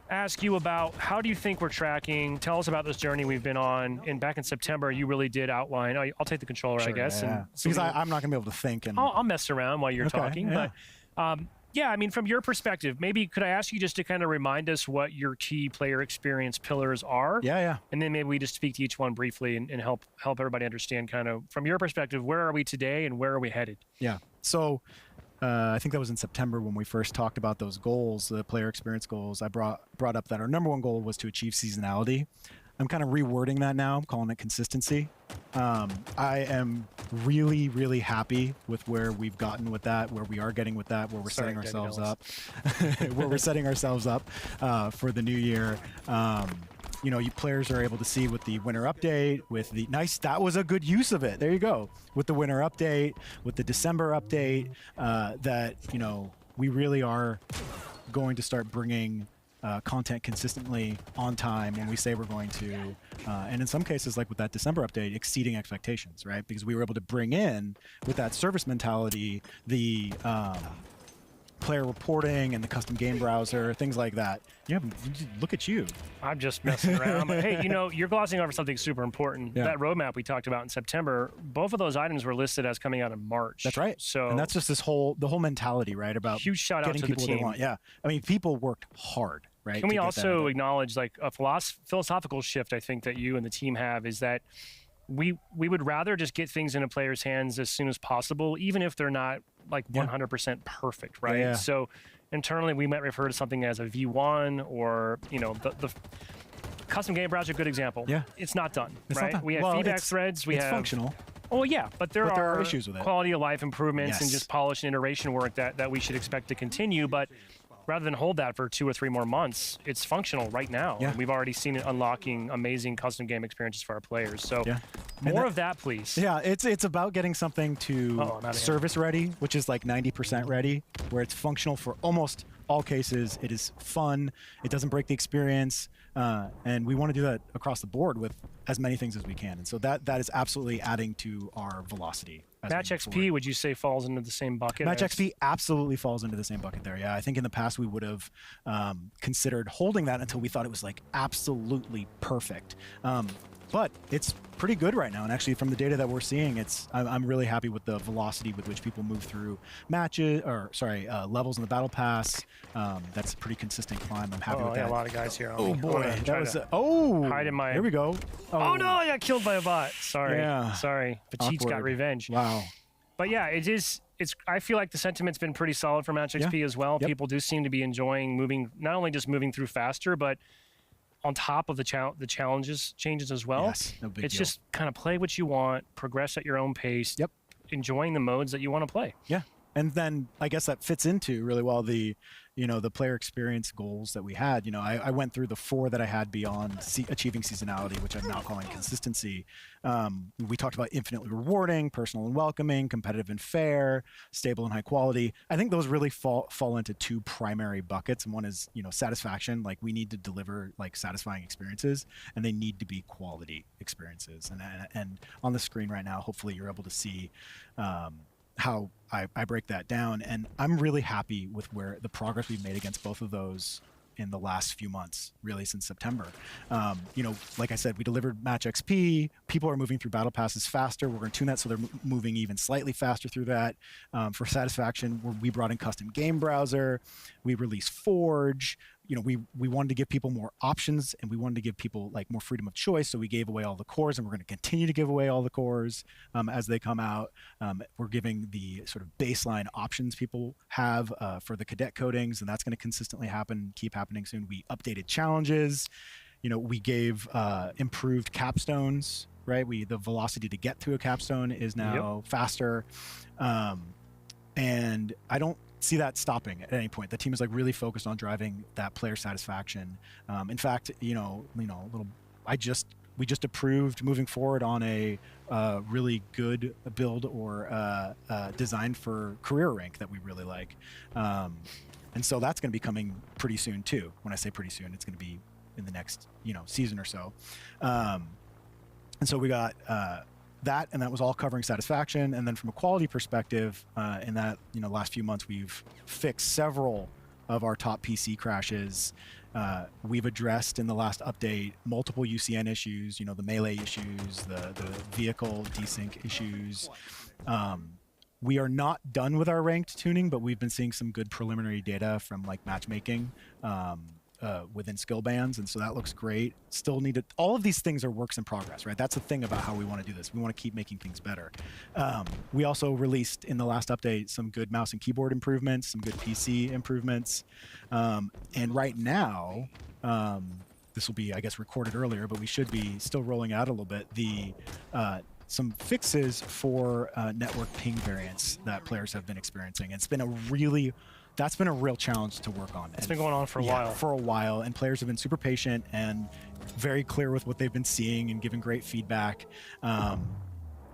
Speaker 3: ask you about how do you think we're tracking? Tell us about this journey we've been on. And back in September, you really did outline. I'll take the controller, I guess.
Speaker 6: Yeah.
Speaker 3: And so
Speaker 6: because I'm not going to be able to think. And
Speaker 3: I'll mess around while you're talking.
Speaker 6: Yeah.
Speaker 3: But yeah, I mean, from your perspective, maybe could I ask you just to kind of remind us what your key player experience pillars are?
Speaker 6: Yeah.
Speaker 3: And then maybe we just speak to each one briefly and help everybody understand kind of from your perspective, where are we today and where are we headed?
Speaker 6: Yeah. So I think that was in September when we first talked about those goals, the player experience goals. I brought up that our number one goal was to achieve seasonality. I'm kind of rewording that now. I'm calling it consistency. I am really, really happy with where we've gotten with that, where we are getting with that, where we're setting ourselves up, for the new year. You players are able to see with the winter update, with the that was a good use of it. There you go. With the winter update, with the December update, that, we really are going to start bringing content consistently on time when we say we're going to, and in some cases, like with that December update, exceeding expectations, right? Because we were able to bring in, with that service mentality, the player reporting and the custom game browser, things like that. Yeah, look at you.
Speaker 3: I'm just messing around. But hey, you're glossing over something super important.
Speaker 6: Yeah.
Speaker 3: That roadmap we talked about in September, both of those items were listed as coming out in March.
Speaker 6: That's right.
Speaker 3: So,
Speaker 6: and that's just the whole mentality, right? About
Speaker 3: huge shout out
Speaker 6: getting
Speaker 3: to
Speaker 6: people
Speaker 3: the team.
Speaker 6: what they want. Yeah, I mean, people worked hard, right?
Speaker 3: Can we also acknowledge like a philosophical shift I think that you and the team have is that we would rather just get things into players' hands as soon as possible, even if they're not like 100% perfect, right?
Speaker 6: Yeah.
Speaker 3: So internally, we might refer to something as a V1 or, the custom game browser, good example.
Speaker 6: Yeah.
Speaker 3: It's not done,
Speaker 6: It's
Speaker 3: right?
Speaker 6: not done.
Speaker 3: We have
Speaker 6: Well,
Speaker 3: feedback
Speaker 6: it's
Speaker 3: threads. We
Speaker 6: it's
Speaker 3: have
Speaker 6: functional.
Speaker 3: Oh, yeah, but there are
Speaker 6: issues with it.
Speaker 3: quality of life improvements and
Speaker 6: Yes.
Speaker 3: just polish and iteration work that we should expect to continue. But rather than hold that for 2 or 3 more months, it's functional right now.
Speaker 6: Yeah.
Speaker 3: And we've already seen it unlocking amazing custom game experiences for our players. So
Speaker 6: Yeah.
Speaker 3: more of that, please.
Speaker 6: Yeah, it's about getting something to
Speaker 3: I'm outta here.
Speaker 6: service ready, which is like 90% ready, where it's functional for almost all cases. It is fun. It doesn't break the experience. And we want to do that across the board with as many things as we can. And so that is absolutely adding to our velocity.
Speaker 3: Match XP, would you say, falls into the same bucket?
Speaker 6: Match XP absolutely falls into the same bucket there. Yeah, I think in the past we would have considered holding that until we thought it was like absolutely perfect. But it's pretty good right now, and actually from the data that we're seeing, I'm really happy with the velocity with which people move through levels in the battle pass. That's a pretty consistent climb. I'm happy with that.
Speaker 3: A lot of guys here.
Speaker 6: Oh boy, that was
Speaker 3: hide in my.
Speaker 6: Here we go.
Speaker 3: Oh no, I got killed by a bot. Sorry.
Speaker 6: Yeah.
Speaker 3: Sorry. Petite's got
Speaker 6: Awkward.
Speaker 3: revenge.
Speaker 6: Wow.
Speaker 3: But yeah, it's. I feel like the sentiment's been pretty solid for Match XP as well.
Speaker 6: Yep.
Speaker 3: People do seem to be enjoying not only just moving through faster, but on top of the changes as well.
Speaker 6: Yes, no big
Speaker 3: it's
Speaker 6: deal.
Speaker 3: just kind of play what you want, progress at your own pace.
Speaker 6: Yep.
Speaker 3: Enjoying the modes that you want to play.
Speaker 6: Yeah. And then I guess that fits into really well the player experience goals that we had. I went through the 4 that I had beyond achieving seasonality, which I'm now calling consistency. We talked about infinitely rewarding, personal and welcoming, competitive and fair, stable and high quality. I think those really fall into 2 primary buckets. And one is, satisfaction. Like, we need to deliver like satisfying experiences, and they need to be quality experiences. And on the screen right now, hopefully you're able to see how I break that down. And I'm really happy with where the progress we've made against both of those in the last few months, really since September. Like I said, we delivered match XP. People are moving through battle passes faster. We're going to tune that so they're moving even slightly faster through that. For satisfaction, we brought in custom game browser. We released Forge. We wanted to give people more options, and we wanted to give people like more freedom of choice. So we gave away all the cores, and we're going to continue to give away all the cores as they come out. We're giving the sort of baseline options people have for the cadet codings, and that's going to consistently keep happening soon. We updated challenges. We gave improved capstones, right? The velocity to get through a capstone is now faster. And I don't see that stopping at any point. The team is like really focused on driving that player satisfaction. In fact, we just approved moving forward on a really good build or design for career rank that we really like. And so that's going to be coming pretty soon too. When I say pretty soon, it's going to be in the next, season or so. And so we got that, and that was all covering satisfaction. And then from a quality perspective, in that last few months, we've fixed several of our top PC crashes. We've addressed in the last update multiple UCN issues, the melee issues, the vehicle desync issues. We are not done with our ranked tuning, but we've been seeing some good preliminary data from like matchmaking within skill bands, and so that looks great. Still needed. All of these things are works in progress, right? That's the thing about how we want to do this. We want to keep making things better. We also released in the last update some good mouse and keyboard improvements, some good PC improvements, and right now, this will be, I guess, recorded earlier, but we should be still rolling out a little bit some fixes for network ping variants that players have been experiencing. That's been a real challenge to work on.
Speaker 3: It's been going on for a while.
Speaker 6: And players have been super patient and very clear with what they've been seeing and giving great feedback.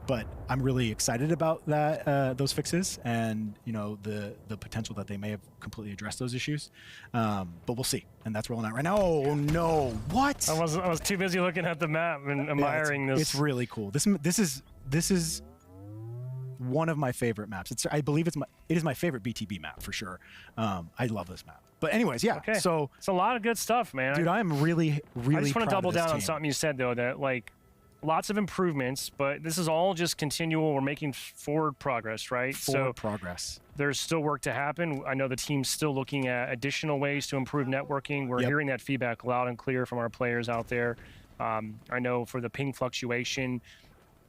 Speaker 6: But I'm really excited about those fixes and the potential that they may have completely addressed those issues. But we'll see, and that's rolling out right now. Oh no! What?
Speaker 3: I was too busy looking at the map and admiring this.
Speaker 6: It's really cool. This is one of my favorite maps. I believe it is my favorite BTB map for sure. I love this map. But anyways, yeah.
Speaker 3: Okay.
Speaker 6: So
Speaker 3: it's a lot of good stuff, man.
Speaker 6: Dude, I'm really
Speaker 3: I just want to double down
Speaker 6: team.
Speaker 3: on something you said though, that like lots of improvements, but this is all just continual. We're making forward progress, right?
Speaker 6: Progress.
Speaker 3: There's still work to happen. I know the team's still looking at additional ways to improve networking. We're hearing that feedback loud and clear from our players out there. I know for the ping fluctuation,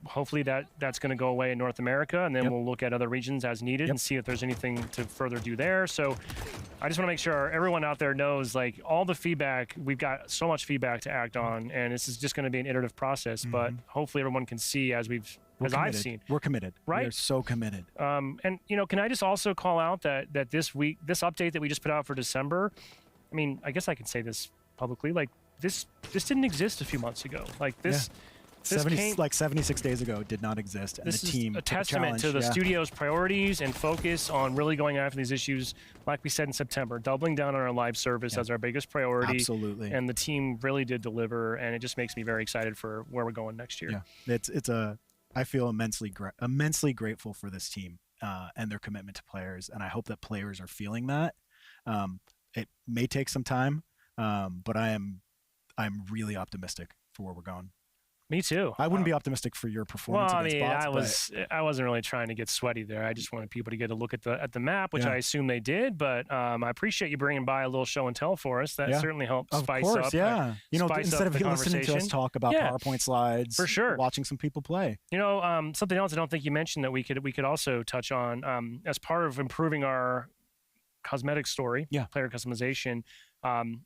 Speaker 3: hopefully that's going to go away in North America, and then we'll look at other regions as needed and see if there's anything to further do there. So I just want to make sure everyone out there knows, like, all the feedback, we've got so much feedback to act on, and this is just going to be an iterative process, but hopefully everyone can see as I've seen.
Speaker 6: We're committed.
Speaker 3: Right?
Speaker 6: We're so committed.
Speaker 3: And, can I just also call out that this update that we just put out for December, I mean, I guess I can say this publicly, like, this didn't exist a few months ago. Like, this...
Speaker 6: Yeah. 76 days ago, it did not exist, and
Speaker 3: this
Speaker 6: the team
Speaker 3: is a testament to the studio's priorities and focus on really going after these issues, like we said in September, doubling down on our live service as our biggest priority.
Speaker 6: Absolutely.
Speaker 3: And the team really did deliver, and it just makes me very excited for where we're going next year.
Speaker 6: Yeah, I feel immensely grateful for this team and their commitment to players, and I hope that players are feeling that. It may take some time, but I'm really optimistic for where we're going.
Speaker 3: Me too.
Speaker 6: I wouldn't be optimistic for your performance against bots.
Speaker 3: I wasn't really trying to get sweaty there. I just wanted people to get a look at the map, which I assume they did. But I appreciate you bringing by a little show and tell for us. That certainly helped spice up.
Speaker 6: Instead of listening to us talk about PowerPoint slides,
Speaker 3: for sure,
Speaker 6: watching some people play.
Speaker 3: Something else I don't think you mentioned that we could also touch on as part of improving our cosmetic story, player customization.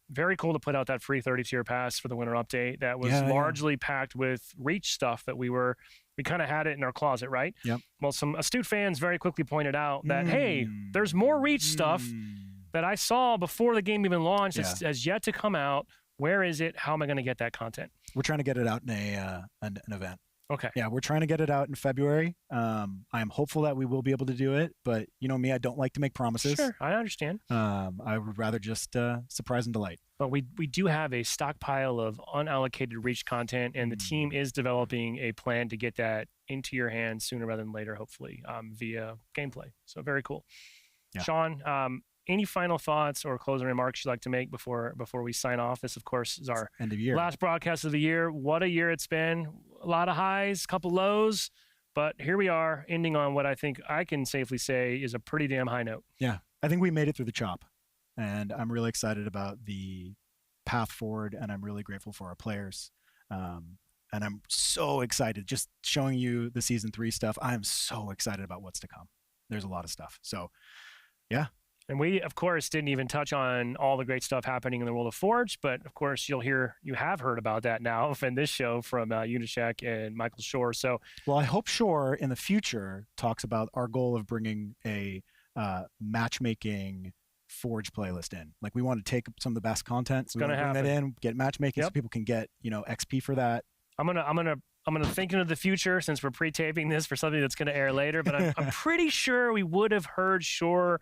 Speaker 3: Very cool to put out that free 30-tier pass for the winter update that was largely packed with reach stuff that we were we kind of had it in our closet, right?
Speaker 6: Yep.
Speaker 3: Well, some astute fans very quickly pointed out that, hey, there's more Reach stuff that I saw before the game even launched. It's has yet to come out. Where is it? How am I going to get that content?
Speaker 6: We're trying to get it out in an event.
Speaker 3: Okay.
Speaker 6: Yeah, we're trying to get it out in February. I am hopeful that we will be able to do it, but you know me, I don't like to make promises.
Speaker 3: Sure, I understand.
Speaker 6: I would rather just surprise and delight.
Speaker 3: But we do have a stockpile of unallocated Reach content, and the team is developing a plan to get that into your hands sooner rather than later, hopefully, via gameplay. So very cool.
Speaker 6: Yeah.
Speaker 3: Sean, any final thoughts or closing remarks you'd like to make before we sign off? This, of course, is our
Speaker 6: End of year.
Speaker 3: last broadcast of the year. What a year it's been. A lot of highs, a couple lows, but here we are, ending on what I think I can safely say is a pretty damn high note.
Speaker 6: Yeah, I think we made it through the chop, and I'm really excited about the path forward, and I'm really grateful for our players. And I'm so excited just showing you the season 3 stuff. I'm so excited about what's to come. There's a lot of stuff. So, yeah.
Speaker 3: And we, of course, didn't even touch on all the great stuff happening in the world of Forge, but of course, you have heard about that now in this show from Unicheck and Michael Shore. So,
Speaker 6: well, I hope Shore in the future talks about our goal of bringing a matchmaking Forge playlist in. Like, we want to take some of the best content.
Speaker 3: It's going to happen.
Speaker 6: Bring that in, get matchmaking so people can get XP for that.
Speaker 3: I'm gonna think into the future since we're pre-taping this for something that's going to air later. But I'm pretty sure we would have heard Shore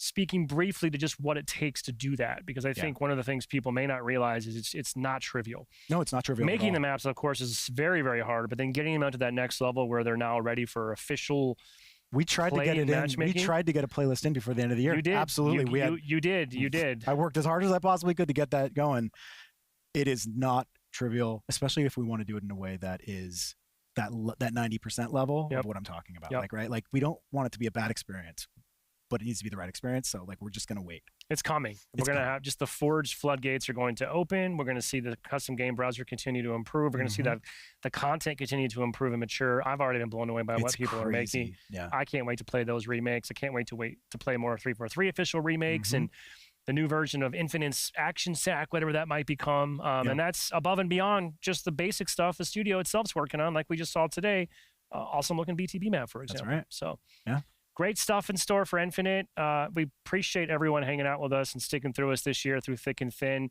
Speaker 3: speaking briefly to just what it takes to do that, because I think one of the things people may not realize is it's not trivial.
Speaker 6: No, it's not trivial.
Speaker 3: Making the maps, of course, is very, very hard, but then getting them out to that next level where they're now ready for official.
Speaker 6: We tried to get it in. We tried to get a playlist in before the end of the year.
Speaker 3: You did.
Speaker 6: Absolutely.
Speaker 3: You did.
Speaker 6: I worked as hard as I possibly could to get that going. It is not trivial, especially if we want to do it in a way that is that 90% level of what I'm talking about. Like we don't want it to be a bad experience, but it needs to be the right experience. So we're just going to wait.
Speaker 3: It's coming. We're going to have just the Forge floodgates are going to open. We're going to see the custom game browser continue to improve. We're going to see that the content continue to improve and mature. I've already been blown away by what people are making.
Speaker 6: Yeah.
Speaker 3: I can't wait to play those remakes. I can't wait to play more 343 official remakes and the new version of Infinite's Action Sack, whatever that might become. And that's above and beyond just the basic stuff the studio itself's working on, like we just saw today. Awesome looking BTB map, for example.
Speaker 6: That's right.
Speaker 3: So,
Speaker 6: yeah.
Speaker 3: Great stuff in store for Infinite. We appreciate everyone hanging out with us and sticking through us this year through thick and thin.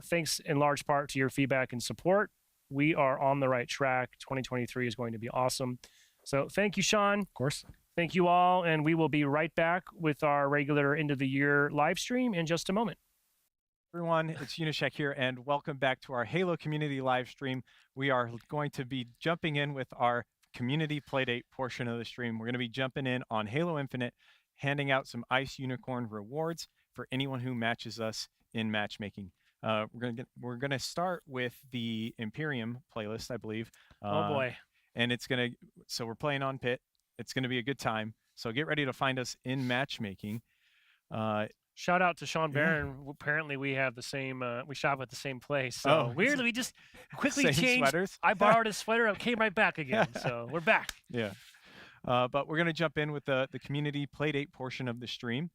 Speaker 3: Thanks in large part to your feedback and support. We are on the right track. 2023 is going to be awesome. So thank you, Sean.
Speaker 6: Of course.
Speaker 3: Thank you all. And we will be right back with our regular end of the year live stream in just a moment.
Speaker 1: Everyone, it's Unicheck here, and welcome back to our Halo community live stream. We are going to be jumping in with our Community Playdate portion of the stream. We're going to be jumping in on Halo Infinite, handing out some Ice Unicorn rewards for anyone who matches us in matchmaking. We're gonna start with the Imperium playlist, I believe.
Speaker 3: Oh boy!
Speaker 1: And so we're playing on Pit. It's gonna be a good time. So get ready to find us in matchmaking.
Speaker 3: Shout out to Sean Barron. Apparently, we have the same. We shop at the same place. So weirdly, we just quickly changed.
Speaker 1: Sweaters?
Speaker 3: I borrowed his sweater. I came right back again. So we're back.
Speaker 1: Yeah. But we're gonna jump in with the Community Playdate portion of the stream.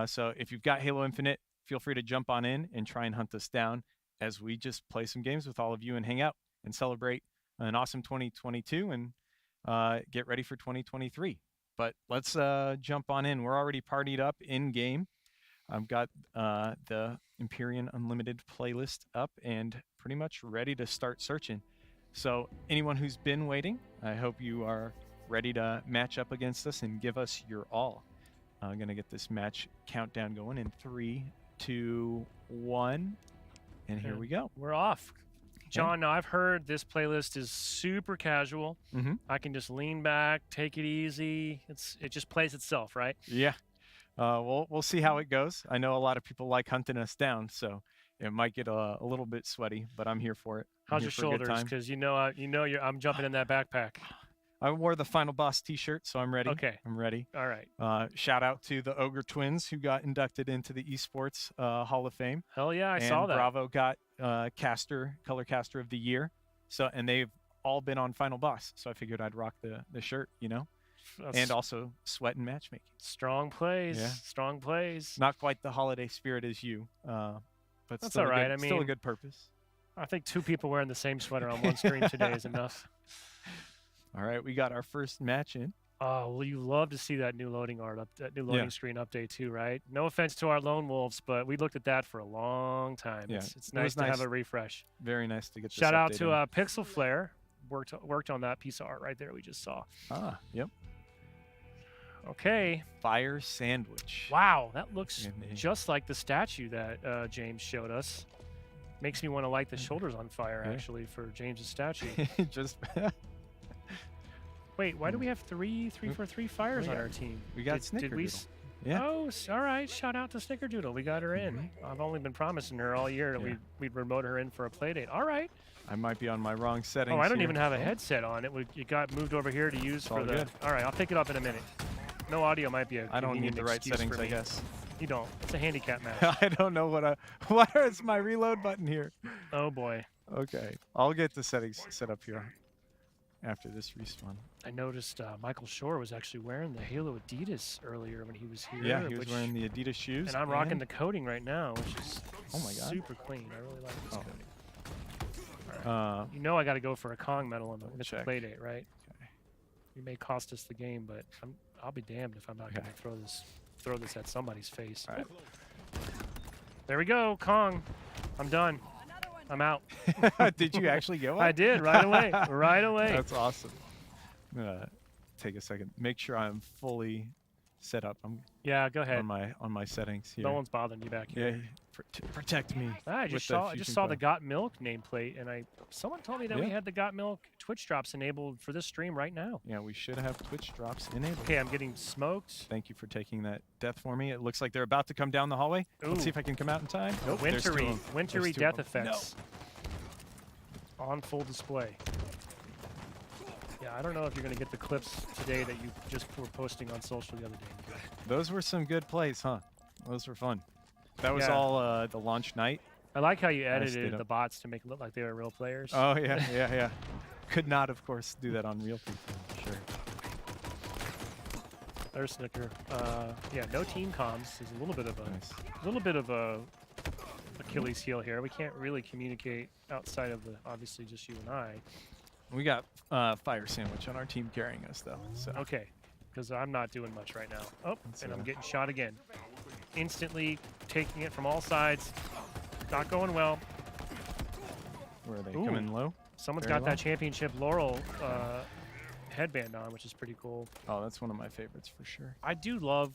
Speaker 1: So if you've got Halo Infinite, feel free to jump on in and try and hunt us down as we just play some games with all of you and hang out and celebrate an awesome 2022 and get ready for 2023. But let's jump on in. We're already partied up in game. I've got the Imperium Unlimited playlist up and pretty much ready to start searching. So anyone who's been waiting, I hope you are ready to match up against us and give us your all. I'm going to get this match countdown going in 3, 2, 1, and here we go.
Speaker 3: We're off. John, now I've heard this playlist is super casual. I can just lean back, take it easy. It just plays itself, right?
Speaker 1: Yeah. We'll see how it goes. I know a lot of people like hunting us down, so it might get a little bit sweaty, but I'm here for it.
Speaker 3: How's your shoulders? Because I'm jumping in that backpack.
Speaker 1: I wore the Final Boss T-shirt, so I'm ready.
Speaker 3: Okay.
Speaker 1: I'm ready.
Speaker 3: All right.
Speaker 1: Shout out to the Ogre Twins who got inducted into the Esports Hall of Fame.
Speaker 3: Hell yeah, I saw that.
Speaker 1: Bravo got color caster of the year. So and they've all been on Final Boss, so I figured I'd rock the shirt, and also sweat and matchmaking.
Speaker 3: Strong plays.
Speaker 1: Yeah.
Speaker 3: Strong plays.
Speaker 1: Not quite the holiday spirit as you, but
Speaker 3: that's
Speaker 1: still
Speaker 3: all right.
Speaker 1: still a good purpose.
Speaker 3: I think 2 people wearing the same sweater on one screen today is enough.
Speaker 1: All right, we got our first match in.
Speaker 3: Oh, well, you love to see that new loading that new loading screen update too, right? No offense to our lone wolves, but we looked at that for a long time.
Speaker 1: Yeah,
Speaker 3: It's
Speaker 1: it
Speaker 3: nice
Speaker 1: was
Speaker 3: to have
Speaker 1: nice.
Speaker 3: a refresh.
Speaker 1: Very nice to get this
Speaker 3: Shout out
Speaker 1: update
Speaker 3: to
Speaker 1: in.
Speaker 3: Pixel Flare. Worked on that piece of art right there we just saw.
Speaker 1: Ah, yep.
Speaker 3: Okay.
Speaker 1: Fire sandwich.
Speaker 3: Wow, that looks
Speaker 1: And a-
Speaker 3: just like the statue that James showed us. Makes me want to light the shoulders on fire,
Speaker 1: Yeah.
Speaker 3: actually, for James's statue.
Speaker 1: Just
Speaker 3: Wait, why do we have three for three fires on our team?
Speaker 1: we got
Speaker 3: Did we?
Speaker 1: Snickerdoodle. Yeah.
Speaker 3: Oh, all right. Shout out to Snickerdoodle. We got her in. I've only been promising her all year that
Speaker 1: Yeah.
Speaker 3: we'd remote her in for a play date. All right.
Speaker 1: I might be on my wrong settings.
Speaker 3: Oh, I don't
Speaker 1: here.
Speaker 3: even have a
Speaker 1: Oh,
Speaker 3: headset on. It got moved over here to use for
Speaker 1: all
Speaker 3: the.
Speaker 1: good.
Speaker 3: All right, I'll pick it up in a minute. No audio might be a.
Speaker 1: I don't need
Speaker 3: convenient
Speaker 1: the right
Speaker 3: excuse
Speaker 1: settings,
Speaker 3: for
Speaker 1: I
Speaker 3: me.
Speaker 1: guess.
Speaker 3: You don't. It's a handicap match.
Speaker 1: I don't know what is my reload button here.
Speaker 3: Oh boy.
Speaker 1: Okay, I'll get the settings set up here after this respawn.
Speaker 3: I noticed Michael Shore was actually wearing the Halo Adidas earlier when he was here.
Speaker 1: Yeah, he was wearing the Adidas shoes.
Speaker 3: And I'm rocking the coating right now, which is
Speaker 1: Oh my God.
Speaker 3: super clean. I really like this
Speaker 1: Oh.
Speaker 3: coating. You know I got to go for a Kong medal on the
Speaker 1: check.
Speaker 3: play date, right?
Speaker 1: Okay.
Speaker 3: You may cost us the game, but I'll be damned if I'm not going
Speaker 1: Okay.
Speaker 3: to throw this at somebody's face.
Speaker 1: All right.
Speaker 3: There we go, Kong. I'm done. I'm out.
Speaker 1: Did you actually get one?
Speaker 3: I did right away. Right away.
Speaker 1: That's awesome. I'm gonna take a second. Make sure I'm fully set up. I'm
Speaker 3: Yeah, go ahead.
Speaker 1: on my settings here.
Speaker 3: No one's bothering you back here.
Speaker 1: Yeah, protect me.
Speaker 3: I
Speaker 1: with
Speaker 3: just
Speaker 1: the
Speaker 3: saw
Speaker 1: fusion
Speaker 3: the
Speaker 1: cloud.
Speaker 3: Got Milk nameplate, and someone told me that we
Speaker 1: Yeah.
Speaker 3: had the Got Milk Twitch drops enabled for this stream right now.
Speaker 1: Yeah, we should have Twitch drops enabled.
Speaker 3: Okay, I'm getting smoked.
Speaker 1: Thank you for taking that death for me. It looks like they're about to come down the hallway. Let's
Speaker 3: Ooh.
Speaker 1: see if I can come out in time. Nope, there's two of them.
Speaker 3: Wintry
Speaker 1: There's two
Speaker 3: death
Speaker 1: of them.
Speaker 3: effects on full display. Yeah, I don't know if you're going to get the clips today that you just were posting on social the other day.
Speaker 1: Those were some good plays, huh? Those were fun. That was
Speaker 3: Yeah.
Speaker 1: all the launch night.
Speaker 3: I like how you
Speaker 1: stayed
Speaker 3: edited
Speaker 1: up.
Speaker 3: the bots to make it look like they were real players.
Speaker 1: Oh yeah. Could not, of course, do that on real people. Sure.
Speaker 3: There's Snicker. Yeah, no team comms. There's a little bit of
Speaker 1: Nice.
Speaker 3: a Achilles heel here. We can't really communicate outside of obviously just you and I.
Speaker 1: We got Fire Sandwich on our team carrying us though. So
Speaker 3: Okay, because I'm not doing much right now. Oh,
Speaker 1: That's
Speaker 3: and I'm
Speaker 1: all right.
Speaker 3: getting shot again. Instantly taking it from all sides. Not going well.
Speaker 1: where are they
Speaker 3: Ooh.
Speaker 1: coming low?
Speaker 3: Someone's
Speaker 1: Very
Speaker 3: got
Speaker 1: low.
Speaker 3: that championship Laurel headband on, which is pretty cool.
Speaker 1: Oh, that's one of my favorites for sure.
Speaker 3: I do love,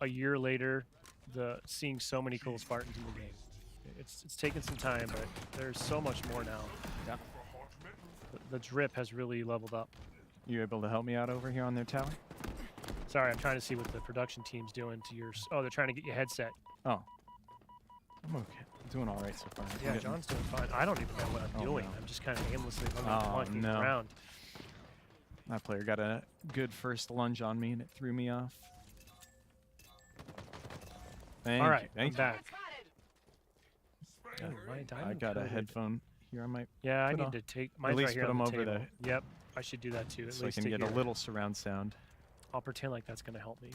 Speaker 3: a year later, seeing so many cool Spartans in the game. It's taken some time, but there's so much more now.
Speaker 1: Yeah.
Speaker 3: The drip has really leveled up.
Speaker 1: You able to help me out over here on their tower?
Speaker 3: Sorry, I'm trying to see what the production team's doing to yours. Oh, they're trying to get you a headset.
Speaker 1: Oh. I'm okay. I'm doing all right so far. I'm
Speaker 3: Yeah,
Speaker 1: getting-
Speaker 3: John's doing fine. I don't even know what I'm
Speaker 1: Oh,
Speaker 3: doing.
Speaker 1: no.
Speaker 3: I'm just kind of aimlessly
Speaker 1: Oh,
Speaker 3: walking
Speaker 1: no.
Speaker 3: around.
Speaker 1: My player got a good first lunge on me and it threw me off. Thank
Speaker 3: All
Speaker 1: you,
Speaker 3: right, I'm
Speaker 1: thank you.
Speaker 3: back.
Speaker 1: Yeah,
Speaker 3: Ooh, my
Speaker 1: I
Speaker 3: diamond
Speaker 1: got a
Speaker 3: coated.
Speaker 1: headphone here. I might
Speaker 3: Yeah, I
Speaker 1: put
Speaker 3: need
Speaker 1: on-
Speaker 3: to take mine's
Speaker 1: least
Speaker 3: right here
Speaker 1: put
Speaker 3: on the
Speaker 1: 'em over
Speaker 3: table. Yep, I should do that too. At
Speaker 1: so I
Speaker 3: least
Speaker 1: can
Speaker 3: to
Speaker 1: get a
Speaker 3: hear.
Speaker 1: little surround sound.
Speaker 3: I'll pretend like that's gonna help me.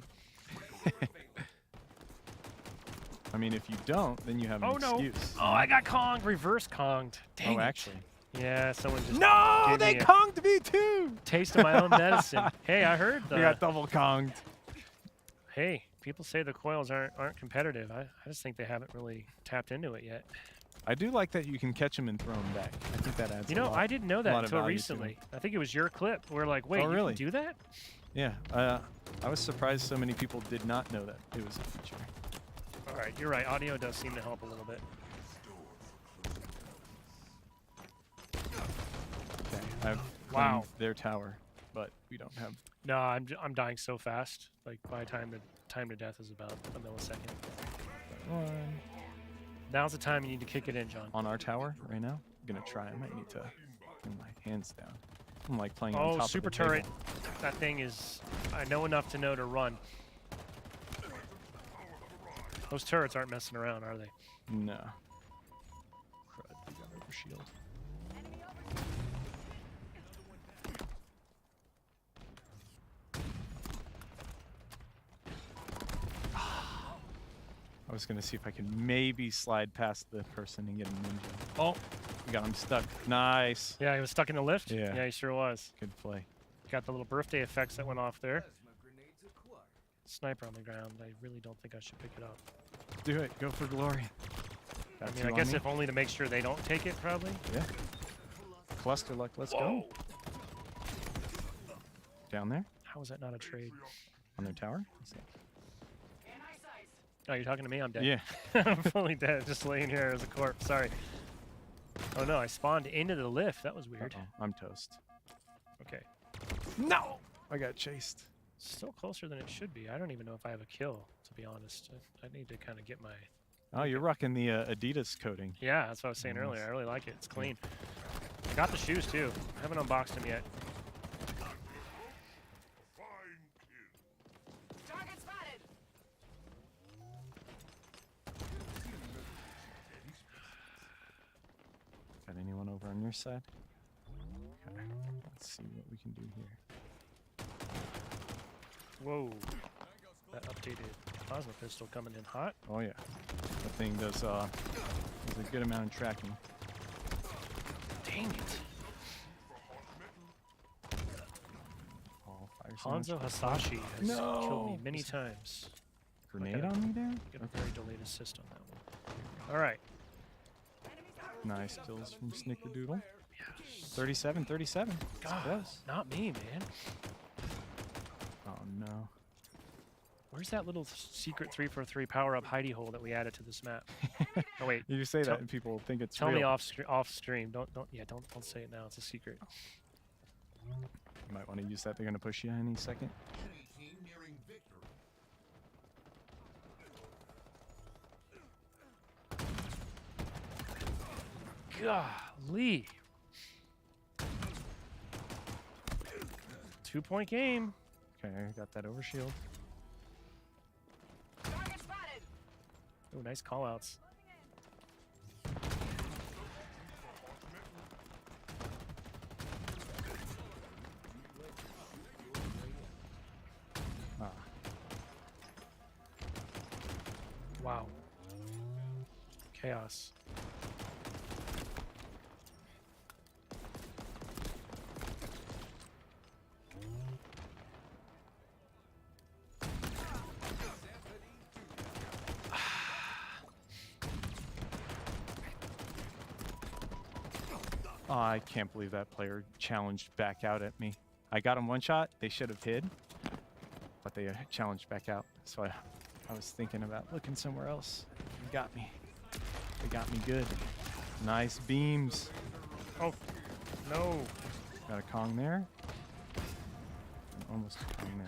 Speaker 1: I mean, if you don't, then you have an
Speaker 3: Oh no!
Speaker 1: excuse.
Speaker 3: Oh, I got Konged, reverse Konged. Dang
Speaker 1: Oh,
Speaker 3: it.
Speaker 1: actually.
Speaker 3: Yeah, someone just
Speaker 1: No,
Speaker 3: gave
Speaker 1: they
Speaker 3: me a
Speaker 1: Konged me too.
Speaker 3: taste of my own medicine. Hey, I heard
Speaker 1: We got double Konged.
Speaker 3: Hey, people say the coils aren't competitive. I just think they haven't really tapped into it yet.
Speaker 1: I do like that you can catch them and throw them back. I think that adds
Speaker 3: You
Speaker 1: a
Speaker 3: know,
Speaker 1: lot.
Speaker 3: I didn't know
Speaker 1: lot
Speaker 3: that
Speaker 1: of
Speaker 3: until
Speaker 1: value to them.
Speaker 3: recently. I think it was your clip. We're like, wait,
Speaker 1: Oh, really?
Speaker 3: you can do that?
Speaker 1: Yeah, I was surprised so many people did not know that it was a feature.
Speaker 3: All right, you're right. Audio does seem to help a little bit.
Speaker 1: Okay, I've
Speaker 3: Wow.
Speaker 1: claimed their tower, but we don't have.
Speaker 3: No, I'm dying so fast. Like my time to death is about a millisecond.
Speaker 1: One
Speaker 3: Now's the time you need to kick it in, John.
Speaker 1: on our tower right now. I'm gonna try. I might need to bring my hands down. I'm like playing on
Speaker 3: Oh,
Speaker 1: top
Speaker 3: super
Speaker 1: of the table.
Speaker 3: turret. That thing is. I know enough to know to run. Those turrets aren't messing around, are they?
Speaker 1: No. Crud, we got overshield. I was gonna see if I can maybe slide past the person and get a ninja. Oh, we got him stuck. Nice.
Speaker 3: Yeah, he was stuck in the lift.
Speaker 1: Yeah.
Speaker 3: Yeah, he sure was.
Speaker 1: Good play.
Speaker 3: Got the little birthday effects that went off there. Sniper on the ground. I really don't think I should pick it up.
Speaker 1: Do it. Go for glory.
Speaker 3: I
Speaker 1: Got
Speaker 3: mean,
Speaker 1: two
Speaker 3: I
Speaker 1: on
Speaker 3: guess
Speaker 1: me.
Speaker 3: if only to make sure they don't take it, probably.
Speaker 1: Yeah. Cluster luck. Let's go. Down there
Speaker 3: How is that not a trade?
Speaker 1: on their tower.
Speaker 3: Oh, you're talking to me? I'm dead.
Speaker 1: Yeah.
Speaker 3: I'm fully dead, just laying here as a corpse. Sorry. Oh no, I spawned into the lift. That was weird.
Speaker 1: Uh-oh, I'm toast.
Speaker 3: Okay.
Speaker 1: No! I got chased.
Speaker 3: Still closer than it should be. I don't even know if I have a kill, to be honest. I need to kind of get my...
Speaker 1: Oh, you're rocking the Adidas coating.
Speaker 3: Yeah, that's what I was saying earlier. I really like it. It's clean. I got the shoes, too. I haven't unboxed them yet.
Speaker 7: Target spotted.
Speaker 1: Got anyone over on your side? Okay. Let's see what we can do here.
Speaker 3: Whoa. That updated plasma pistol coming in hot.
Speaker 1: Oh yeah. That thing does a good amount of tracking.
Speaker 3: Dang it.
Speaker 1: Oh, fire so much.
Speaker 3: Hanzo Hasashi has killed me
Speaker 1: No!
Speaker 3: many times.
Speaker 1: Grenade on me there?
Speaker 3: Get a very delayed assist on that one. All right.
Speaker 1: Nice kills from Snickerdoodle. 37, 37.
Speaker 3: God,
Speaker 1: close.
Speaker 3: not me, man.
Speaker 1: Oh no.
Speaker 3: Where's that little secret 343 power-up hidey hole that we added to this map? Oh wait,
Speaker 1: You say
Speaker 3: Tell-
Speaker 1: that and people think it's
Speaker 3: tell
Speaker 1: real.
Speaker 3: me off stream. Don't say it now. It's a secret.
Speaker 1: You might want to use that. They're gonna push you any second.
Speaker 3: Golly. 2-point game.
Speaker 1: Okay, I got that overshield.
Speaker 7: Target spotted.
Speaker 3: Oh, nice call-outs.
Speaker 1: Ah,
Speaker 3: Wow. Chaos.
Speaker 1: oh, I can't believe that player challenged back out at me. I got him one shot. They should have hid, but they challenged back out. So I was thinking about looking somewhere else. They got me. They got me good. Nice beams.
Speaker 3: Oh, no.
Speaker 1: Got a Kong there. And almost a Kong there.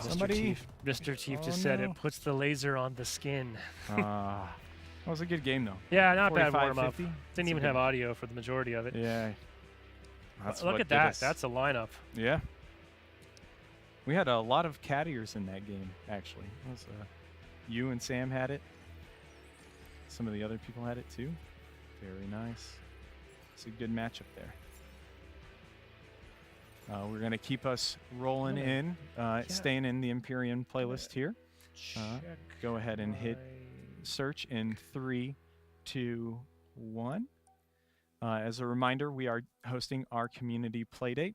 Speaker 1: Somebody.
Speaker 3: Mr. Chief
Speaker 1: Oh,
Speaker 3: just said
Speaker 1: no.
Speaker 3: it puts the laser on the skin.
Speaker 1: That was a good game though.
Speaker 3: Yeah, not bad
Speaker 1: 45,
Speaker 3: warm-up.
Speaker 1: 50.
Speaker 3: Didn't even have audio for the majority of it.
Speaker 1: Yeah. That's
Speaker 3: Look
Speaker 1: what
Speaker 3: at
Speaker 1: did
Speaker 3: that.
Speaker 1: us.
Speaker 3: That's a lineup.
Speaker 1: Yeah. We had a lot of cattiers in that game, actually. It was, you and Sam had it. Some of the other people had it too. Very nice. It's a good matchup there. We're going to keep us rolling in, staying in the Imperium playlist here.
Speaker 3: Check
Speaker 1: Go ahead and hit
Speaker 3: my-
Speaker 1: search in 3, 2, 1. As a reminder, we are hosting our community playdate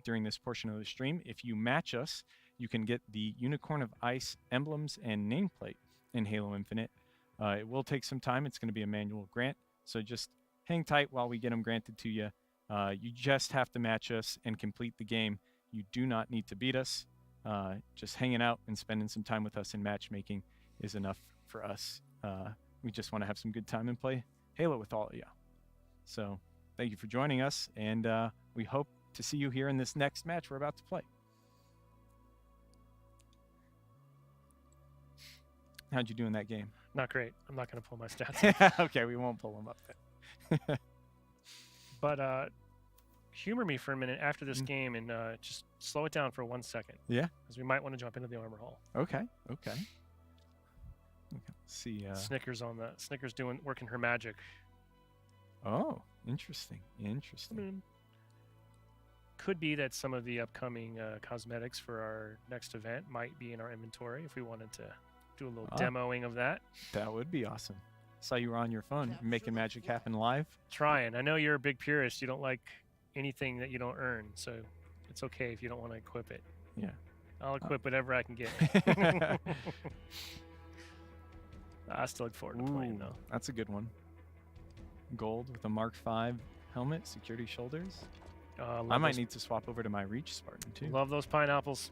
Speaker 1: during this portion of the stream. If you match us, you can get the Unicorn of Ice emblems and nameplate in Halo Infinite. It will take some time. It's going to be a manual grant, so just hang tight while we get them granted to you. You just have to match us and complete the game. You do not need to beat us. Just hanging out and spending some time with us in matchmaking is enough for us. We just want to have some good time and play Halo with all of you. So thank you for joining us, and we hope to see you here in this next match we're about to play. How'd you do in that game?
Speaker 3: Not great. I'm not going to pull my stats.
Speaker 1: Okay, we won't pull them up then.
Speaker 3: But humor me for a minute after this game and just slow it down for 1 second.
Speaker 1: Yeah.
Speaker 3: Because we might want to jump into the armor hall.
Speaker 1: Okay. Okay. Let's see.
Speaker 3: Snickers on the Snickers working her magic.
Speaker 1: Oh, interesting. Interesting.
Speaker 3: Could be that some of the upcoming cosmetics for our next event might be in our inventory if we wanted to do a little demoing of that.
Speaker 1: That would be awesome. Saw you were on your phone making magic happen live.
Speaker 3: Trying. I know you're a big purist. You don't like anything that you don't earn. So It's okay if you don't want to equip it.
Speaker 1: Yeah.
Speaker 3: I'll equip whatever I can get. I still look forward to playing
Speaker 1: Ooh,
Speaker 3: though.
Speaker 1: that's a good one. Gold with a Mark V helmet, security shoulders. I might need to swap over to my Reach Spartan too.
Speaker 3: Love those pineapples.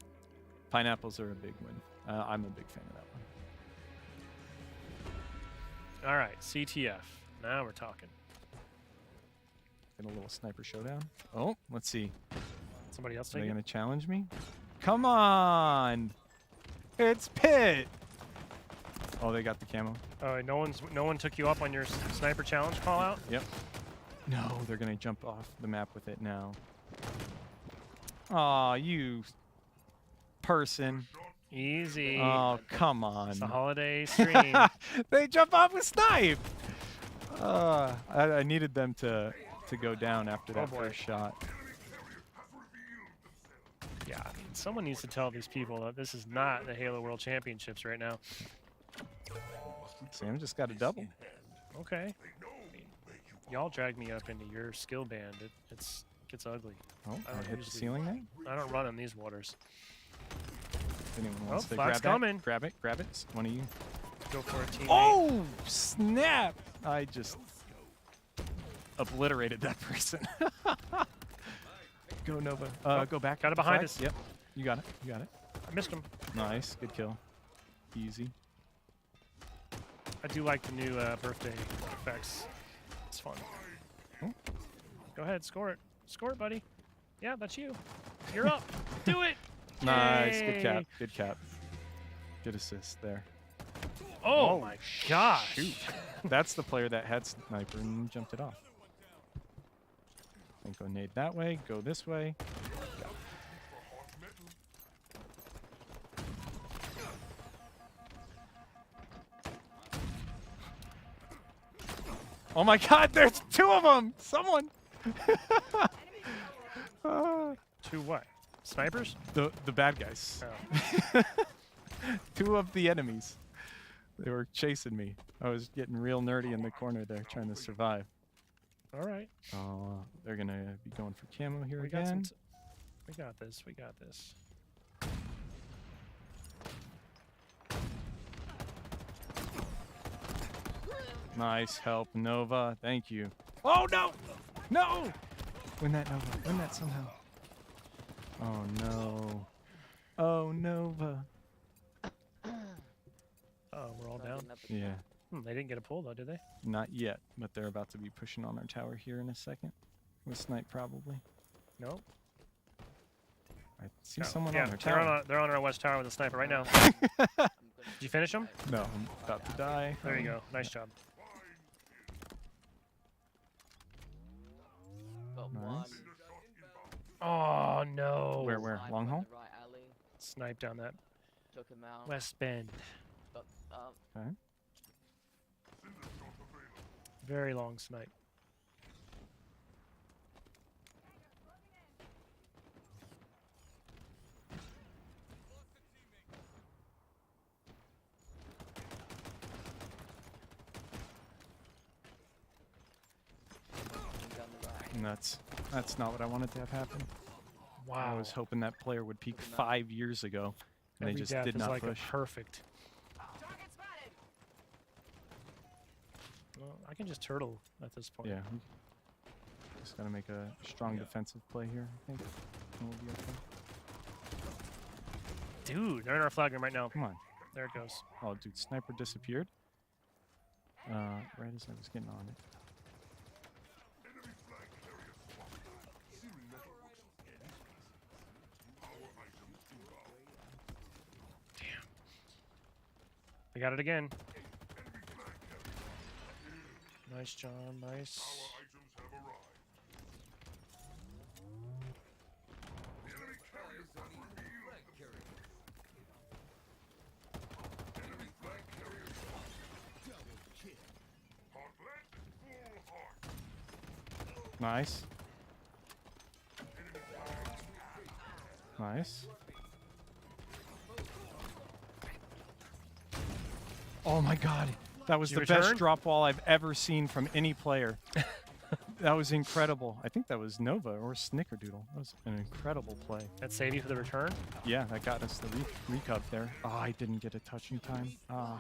Speaker 1: Pineapples are a big win. I'm a big fan of that one.
Speaker 3: All right, CTF. Now we're talking.
Speaker 1: Get a little sniper showdown. Oh, let's see.
Speaker 3: Somebody else
Speaker 1: Are they
Speaker 3: take it?
Speaker 1: gonna challenge me? Come on! It's Pit! Oh, they got the camo.
Speaker 3: Oh, no one took you up on your sniper challenge call out?
Speaker 1: Yep. No, they're gonna jump off the map with it now. Aw, you person.
Speaker 3: Easy.
Speaker 1: Oh, come on.
Speaker 3: It's a holiday stream.
Speaker 1: They jump off with snipe! I needed them to go down after that
Speaker 3: boy.
Speaker 1: first shot.
Speaker 3: Yeah, I mean, someone needs to tell these people that this is not the Halo World Championships right now.
Speaker 1: Sam just got a double.
Speaker 3: Okay. Y'all drag me up into your skill band. It gets ugly.
Speaker 1: Oh,
Speaker 3: I
Speaker 1: I
Speaker 3: don't
Speaker 1: hit the
Speaker 3: usually-
Speaker 1: ceiling there.
Speaker 3: I don't run in these waters.
Speaker 1: If anyone wants to
Speaker 3: flag's
Speaker 1: grab
Speaker 3: coming.
Speaker 1: that, grab it, grab it. One of you.
Speaker 3: Go for a teammate.
Speaker 1: Oh, snap! I just obliterated that person. Go Nova. Go back.
Speaker 3: got it behind
Speaker 1: Flags.
Speaker 3: us.
Speaker 1: Yep. You got it. You got it.
Speaker 3: I missed him.
Speaker 1: Nice. Good kill. Easy.
Speaker 3: I do like the new birthday effects. It's fun.
Speaker 1: Oh.
Speaker 3: Go ahead, score it. Score it, buddy. Yeah, that's you. You're up. Do it.
Speaker 1: Nice. Good
Speaker 3: Yay.
Speaker 1: cap. Good cap. Good assist there.
Speaker 3: Oh, my gosh.
Speaker 1: Shoot. That's the player that had sniper and jumped it off. And go nade that way. Go this way. Oh my God! There's two of them. Someone.
Speaker 3: Two what? Snipers?
Speaker 1: The bad guys.
Speaker 3: Oh.
Speaker 1: Two of the enemies. They were chasing me. I was getting real nerdy in the corner there, trying to survive.
Speaker 3: All right.
Speaker 1: They're gonna be going for camo here
Speaker 3: We got
Speaker 1: again.
Speaker 3: we got this. We got this.
Speaker 1: Nice help, Nova. Thank you. Oh no! No! Win that, Nova. Win that somehow. Oh no. Oh, Nova.
Speaker 3: Oh, we're all down.
Speaker 1: Yeah.
Speaker 3: They didn't get a pull though, did they?
Speaker 1: Not yet, but they're about to be pushing on our tower here in a second. With snipe probably.
Speaker 3: No.
Speaker 1: I see
Speaker 3: No.
Speaker 1: someone
Speaker 3: Yeah,
Speaker 1: on our tower.
Speaker 3: they're on our west tower with a sniper right now. Did you finish him?
Speaker 1: No, I'm about to die.
Speaker 3: There you go. Nice job.
Speaker 1: Nice.
Speaker 3: Oh no.
Speaker 1: Where? Long haul?
Speaker 3: Snipe down that
Speaker 8: Took him out.
Speaker 3: west bend.
Speaker 1: Okay.
Speaker 3: Very long snipe.
Speaker 1: And that's not what I wanted to have happen.
Speaker 3: Wow.
Speaker 1: I was hoping that player would peak 5 years ago, and
Speaker 3: Every
Speaker 1: they just
Speaker 3: death
Speaker 1: did
Speaker 3: is
Speaker 1: not
Speaker 3: like
Speaker 1: push.
Speaker 3: a perfect.
Speaker 7: Target spotted.
Speaker 3: Well, I can just turtle at this point.
Speaker 1: Yeah. we Just gotta make a strong defensive play here, I think. And we'll be okay.
Speaker 3: Dude, they're in our flag room right now.
Speaker 1: Come on.
Speaker 3: There it goes.
Speaker 1: Oh, dude, sniper disappeared. Right as I was getting on it.
Speaker 3: I got it again. Nice, John. Nice.
Speaker 1: Nice. Nice. Oh my God. That was
Speaker 3: Did
Speaker 1: the
Speaker 3: you
Speaker 1: best
Speaker 3: return?
Speaker 1: drop wall I've ever seen from any player. That was incredible. I think that was Nova or Snickerdoodle. That was an incredible play.
Speaker 3: That save you for the return.
Speaker 1: Yeah, that got us the recov there. Oh, I didn't get a touch in time. Ah,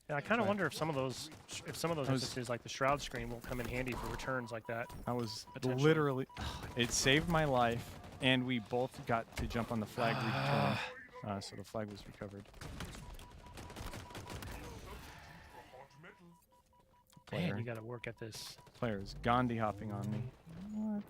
Speaker 3: Yeah, I kind of
Speaker 1: Right.
Speaker 3: wonder if some of those instances like the shroud screen will come in handy for returns like that.
Speaker 1: I was
Speaker 3: Potentially.
Speaker 1: literally. It saved my life, and we both got to jump on the flag return. So the flag was recovered.
Speaker 3: Man,
Speaker 1: Player,
Speaker 3: you got to work at this.
Speaker 1: player is Gandhi hopping on me. What?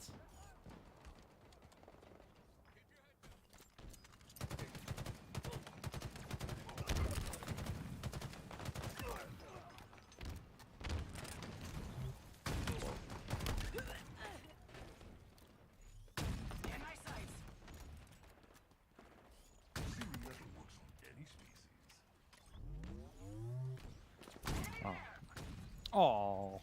Speaker 7: In my sights.
Speaker 1: Oh.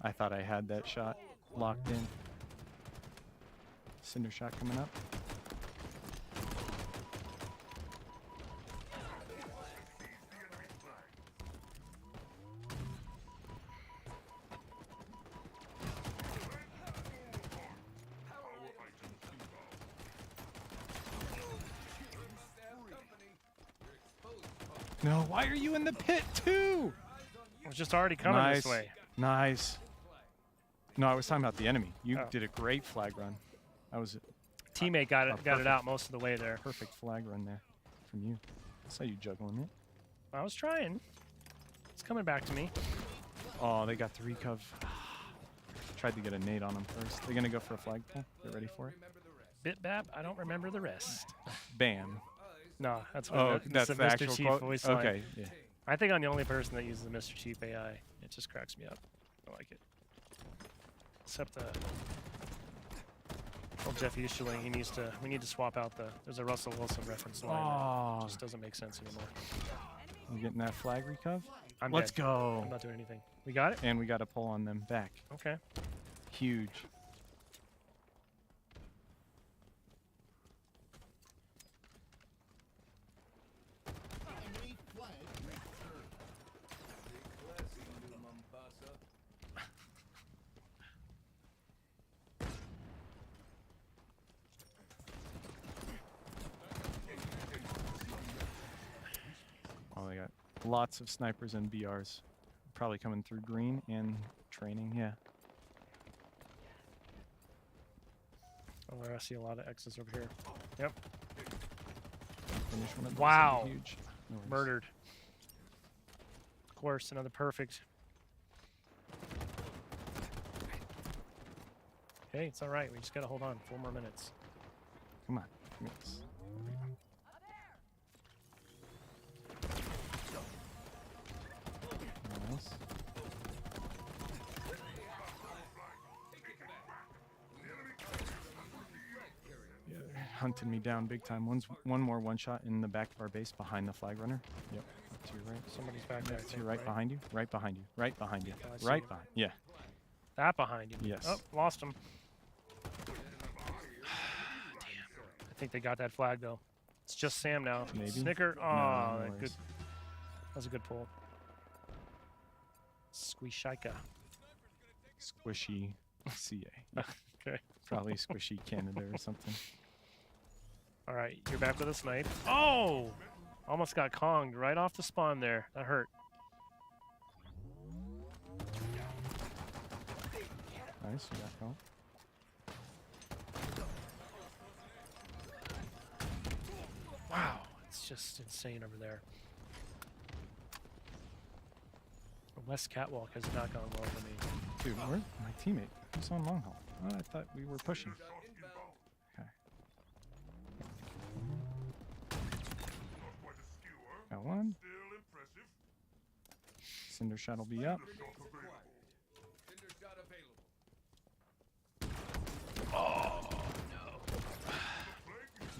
Speaker 1: I thought I had that shot locked in. Cinder shot coming up. No, why are you in the pit too?
Speaker 3: It was just already coming
Speaker 1: Nice.
Speaker 3: this way.
Speaker 1: Nice. No, I was talking about the enemy. You
Speaker 3: Oh.
Speaker 1: did a great flag run. That was a
Speaker 3: Teammate got it
Speaker 1: perfect.
Speaker 3: out most of the way there.
Speaker 1: perfect flag run there from you. I saw you juggling it.
Speaker 3: I was trying. It's coming back to me.
Speaker 1: Oh, they got the recov. Tried to get a nade on them first. They're gonna go for a flagpole. Get ready for it.
Speaker 3: Bit bap. I don't remember the rest.
Speaker 1: Bam.
Speaker 3: No, that's
Speaker 1: Oh,
Speaker 3: what
Speaker 1: that's
Speaker 3: the
Speaker 1: the
Speaker 3: Mr.
Speaker 1: actual
Speaker 3: Chief
Speaker 1: quote.
Speaker 3: voice line.
Speaker 1: Okay. Yeah.
Speaker 3: I think I'm the only person that uses the Mr. Chief AI. It just cracks me up. I like it. Except old Jeff Easterling, we need to swap out there's a Russell Wilson reference line
Speaker 1: Oh,
Speaker 3: that just doesn't make sense anymore.
Speaker 1: you getting that flag recov?
Speaker 3: I'm
Speaker 1: Let's
Speaker 3: dead.
Speaker 1: go.
Speaker 3: I'm not doing anything. We got it?
Speaker 1: And we got a pull on them back.
Speaker 3: Okay.
Speaker 1: Huge. Oh, they got lots of snipers and BRs. Probably coming through green and training, yeah.
Speaker 3: Oh, I see a lot of X's over here. Yep.
Speaker 1: Finish one of those, that'd be
Speaker 3: Wow.
Speaker 1: Huge. No worries.
Speaker 3: Murdered. Of course, another perfect. Hey, it's all right. We just got to hold on 4 more minutes.
Speaker 1: Come on. Give me this. Nice. Yeah, they're hunting me down big time. One more one shot in the back of our base behind the flag runner. Yep. To your right.
Speaker 3: Somebody's back there. I
Speaker 1: To
Speaker 3: think,
Speaker 1: your right behind you. Right behind you. Right behind you.
Speaker 3: I see
Speaker 1: Right
Speaker 3: him.
Speaker 1: behind. Yeah.
Speaker 3: That behind you.
Speaker 1: Yes.
Speaker 3: Oh, lost him. Damn. I think they got that flag though. It's just Sam now.
Speaker 1: Maybe.
Speaker 3: Snicker. Oh,
Speaker 1: No
Speaker 3: that good.
Speaker 1: worries.
Speaker 3: That was a good pull. Squishika.
Speaker 1: Squishy CA.
Speaker 3: Okay.
Speaker 1: Probably Squishy Canada or something.
Speaker 3: All right, you're back with a snipe. Oh! Almost got Konged right off the spawn there. That hurt.
Speaker 1: Nice. You got help.
Speaker 3: Wow, it's just insane over there. The West Catwalk has not gone well for me.
Speaker 1: Dude, where's my teammate? Who's on long haul? Oh, I thought we were pushing. Okay. Got one. Cinder shot will be up.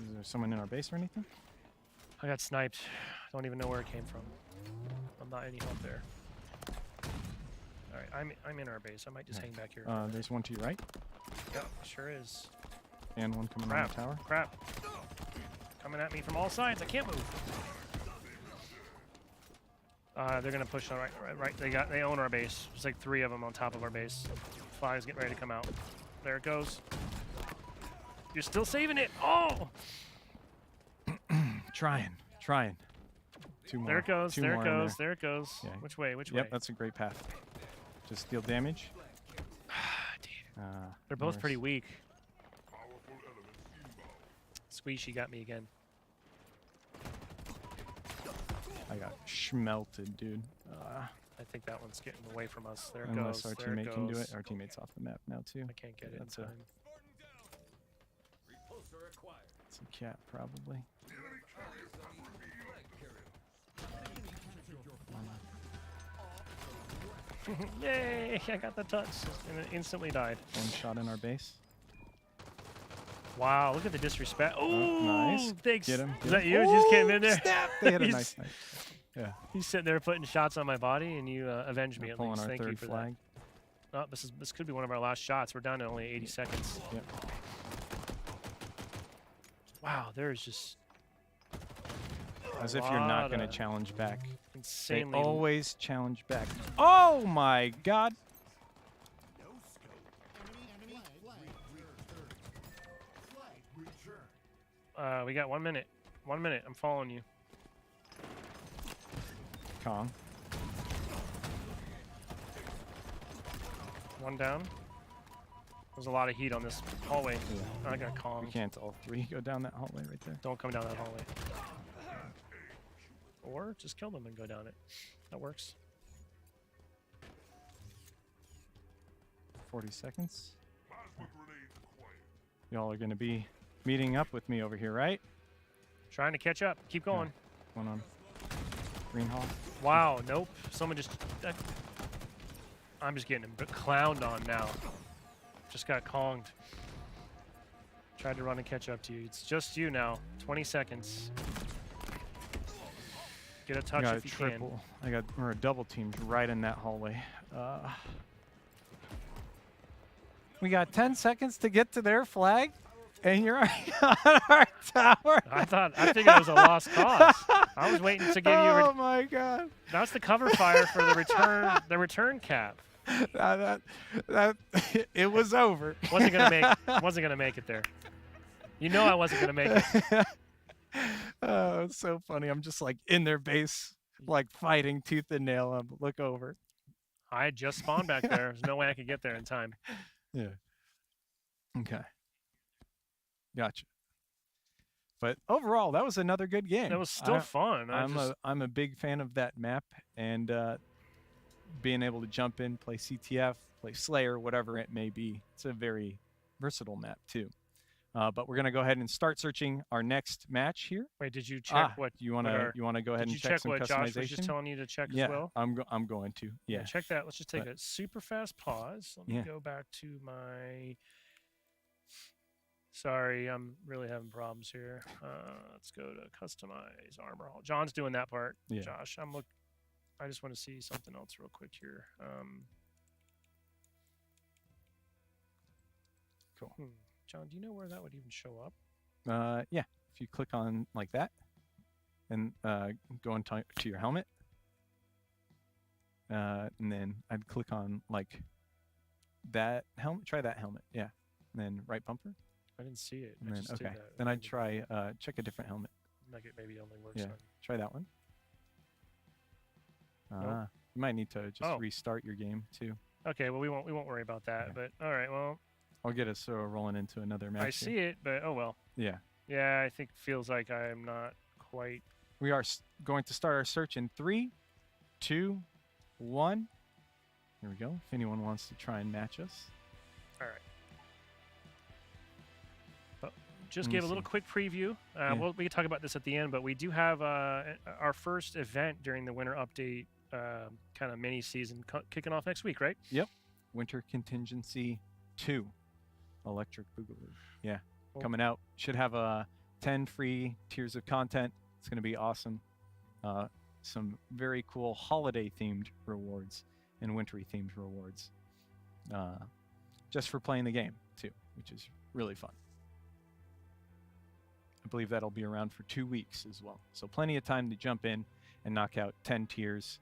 Speaker 1: Is there someone in our base or anything?
Speaker 3: I got sniped. Don't even know where it came from. I'm not any help there. All right, I'm in our base. I might just hang back here.
Speaker 1: There's one to your right,
Speaker 3: Yep, sure is.
Speaker 1: and one coming on
Speaker 3: Crap.
Speaker 1: the tower.
Speaker 3: Crap. Coming at me from all sides. I can't move. They're gonna push on right. They own our base. There's like 3 of them on top of our base. Flag's getting ready to come out. There it goes. You're still saving it. Oh!
Speaker 1: Trying. 2 more.
Speaker 3: There it goes.
Speaker 1: 2
Speaker 3: There
Speaker 1: more
Speaker 3: it
Speaker 1: in
Speaker 3: goes. There it goes.
Speaker 1: Yeah.
Speaker 3: Which way? Which
Speaker 1: Yep,
Speaker 3: way?
Speaker 1: that's a great path. Just deal damage.
Speaker 3: They're both
Speaker 1: Norris.
Speaker 3: pretty weak. Squeeshy got me again.
Speaker 1: I got schmelted, dude.
Speaker 3: I think that one's getting away from us. There it
Speaker 1: Unless
Speaker 3: goes.
Speaker 1: our
Speaker 3: There it
Speaker 1: teammate can do
Speaker 3: goes.
Speaker 1: it. Our teammate's off the map now, too.
Speaker 3: I can't get it in
Speaker 1: That's a-
Speaker 3: time.
Speaker 1: It's a cat, probably.
Speaker 3: Yay! I got the touch and it instantly died.
Speaker 1: One shot in our base.
Speaker 3: Wow, look at the disrespect. Oh,
Speaker 1: nice.
Speaker 3: Thanks.
Speaker 1: Get him.
Speaker 3: Is that you? Just came in there.
Speaker 1: Snap! They had a
Speaker 3: He's-
Speaker 1: nice night. Yeah.
Speaker 3: He's sitting there putting shots on my body, and you avenged me
Speaker 1: We're
Speaker 3: at
Speaker 1: pulling
Speaker 3: least.
Speaker 1: our
Speaker 3: Thank you
Speaker 1: third
Speaker 3: for
Speaker 1: flag.
Speaker 3: that. Oh, this could be one of our last shots. We're down to only 80 seconds.
Speaker 1: Yep.
Speaker 3: Wow, there's just
Speaker 1: As if you're not going to
Speaker 3: Lotta
Speaker 1: challenge back. They
Speaker 3: insanely.
Speaker 1: always challenge back. Oh my god!
Speaker 3: We got 1 minute. 1 minute. I'm following you.
Speaker 1: Kong.
Speaker 3: One down. There's a lot of heat on this hallway.
Speaker 1: Yeah.
Speaker 3: I got
Speaker 1: We
Speaker 3: Kong.
Speaker 1: can't all 3 go down that hallway right there.
Speaker 3: Don't come down that hallway. Or just kill them and go down it. That works.
Speaker 1: 40 seconds. Y'all are going to be meeting up with me over here, right?
Speaker 3: Trying to catch up. Keep going.
Speaker 1: One on Green Hall.
Speaker 3: Wow. Nope. Someone just. I'm just getting clowned on now. Just got Konged. Tried to run and catch up to you. It's just you now. 20 seconds. Get a touch
Speaker 1: got
Speaker 3: if
Speaker 1: a
Speaker 3: you
Speaker 1: triple. We're a double teamed right in that hallway. We got 10 seconds to get to their flag, and you're already on our tower.
Speaker 3: can. I think it was a lost cause. I was waiting to give you.
Speaker 1: Oh my god!
Speaker 3: That's the cover fire for the return. The return cap.
Speaker 1: That it was over.
Speaker 3: Wasn't gonna make it there. You know I wasn't gonna make it.
Speaker 1: Oh, it's so funny. I'm just like in their base, like fighting tooth and nail. Look over.
Speaker 3: I had just spawned back there. There's no way I could get there in time.
Speaker 1: Yeah. Okay. Gotcha. But overall, that was another good game.
Speaker 3: It was still fun.
Speaker 1: I'm a big fan of that map, and being able to jump in, play CTF, play Slayer, whatever it may be. It's a very versatile map too. But we're gonna go ahead and start searching our next match here.
Speaker 3: Wait, did you check what?
Speaker 1: You
Speaker 3: what
Speaker 1: wanna
Speaker 3: our-
Speaker 1: go ahead
Speaker 3: Did
Speaker 1: and
Speaker 3: you
Speaker 1: check
Speaker 3: check
Speaker 1: some
Speaker 3: what Josh was just
Speaker 1: customization?
Speaker 3: telling you to check
Speaker 1: Yeah,
Speaker 3: as well?
Speaker 1: I'm going to. Yeah.
Speaker 3: Check that. Let's just take
Speaker 1: But-
Speaker 3: a super fast pause. Let me
Speaker 1: Yeah.
Speaker 3: go back to my. Sorry, I'm really having problems here. Let's go to customize armor hall. John's doing that part.
Speaker 1: Yeah.
Speaker 3: Josh, I just want to see something else real quick here.
Speaker 1: Cool.
Speaker 3: John, do you know where that would even show up?
Speaker 1: Yeah. If you click on like that, and go into to your helmet, and then I'd click on like that helmet. Try that helmet. Yeah. And then right bumper.
Speaker 3: I didn't see it.
Speaker 1: And
Speaker 3: I
Speaker 1: then
Speaker 3: just did
Speaker 1: okay.
Speaker 3: that.
Speaker 1: Then I'd try check a different helmet.
Speaker 3: Like it maybe only works
Speaker 1: Yeah.
Speaker 3: on.
Speaker 1: Try that one.
Speaker 3: Nope.
Speaker 1: You might need to just
Speaker 3: Oh.
Speaker 1: restart your game too.
Speaker 3: Okay, well we won't worry about that.
Speaker 1: Yeah.
Speaker 3: But all right, well
Speaker 1: I'll get us rolling into another match.
Speaker 3: I see it, but oh well.
Speaker 1: Yeah.
Speaker 3: Yeah, I think it feels like I'm not quite.
Speaker 1: We are going to start our search in 3, 2, 1. Here we go. If anyone wants to try and match us.
Speaker 3: All right. Just
Speaker 1: Let me
Speaker 3: gave a little
Speaker 1: see.
Speaker 3: quick preview.
Speaker 1: Yeah.
Speaker 3: We can talk about this at the end, but we do have our first event during the winter update kind of mini season kicking off next week, right?
Speaker 1: Winter Contingency 2. Electric Boogaloo. Yeah.
Speaker 3: Cool.
Speaker 1: Coming out. Should have 10 free tiers of content. It's going to be awesome. Some very cool holiday themed rewards and wintry themed rewards. Just for playing the game too, which is really fun. I believe that'll be around for 2 weeks as well. So plenty of time to jump in and knock out 10 tiers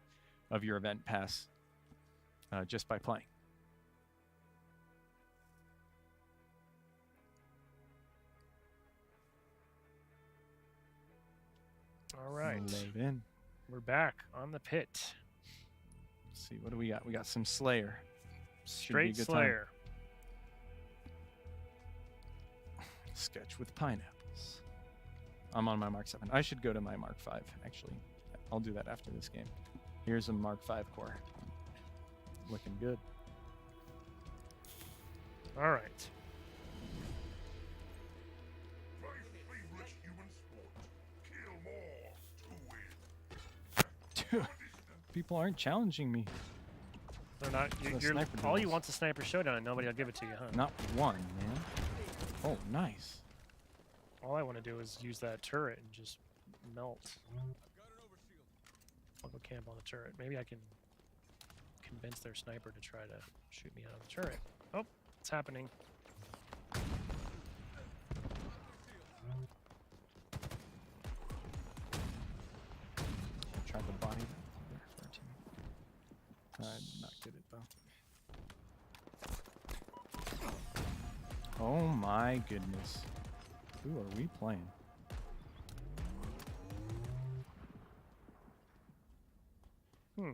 Speaker 1: of your event pass just by playing.
Speaker 3: All right.
Speaker 1: Load in.
Speaker 3: We're back on the pit.
Speaker 1: Let's see, what do we got? We got some Slayer. Should be a
Speaker 3: Straight
Speaker 1: good time.
Speaker 3: Slayer.
Speaker 1: Sketch with pineapples. I'm on my Mark 7. I should go to my Mark 5, actually. I'll do that after this game. Here's a Mark 5 core. Looking good.
Speaker 3: All right.
Speaker 1: Dude, people aren't challenging me.
Speaker 3: They're not.
Speaker 1: The
Speaker 3: You're,
Speaker 1: sniper
Speaker 3: all you
Speaker 1: duels.
Speaker 3: want's a sniper showdown, and nobody will give it to you, huh?
Speaker 1: Not one, man. Oh, nice.
Speaker 3: All I want to do is use that turret and just melt. I'll go camp on the turret. Maybe I can convince their sniper to try to shoot me out of the turret. Oh, it's happening.
Speaker 1: Tried to body that there for our team. I did not get it though. Oh my goodness. Who are we playing?
Speaker 3: Hmm.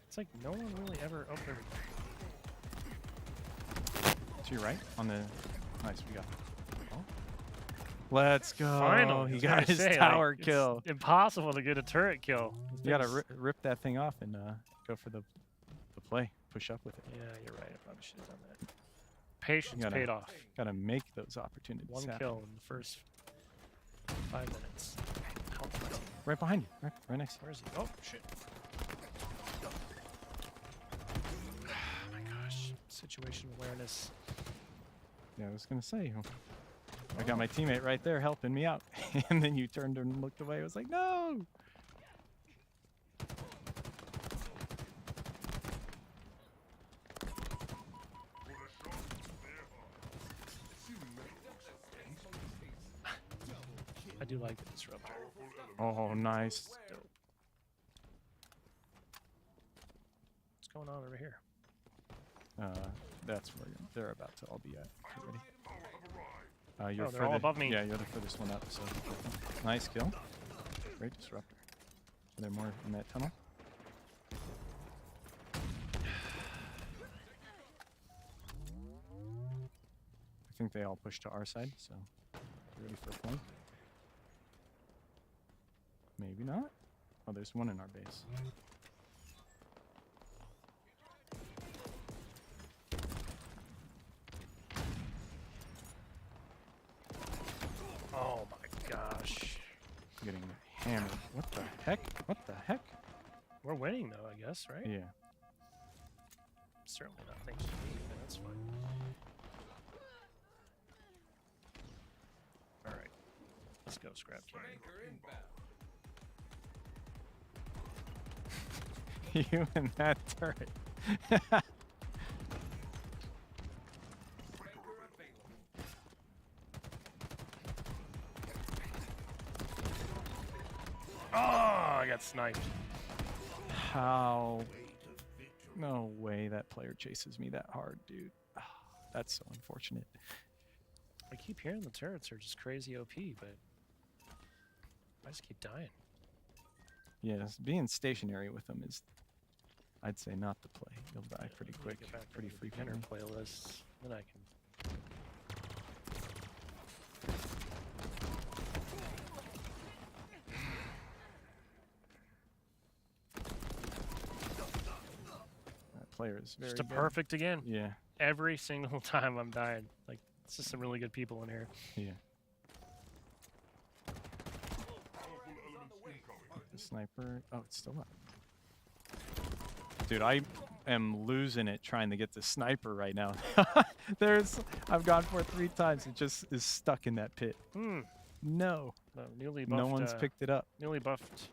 Speaker 3: It's like no one really ever. Oh, there we go.
Speaker 1: To your right on the. Nice, we got. Oh. Let's go.
Speaker 3: Finally,
Speaker 1: He
Speaker 3: I was
Speaker 1: got
Speaker 3: gonna
Speaker 1: his
Speaker 3: say, like,
Speaker 1: tower
Speaker 3: it's
Speaker 1: kill.
Speaker 3: Impossible to get a turret kill.
Speaker 1: You gotta rip that thing off and go for the play. Push up with it.
Speaker 3: Yeah, you're right. I probably should have done that. Patience
Speaker 1: gotta-
Speaker 3: paid off.
Speaker 1: Gotta make those opportunities.
Speaker 3: One
Speaker 1: happen.
Speaker 3: kill in the first 5 minutes. Help my team.
Speaker 1: Right behind you. Right next to you.
Speaker 3: Where is he? Oh, shit. Oh my gosh. Situational awareness.
Speaker 1: Yeah, I was gonna say. I got my teammate right there helping me out, and then you turned and looked away. I was like, no.
Speaker 3: I do like the disruptor.
Speaker 1: Oh, nice.
Speaker 3: What's going on over here?
Speaker 1: That's where they're about to all be at. Get ready. You're
Speaker 3: Oh, they're all above me.
Speaker 1: Yeah, you're the furthest one up. So nice kill. Great disruptor. Are there more in that tunnel? I think they all push to our side, so get ready for a flank. Maybe not. Oh, there's one in our base.
Speaker 3: Oh my gosh.
Speaker 1: Getting hammered. What the heck? What the heck?
Speaker 3: We're winning though, I guess, right?
Speaker 1: Yeah.
Speaker 3: Certainly not thanks to me, but that's fine. Alright. Let's go, Scrap King.
Speaker 1: You and that turret.
Speaker 3: Oh, I got sniped.
Speaker 1: How? No way that player chases me that hard, dude. That's so unfortunate.
Speaker 3: I keep hearing the turrets are just crazy OP, but I just keep dying.
Speaker 1: Yes, being stationary with them is, I'd say, not the play. You'll die pretty
Speaker 3: Let me
Speaker 1: quick,
Speaker 3: get back
Speaker 1: pretty
Speaker 3: to the beginner
Speaker 1: frequently.
Speaker 3: playlists, then I can.
Speaker 1: That player is very
Speaker 3: Just a
Speaker 1: good.
Speaker 3: perfect again.
Speaker 1: Yeah,
Speaker 3: Every single time I'm dying. Like, it's just some really good people in here.
Speaker 1: yeah. The sniper. Oh, it's still up. Dude, I am losing it trying to get the sniper right now. I've gone for it 3 times. It just is stuck in that pit.
Speaker 3: Hmm.
Speaker 1: No,
Speaker 3: Newly buffed.
Speaker 1: no one's picked it up.
Speaker 3: Newly buffed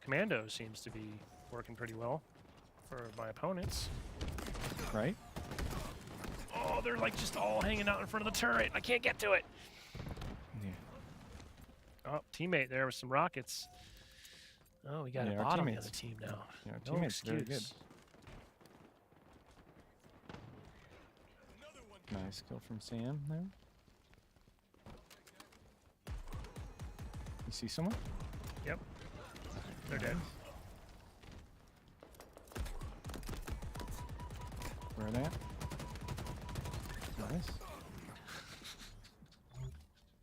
Speaker 3: commando seems to be working pretty well for my opponents.
Speaker 1: Right?
Speaker 3: Oh, they're like just all hanging out in front of the turret. I can't get to it.
Speaker 1: Yeah.
Speaker 3: Oh, teammate there with some rockets. Oh, we got
Speaker 1: Yeah,
Speaker 3: a
Speaker 1: our
Speaker 3: bot on the
Speaker 1: teammates-
Speaker 3: other team now.
Speaker 1: Yeah, our
Speaker 3: No
Speaker 1: teammates very good.
Speaker 3: excuse.
Speaker 1: Nice kill from Sam there. You see someone?
Speaker 3: Yep. They're dead.
Speaker 1: Where are they at? Nice.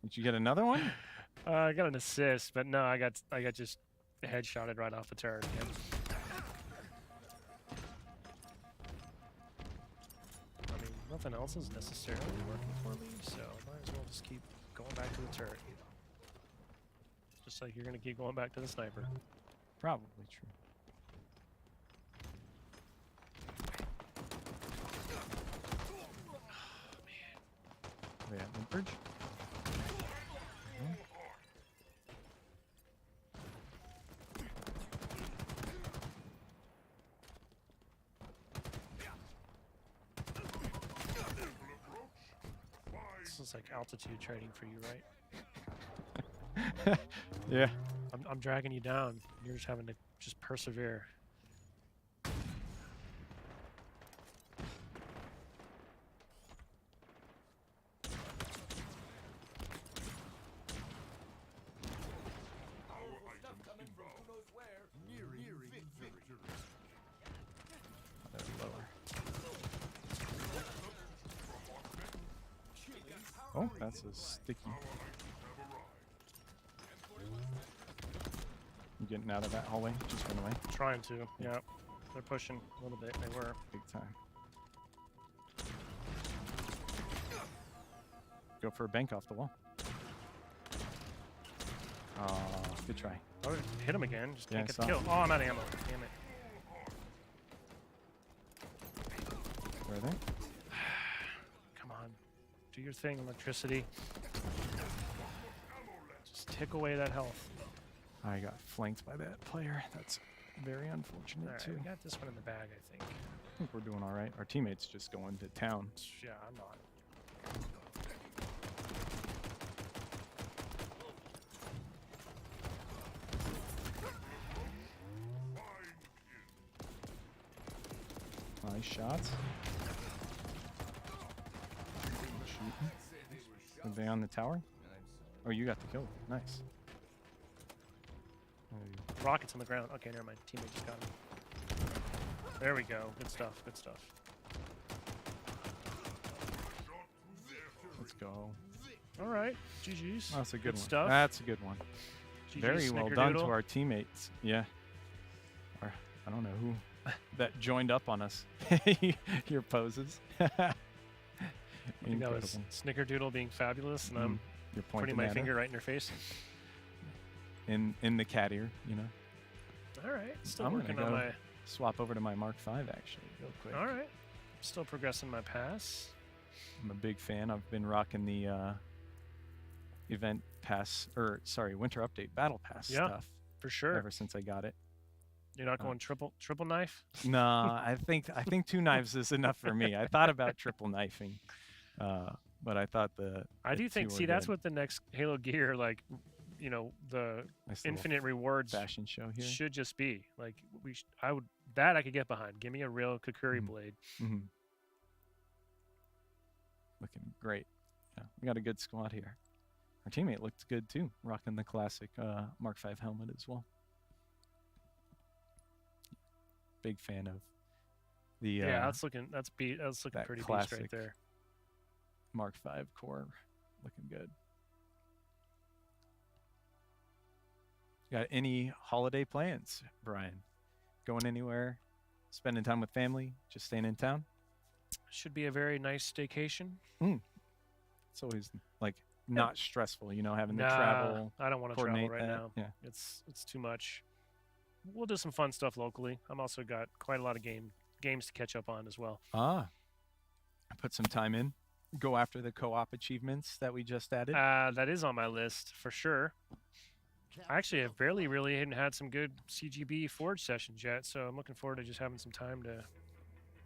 Speaker 1: Did you get another one?
Speaker 3: I got an assist, but no, I got just headshotted right off the turret. Yep. I mean, nothing else is necessarily working for me, so I might as well just keep going back to the turret. Just like you're gonna keep going back to the sniper.
Speaker 1: Probably true. Oh, man. Yeah, Limpurge?
Speaker 3: This is like altitude training for you, right?
Speaker 1: Yeah.
Speaker 3: I'm dragging you down. You're just having to just persevere.
Speaker 1: They're lower. Oh, that's a sticky. You getting out of that hallway? Just run away.
Speaker 3: Trying to. Yeah. They're pushing a little bit. They were.
Speaker 1: Big time. Go for a bank off the wall. Oh, good try.
Speaker 3: Oh, hit him again. Just
Speaker 1: Yeah,
Speaker 3: can't
Speaker 1: I
Speaker 3: get
Speaker 1: saw.
Speaker 3: the kill. Oh, I'm out of ammo. Damn it.
Speaker 1: Where are they?
Speaker 3: Come on. Do your thing, electricity. Just tick away that health.
Speaker 1: I got flanked by that player. That's very unfortunate,
Speaker 3: Alright,
Speaker 1: too.
Speaker 3: we got this one in the bag, I think.
Speaker 1: I think we're doing all right. Our teammates just going to town.
Speaker 3: Yeah, I'm not.
Speaker 1: Nice shots. Shooting. Are they on the tower? Oh, you got the kill. Nice. There you go.
Speaker 3: Rockets on the ground. Okay, never mind. Teammate just got him. There we go. Good stuff. Good stuff.
Speaker 1: Let's go.
Speaker 3: All right. GG's.
Speaker 1: Oh, that's a good one.
Speaker 3: stuff.
Speaker 1: That's a good one.
Speaker 3: GG's
Speaker 1: Very well done to
Speaker 3: Snickerdoodle.
Speaker 1: our teammates. Yeah. Or I don't know who that joined up on us. Your poses.
Speaker 3: I think that was Snickerdoodle being fabulous, and I'm
Speaker 1: You're
Speaker 3: putting
Speaker 1: pointing
Speaker 3: my
Speaker 1: at her
Speaker 3: finger right in her face.
Speaker 1: in the cat ear, you know.
Speaker 3: All right. Still
Speaker 1: I'm gonna
Speaker 3: working on
Speaker 1: go
Speaker 3: my.
Speaker 1: swap over to my Mark V actually, real quick.
Speaker 3: All right. Still progressing my pass.
Speaker 1: I'm a big fan. I've been rocking the event pass, or sorry, winter update battle pass
Speaker 3: Yeah.
Speaker 1: stuff
Speaker 3: For sure.
Speaker 1: ever since I got it.
Speaker 3: You're not going triple knife?
Speaker 1: Nah, I think two knives is enough for me. I thought about triple knifing, but I thought
Speaker 3: I do think.
Speaker 1: two
Speaker 3: See,
Speaker 1: were
Speaker 3: that's
Speaker 1: good.
Speaker 3: what the next Halo gear, like, you know, the
Speaker 1: Nice little
Speaker 3: infinite rewards
Speaker 1: fashion show here.
Speaker 3: should just be like I would that I could get behind. Give me a real Kukuri
Speaker 1: Mhm.
Speaker 3: blade.
Speaker 1: Hmm. Looking great. Yeah, we got a good squad here. Our teammate looked good too, rocking the classic Mark V helmet as well. Big fan of the
Speaker 3: Yeah, that's looking that's looking
Speaker 1: that
Speaker 3: pretty beast
Speaker 1: classic
Speaker 3: right there.
Speaker 1: Mark V core, looking good. Got any holiday plans, Brian? Going anywhere? Spending time with family? Just staying in town?
Speaker 3: Should be a very nice staycation.
Speaker 1: It's always like not stressful, you know, having to
Speaker 3: Nah,
Speaker 1: travel.
Speaker 3: I don't want to travel
Speaker 1: coordinate
Speaker 3: right
Speaker 1: that.
Speaker 3: now.
Speaker 1: Yeah.
Speaker 3: It's too much. We'll do some fun stuff locally. I'm also got quite a lot of games to catch up on as well.
Speaker 1: I put some time in. Go after the co-op achievements that we just added.
Speaker 3: That is on my list for sure. I actually have barely really even had some good CGB Forge sessions yet, so I'm looking forward to just having some time to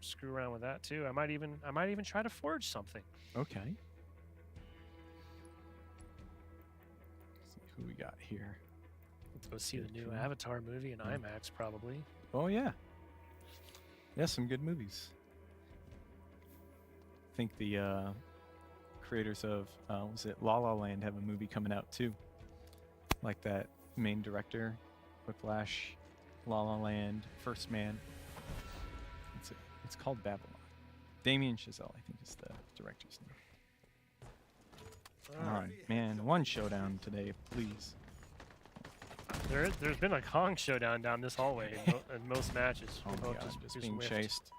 Speaker 3: screw around with that too. I might even try to forge something.
Speaker 1: Okay. Let's see who we got here.
Speaker 3: Let's go see the new Avatar movie in IMAX, probably.
Speaker 1: Oh yeah. Yeah, some good movies. I think the creators of was it La La Land have a movie coming out too. Like that main director, Whiplash, La La Land, First Man. It's called Babylon. Damien Chazelle, I think, is the director's name. Come on, man, one showdown today, please.
Speaker 3: There's been a Kong showdown down this hallway in most matches.
Speaker 1: Oh
Speaker 3: We
Speaker 1: my
Speaker 3: both
Speaker 1: god, just being
Speaker 3: whiffed.
Speaker 1: chased.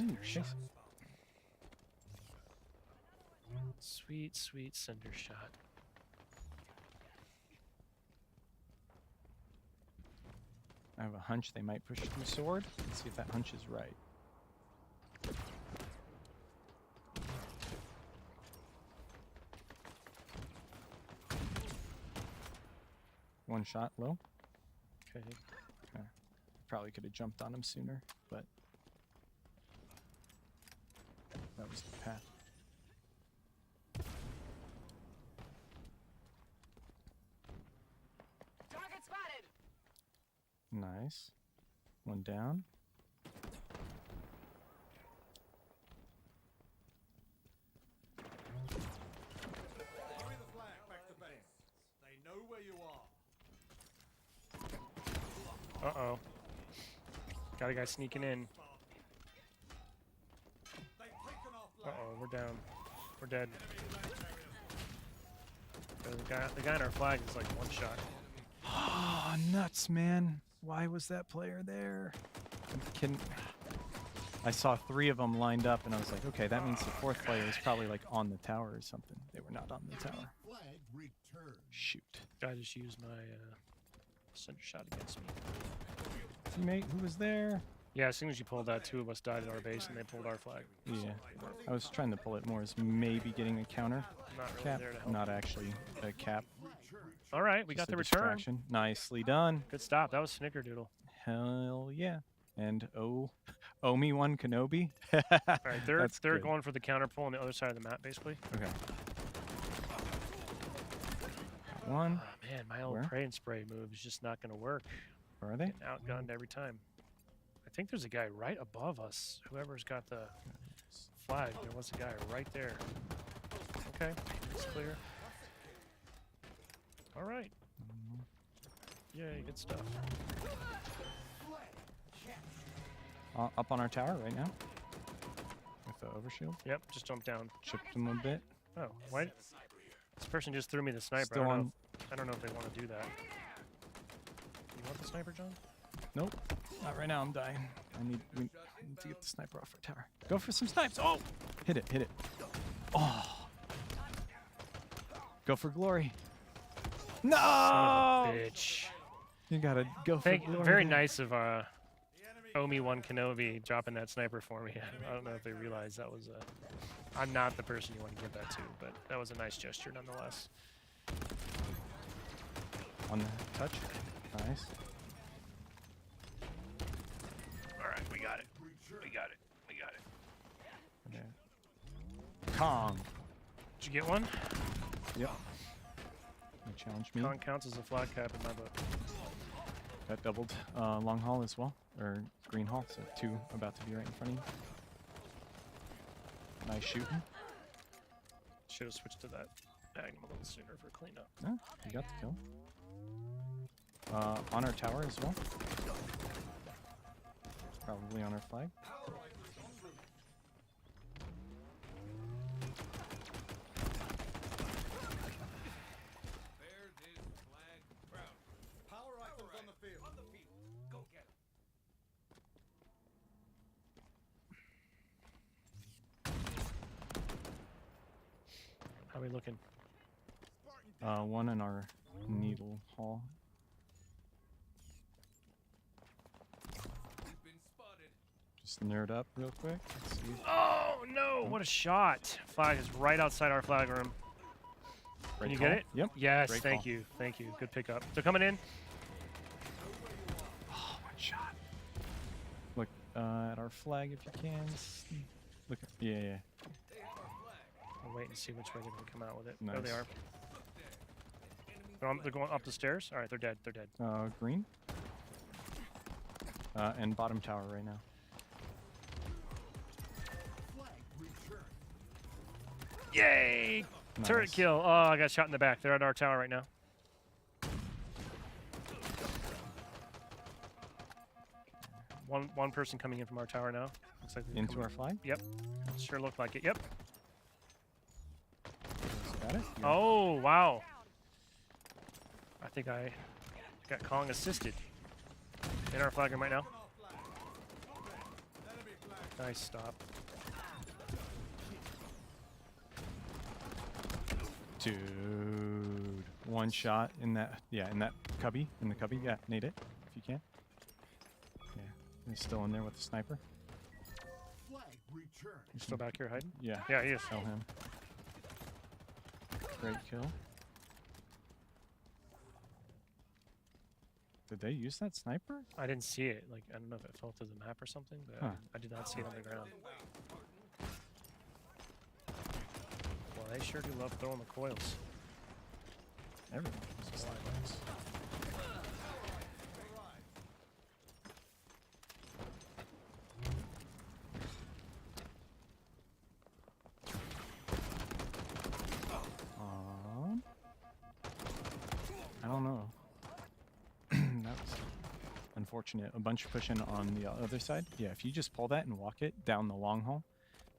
Speaker 1: Ooh, chase.
Speaker 3: Sweet, sweet cinder shot.
Speaker 1: I have a hunch they might push through sword. Let's see if that hunch is right. One shot low.
Speaker 3: Okay.
Speaker 1: Probably could have jumped on him sooner, but that was the path.
Speaker 7: Target spotted.
Speaker 1: Nice. One down.
Speaker 8: Carry the flag back to base. They know where you are.
Speaker 3: Uh-oh. Got a guy sneaking in.
Speaker 8: They've taken our flag.
Speaker 3: Uh-oh, we're down. We're dead. The guy on our flag is like one shot.
Speaker 1: Oh, nuts, man. Why was that player there? I saw 3 of them lined up, and I was like, okay, that means the 4th player is probably like on the tower or something. They were not on the tower.
Speaker 8: Flag returned.
Speaker 1: Shoot.
Speaker 3: Guy just used my center shot against me.
Speaker 1: Teammate, who was there?
Speaker 3: Yeah, as soon as you pulled that, 2 of us died at our base, and they pulled our flag.
Speaker 1: Yeah. I was trying to pull it more as maybe getting a counter
Speaker 3: Not really
Speaker 1: cap,
Speaker 3: there to help.
Speaker 1: not actually a cap.
Speaker 3: All right, we
Speaker 1: Just
Speaker 3: got
Speaker 1: a
Speaker 3: the return.
Speaker 1: distraction. Nicely done.
Speaker 3: Good stop. That was Snickerdoodle.
Speaker 1: Hell yeah. And Omi one Kenobi.
Speaker 3: All right, they're
Speaker 1: That's good.
Speaker 3: going for the counter pull on the other side of the map, basically.
Speaker 1: Okay. One.
Speaker 3: Oh, man, my old
Speaker 1: Where?
Speaker 3: pray and spray move is just not going to work.
Speaker 1: Where are they?
Speaker 3: Getting outgunned every time. I think there's a guy right above us. Whoever's got the flag, there was a guy right there. Okay, it's clear. All right. Yay, good stuff.
Speaker 1: Up on our tower right now. With the overshield.
Speaker 3: Yep, just jump down.
Speaker 1: Chipped him a bit.
Speaker 3: Oh, why? This person just threw me the sniper.
Speaker 1: Still
Speaker 3: I don't know if they want to do that. You want the sniper, John?
Speaker 1: Nope. Not right now. I'm dying. We need to get the sniper off our tower. Go for some snipes. Oh! Hit it. Hit it. Oh! Go for glory. No!
Speaker 3: Son of a bitch.
Speaker 1: You gotta go for glory.
Speaker 3: Very
Speaker 1: there.
Speaker 3: nice of Omi one Kenobi dropping that sniper for me. I don't know if they realized that was a. I'm not the person you want to give that to, but that was a nice gesture nonetheless.
Speaker 1: On the touch. Nice.
Speaker 3: All right, we got it. We got it. We got it.
Speaker 1: Okay. Kong.
Speaker 3: Did you get one?
Speaker 1: Yep. You challenge me.
Speaker 3: Kong counts as a flag cap in my book.
Speaker 1: Got doubled long haul as well, or green haul, so 2 about to be right in front of you. Nice shooting.
Speaker 3: Should have switched to that Magnum a little sooner for cleanup.
Speaker 1: Oh, you got the kill. On our tower as well. Probably on our flag.
Speaker 8: There's his flag proud. Power rifles on the field. Go get 'em.
Speaker 3: How are we looking?
Speaker 1: One in our needle hall.
Speaker 8: You've been spotted.
Speaker 1: Just nerd up real quick. Let's see.
Speaker 3: Oh no! What a shot! Flag is right outside our flag room. Can you get it?
Speaker 1: Yep.
Speaker 3: Yes,
Speaker 1: Great
Speaker 3: thank
Speaker 1: call.
Speaker 3: you. Thank you. Good pickup. They're coming in.
Speaker 1: Oh, one shot. Look at our flag if you can. Look. Yeah, yeah.
Speaker 3: wait and see which way they're going to come out with it. There they
Speaker 1: Nice.
Speaker 3: are. They're going up the stairs. All right, they're dead. They're dead.
Speaker 1: Green. And bottom tower right now.
Speaker 3: Yay! Turret
Speaker 1: Nice.
Speaker 3: kill. Oh, I got shot in the back. They're at our tower right now. One person coming in from our tower now. Looks like they're
Speaker 1: Into
Speaker 3: coming-
Speaker 1: our flag.
Speaker 3: Yep. Sure looked like it. Yep.
Speaker 1: Got it. Yeah.
Speaker 3: Oh, wow. I think I got Kong assisted. In our flag room right now. Nice stop.
Speaker 1: Dude, one shot in that. Yeah, in that cubby. In the cubby. Yeah, nade it if you can. Yeah, he's still in there with the sniper.
Speaker 3: He's still back here hiding?
Speaker 1: Yeah.
Speaker 3: Yeah, he is.
Speaker 1: Kill him. Great kill. Did they use that sniper?
Speaker 3: I didn't see it. Like, I don't know if it fell through the map or something, but
Speaker 1: Huh.
Speaker 3: I did not see it on the ground. Well, they sure do love throwing the coils.
Speaker 1: Everyone uses snipers. I don't know. That was unfortunate. A bunch pushing on the other side. Yeah, if you just pull that and walk it down the long hall,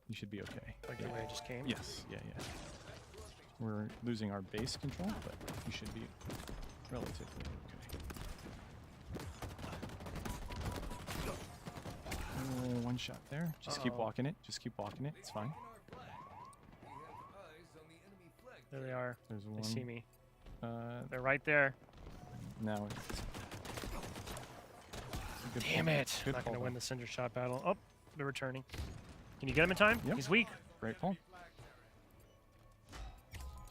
Speaker 1: you should be okay.
Speaker 3: Like the way it just came?
Speaker 1: Yes, yeah. We're losing our base control, but you should be relatively okay. Oh, one shot there. Just keep walking it. Just keep walking it. It's fine.
Speaker 3: There they are.
Speaker 1: There's one.
Speaker 3: They see me.
Speaker 1: Uh,
Speaker 3: They're right there.
Speaker 1: now it's a good
Speaker 3: Damn
Speaker 1: pull.
Speaker 3: it.
Speaker 1: Good
Speaker 3: Not
Speaker 1: pull,
Speaker 3: going to win
Speaker 1: though.
Speaker 3: the cinder shot battle. Oh, they're returning. Can you get him in time?
Speaker 1: Yep.
Speaker 3: He's weak.
Speaker 1: Great pull.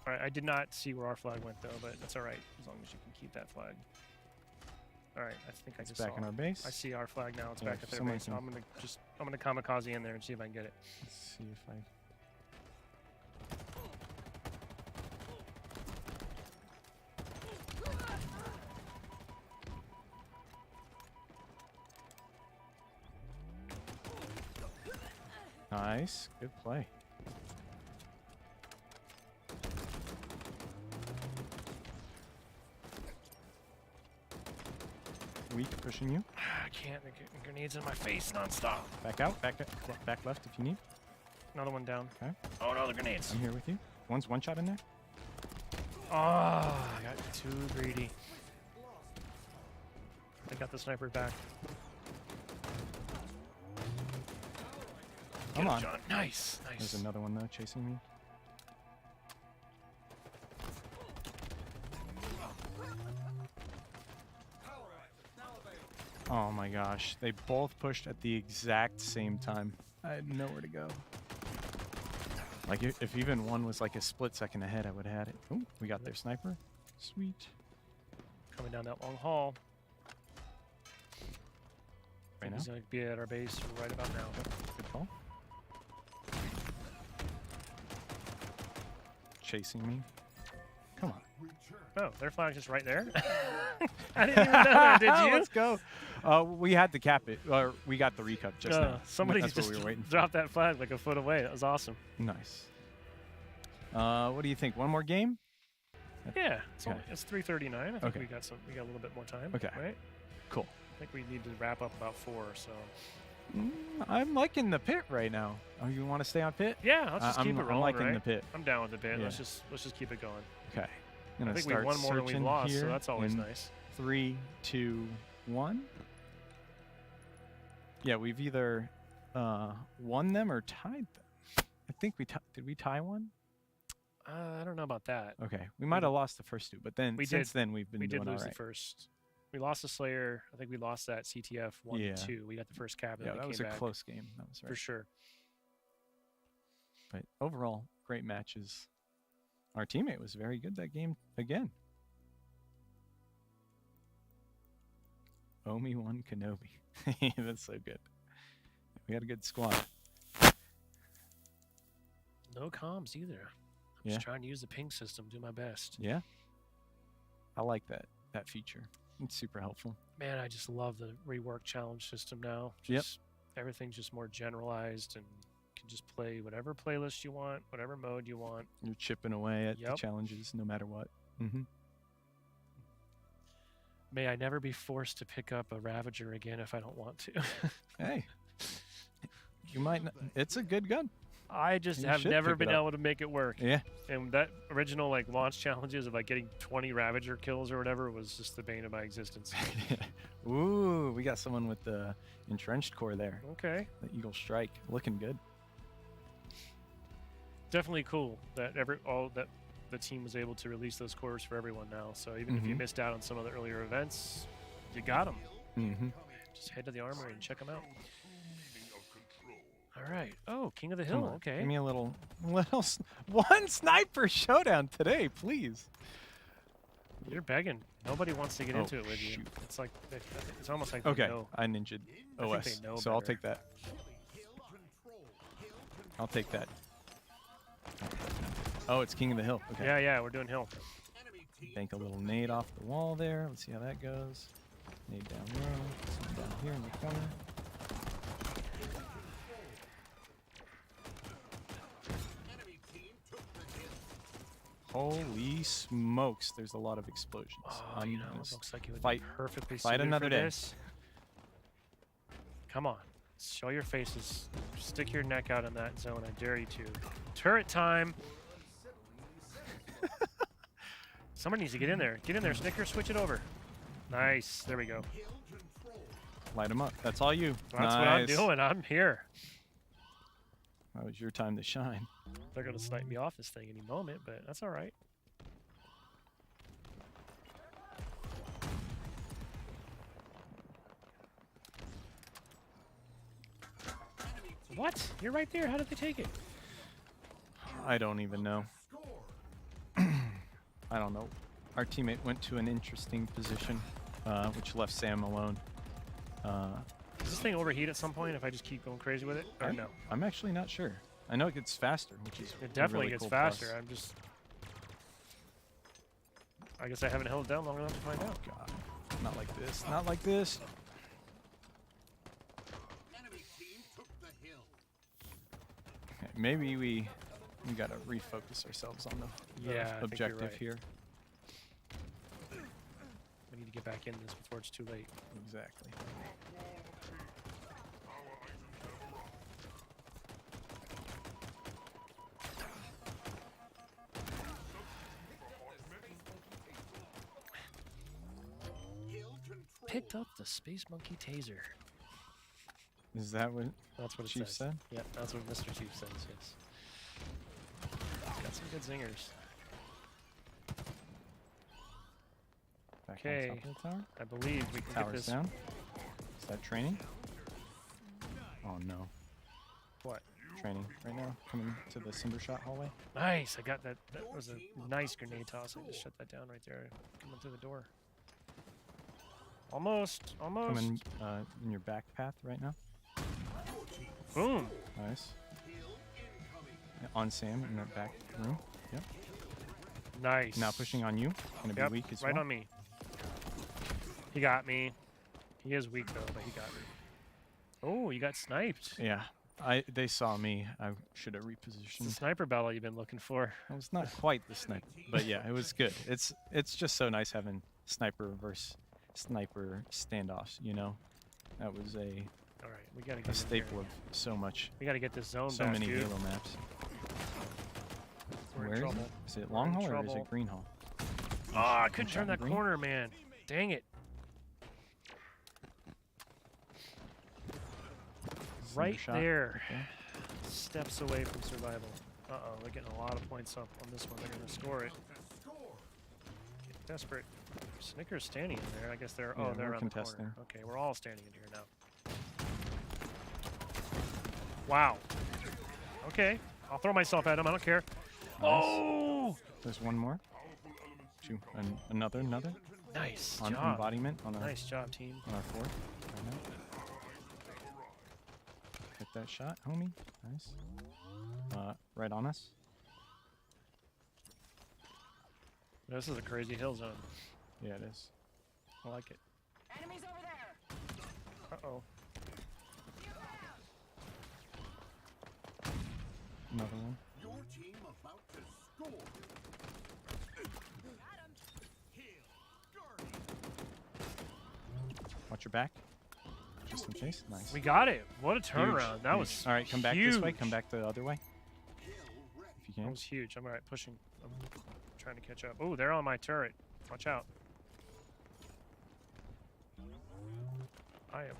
Speaker 3: All right, I did not see where our flag went, though, but that's all right, as long as you can keep that flag. All right, I think I
Speaker 1: It's
Speaker 3: just
Speaker 1: back
Speaker 3: saw
Speaker 1: in
Speaker 3: it.
Speaker 1: our base.
Speaker 3: I see our flag now. It's
Speaker 1: Yeah,
Speaker 3: back
Speaker 1: if
Speaker 3: at their
Speaker 1: someone
Speaker 3: base. So
Speaker 1: can-
Speaker 3: I'm gonna kamikaze in there and see if I can get it.
Speaker 1: Let's see if I. Nice, good play. Weak pushing you.
Speaker 3: I can't. They're getting grenades in my face nonstop.
Speaker 1: Back out, back left if you need.
Speaker 3: Another one down.
Speaker 1: Okay.
Speaker 3: Oh no, the grenades.
Speaker 1: I'm here with you. One's one shot in there.
Speaker 3: Oh, I got too greedy. I got the sniper back.
Speaker 1: Come
Speaker 3: Get him,
Speaker 1: on.
Speaker 3: John. Nice, nice.
Speaker 1: There's another one though chasing me. Oh my gosh, they both pushed at the exact same time. I had nowhere to go. Like if even one was like a split second ahead, I would have had it. Oh, we got their sniper. Sweet.
Speaker 3: Coming down that long hall.
Speaker 1: Right now.
Speaker 3: He's gonna be at our base right about now.
Speaker 1: Good call. Chasing me. Come on.
Speaker 3: Oh, their flag's just right there. I didn't even know that. Did you?
Speaker 1: Let's go. We had to cap it, or we got the recup just now.
Speaker 3: Somebody
Speaker 1: That's
Speaker 3: just
Speaker 1: what we were waiting for.
Speaker 3: dropped that flag like a foot away. That was awesome.
Speaker 1: Nice. What do you think? One more game?
Speaker 3: Yeah, it's,
Speaker 1: Okay.
Speaker 3: only, it's 3:39. I think
Speaker 1: Okay.
Speaker 3: we got a little bit more time.
Speaker 1: Okay.
Speaker 3: Right?
Speaker 1: Cool.
Speaker 3: I think we need to wrap up about 4 or so.
Speaker 1: I'm liking the pit right now. Oh, you want to stay on pit?
Speaker 3: Yeah, let's just keep it
Speaker 1: I'm
Speaker 3: rolling,
Speaker 1: liking
Speaker 3: right?
Speaker 1: the pit.
Speaker 3: I'm down with the pit.
Speaker 1: Yeah.
Speaker 3: Let's just keep it going.
Speaker 1: Okay. I'm
Speaker 3: I
Speaker 1: gonna
Speaker 3: think we
Speaker 1: start
Speaker 3: won more than we've
Speaker 1: searching
Speaker 3: lost,
Speaker 1: here
Speaker 3: so that's always
Speaker 1: in
Speaker 3: nice.
Speaker 1: 3, 2, 1. Yeah, we've either won them or tied them. I think did we tie one?
Speaker 3: I don't know about that.
Speaker 1: Okay, we might have lost the first two, but then
Speaker 3: We
Speaker 1: since
Speaker 3: did-
Speaker 1: then we've been
Speaker 3: We did
Speaker 1: doing all
Speaker 3: lose
Speaker 1: right.
Speaker 3: the first. We lost the Slayer. I think we lost that CTF 1
Speaker 1: Yeah.
Speaker 3: and 2. We got the first cap. And
Speaker 1: Yeah,
Speaker 3: then
Speaker 1: that
Speaker 3: we
Speaker 1: was
Speaker 3: came
Speaker 1: a
Speaker 3: back,
Speaker 1: close game. That was right.
Speaker 3: for sure.
Speaker 1: But overall, great matches. Our teammate was very good that game again. Omi won Kenobi. That's so good. We had a good squad.
Speaker 3: No comms either. I'm
Speaker 1: Yeah.
Speaker 3: just trying to use the ping system, do my best.
Speaker 1: Yeah. I like that feature. It's super helpful.
Speaker 3: Man, I just love the rework challenge system now.
Speaker 1: Yep.
Speaker 3: Just everything's just more generalized and you can just play whatever playlist you want, whatever mode you want.
Speaker 1: You're chipping away at the
Speaker 3: Yep.
Speaker 1: challenges no matter what. Mm-hmm.
Speaker 3: May I never be forced to pick up a Ravager again if I don't want to.
Speaker 1: Hey, you might. It's a good gun.
Speaker 3: I just
Speaker 1: You
Speaker 3: have
Speaker 1: should
Speaker 3: never
Speaker 1: pick it
Speaker 3: been
Speaker 1: up.
Speaker 3: able to make it work.
Speaker 1: Yeah.
Speaker 3: And that original like launch challenges of like getting 20 Ravager kills or whatever was just the bane of my existence.
Speaker 1: Ooh, we got someone with the entrenched core there.
Speaker 3: Okay.
Speaker 1: The Eagle Strike, looking good.
Speaker 3: Definitely cool that that the team was able to release those cores for everyone now. So even if you
Speaker 1: Mhm.
Speaker 3: missed out on some of the earlier events, you got them.
Speaker 1: Mm-hmm.
Speaker 3: Just head to the armory and check them out. All right. Oh, King of the Hill. Okay.
Speaker 1: Give me a little one sniper showdown today, please.
Speaker 3: You're begging. Nobody wants to get
Speaker 1: Oh,
Speaker 3: into it with you.
Speaker 1: shoot.
Speaker 3: It's like it's almost like they
Speaker 1: Okay,
Speaker 3: know.
Speaker 1: I ninja'd
Speaker 3: I think
Speaker 1: OS,
Speaker 3: they know
Speaker 1: so I'll
Speaker 3: better.
Speaker 1: take that. I'll take that. Oh, it's King of the Hill. Okay.
Speaker 3: Yeah, we're doing Hill.
Speaker 1: Bank a little nade off the wall there. Let's see how that goes. Nade down there. Some down here in the corner. Holy smokes! There's a lot of explosions.
Speaker 3: Oh,
Speaker 1: I'm
Speaker 3: you know,
Speaker 1: gonna
Speaker 3: it looks like it would
Speaker 1: fight-
Speaker 3: be perfectly
Speaker 1: fight
Speaker 3: suited
Speaker 1: another
Speaker 3: for
Speaker 1: day.
Speaker 3: this. Come on, show your faces. Stick your neck out in that zone. I dare you to. Turret time. Someone needs to get in there. Get in there, Snicker. Switch it over. Nice. There we go.
Speaker 1: light them up. That's all you.
Speaker 3: That's what I'm doing. I'm here.
Speaker 1: That was your time to shine.
Speaker 3: They're gonna snipe me off this thing any moment, but that's all right. What? You're right there. How did they take it?
Speaker 1: I don't even know. I don't know. Our teammate went to an interesting position, which left Sam alone.
Speaker 3: Does this thing overheat at some point if I just keep going crazy with it? Or no?
Speaker 1: I'm actually not sure. I know it gets faster, which is
Speaker 3: It
Speaker 1: a
Speaker 3: definitely
Speaker 1: really
Speaker 3: gets
Speaker 1: cool
Speaker 3: faster.
Speaker 1: plus.
Speaker 3: I'm just. I guess I haven't held it down long enough to find out.
Speaker 1: God, not like this. Not like this. Okay, maybe we gotta refocus ourselves on the
Speaker 3: Yeah, I think you're
Speaker 1: objective
Speaker 3: right.
Speaker 1: here.
Speaker 3: We need to get back in this before it's too late.
Speaker 1: Exactly.
Speaker 3: Picked up the Space Monkey Taser.
Speaker 1: Is that what
Speaker 3: That's what it
Speaker 1: Chief
Speaker 3: says.
Speaker 1: said?
Speaker 3: Yep, that's what Mr. Chief says, yes. Got some good zingers.
Speaker 1: Back
Speaker 3: Okay.
Speaker 1: on top of the tower?
Speaker 3: I believe we can get
Speaker 1: Tower's
Speaker 3: this.
Speaker 1: down. Is that training? Oh no.
Speaker 3: What?
Speaker 1: Training right now. Coming to the Cinder Shot hallway.
Speaker 3: Nice! I got that. That was a nice grenade toss. I just shut that down right there. Coming through the door. Almost. Almost.
Speaker 1: Coming in your back path right now.
Speaker 3: Boom!
Speaker 1: Nice. Yeah, on Sam in that back room. Yep.
Speaker 3: Nice.
Speaker 1: Now pushing on you. Gonna be
Speaker 3: Yep,
Speaker 1: weak as
Speaker 3: right
Speaker 1: well.
Speaker 3: on me. He got me. He is weak though, but he got me. Oh, you got sniped.
Speaker 1: Yeah. They saw me. I should have
Speaker 3: It's the
Speaker 1: repositioned.
Speaker 3: sniper battle you've been looking for.
Speaker 1: It was not quite the sniper, but yeah, it was good. It's just so nice having sniper versus sniper standoffs. You know, that was
Speaker 3: All right, we gotta
Speaker 1: a
Speaker 3: get in
Speaker 1: staple
Speaker 3: here.
Speaker 1: of so much,
Speaker 3: We gotta get this zone
Speaker 1: so
Speaker 3: back,
Speaker 1: many
Speaker 3: dude.
Speaker 1: Halo maps.
Speaker 3: We're in
Speaker 1: Where is
Speaker 3: trouble.
Speaker 1: it? Is it
Speaker 3: We're
Speaker 1: long
Speaker 3: in
Speaker 1: haul or is
Speaker 3: trouble.
Speaker 1: it green haul?
Speaker 3: Oh, I couldn't
Speaker 1: shot
Speaker 3: turn
Speaker 1: in
Speaker 3: that
Speaker 1: green?
Speaker 3: corner, man. Dang it.
Speaker 1: Cinder
Speaker 3: Right
Speaker 1: Shot.
Speaker 3: there.
Speaker 1: Okay.
Speaker 3: Steps away from survival. Uh-oh, they're getting a lot of points up on this one. They're going to score it. Get desperate. Snicker's standing in there. I guess they're...
Speaker 1: Yeah,
Speaker 3: oh, they're
Speaker 1: we're
Speaker 3: around the corner.
Speaker 1: contesting.
Speaker 3: Okay, we're all standing in here now. Wow. Okay. I'll throw myself at him. I don't care. Oh!
Speaker 1: There's one more. Two. Another.
Speaker 3: Nice
Speaker 1: On
Speaker 3: job.
Speaker 1: embodiment on our
Speaker 3: Nice job, team.
Speaker 1: on our fourth. Right now. Hit that shot, homie. Nice. right on us.
Speaker 3: This is a crazy hill zone.
Speaker 1: Yeah, it is.
Speaker 3: I like it.
Speaker 7: Enemies over there.
Speaker 3: Uh-oh.
Speaker 1: Another one.
Speaker 8: Your team about to score.
Speaker 1: Watch your back. Just in case. Nice.
Speaker 3: We got it. What a turnaround. That
Speaker 1: Huge.
Speaker 3: was
Speaker 1: All right, come back this way.
Speaker 3: huge.
Speaker 1: Come back the other way. If you
Speaker 3: That
Speaker 1: can.
Speaker 3: was huge. I'm all right, pushing. I'm trying to catch up. Oh, they're on my turret. Watch out.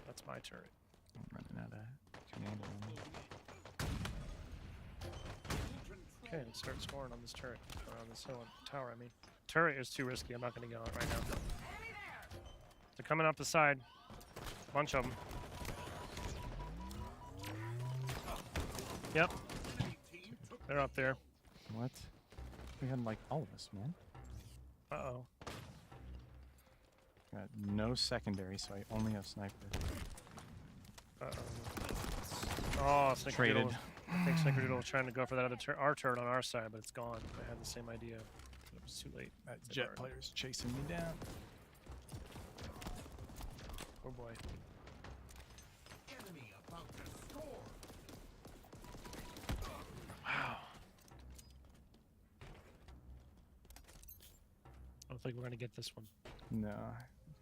Speaker 3: That's my turret.
Speaker 1: I'm running out of command on me.
Speaker 3: Okay, let's start scoring on this turret. Or on this hill, tower, I mean. Turret is too risky. I'm not going to get on it right now. They're coming up the side. Bunch of them. Yep. They're up there.
Speaker 1: What? We had like all of us, man.
Speaker 3: Uh-oh.
Speaker 1: Got no secondary, so I only have sniper.
Speaker 3: Uh-oh. Oh, Snickerdoodle.
Speaker 1: Traded.
Speaker 3: I think Snickerdoodle was trying to go for that other our turret on our side, but it's gone. I had the same idea. It was too late.
Speaker 1: That
Speaker 3: They
Speaker 1: jet
Speaker 3: burned.
Speaker 1: player's chasing me down.
Speaker 3: Oh boy.
Speaker 8: Enemy about to score.
Speaker 3: Wow. I don't think we're going to get this one.
Speaker 1: No.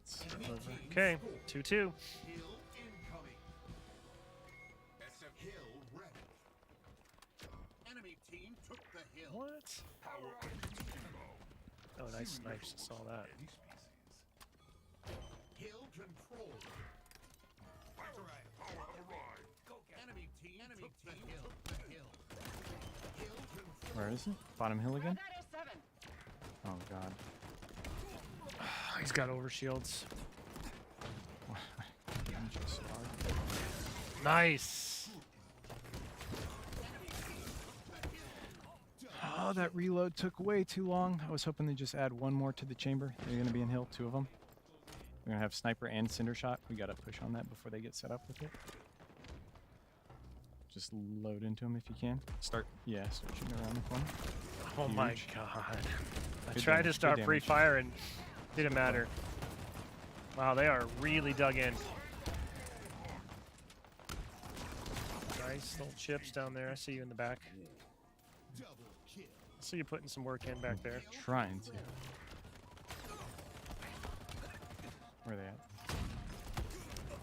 Speaker 1: It's over.
Speaker 3: Okay, 2-2.
Speaker 8: Hill incoming. SF Hill ready. Enemy team took the hill.
Speaker 3: What? Oh, nice snipes. Saw that.
Speaker 8: Hill control. Enemy team took the hill. Hill control.
Speaker 1: Where is it? Bottom hill again?
Speaker 7: That is 7.
Speaker 1: Oh god.
Speaker 3: He's got overshields.
Speaker 1: I'm just hard.
Speaker 3: Nice.
Speaker 1: Oh, that reload took way too long. I was hoping they just add one more to the chamber. They're going to be in hill, 2 of them. We're going to have sniper and cinder shot. We got to push on that before they get set up with it. Just load into them if you can. Start shooting around the corner.
Speaker 3: Oh my
Speaker 1: Huge.
Speaker 3: god. I
Speaker 1: Good
Speaker 3: tried
Speaker 1: damage,
Speaker 3: to
Speaker 1: good
Speaker 3: start
Speaker 1: damage.
Speaker 3: pre-fire and didn't matter. Wow, they are really dug in. Nice little chips down there. I see you in the back.
Speaker 8: Double kill.
Speaker 3: I see you putting some work in back there.
Speaker 1: Trying to. Where are they at?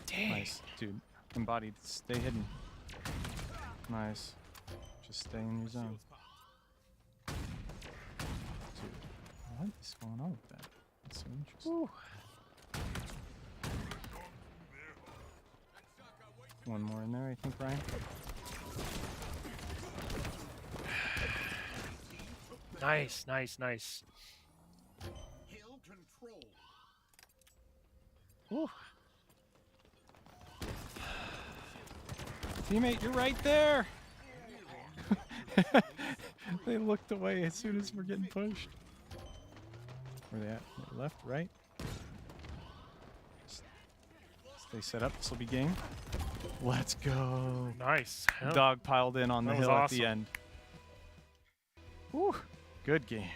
Speaker 3: Dang.
Speaker 1: Nice. Dude, embodied. Stay hidden. Nice. Just stay in your zone. Dude, what is going on with that? That's so interesting.
Speaker 3: Whew.
Speaker 1: One more in there, I think, Ryan.
Speaker 3: Nice, nice, nice.
Speaker 8: Hill control.
Speaker 3: Whew.
Speaker 1: Teammate, you're right there! They looked away as soon as we're getting pushed. Where they at? Left, right? Stay set up. This will be game. Let's go.
Speaker 3: Nice. Hell,
Speaker 1: Dog piled in on the
Speaker 3: That was
Speaker 1: hill at
Speaker 3: awesome.
Speaker 1: the end. Whew. Good game.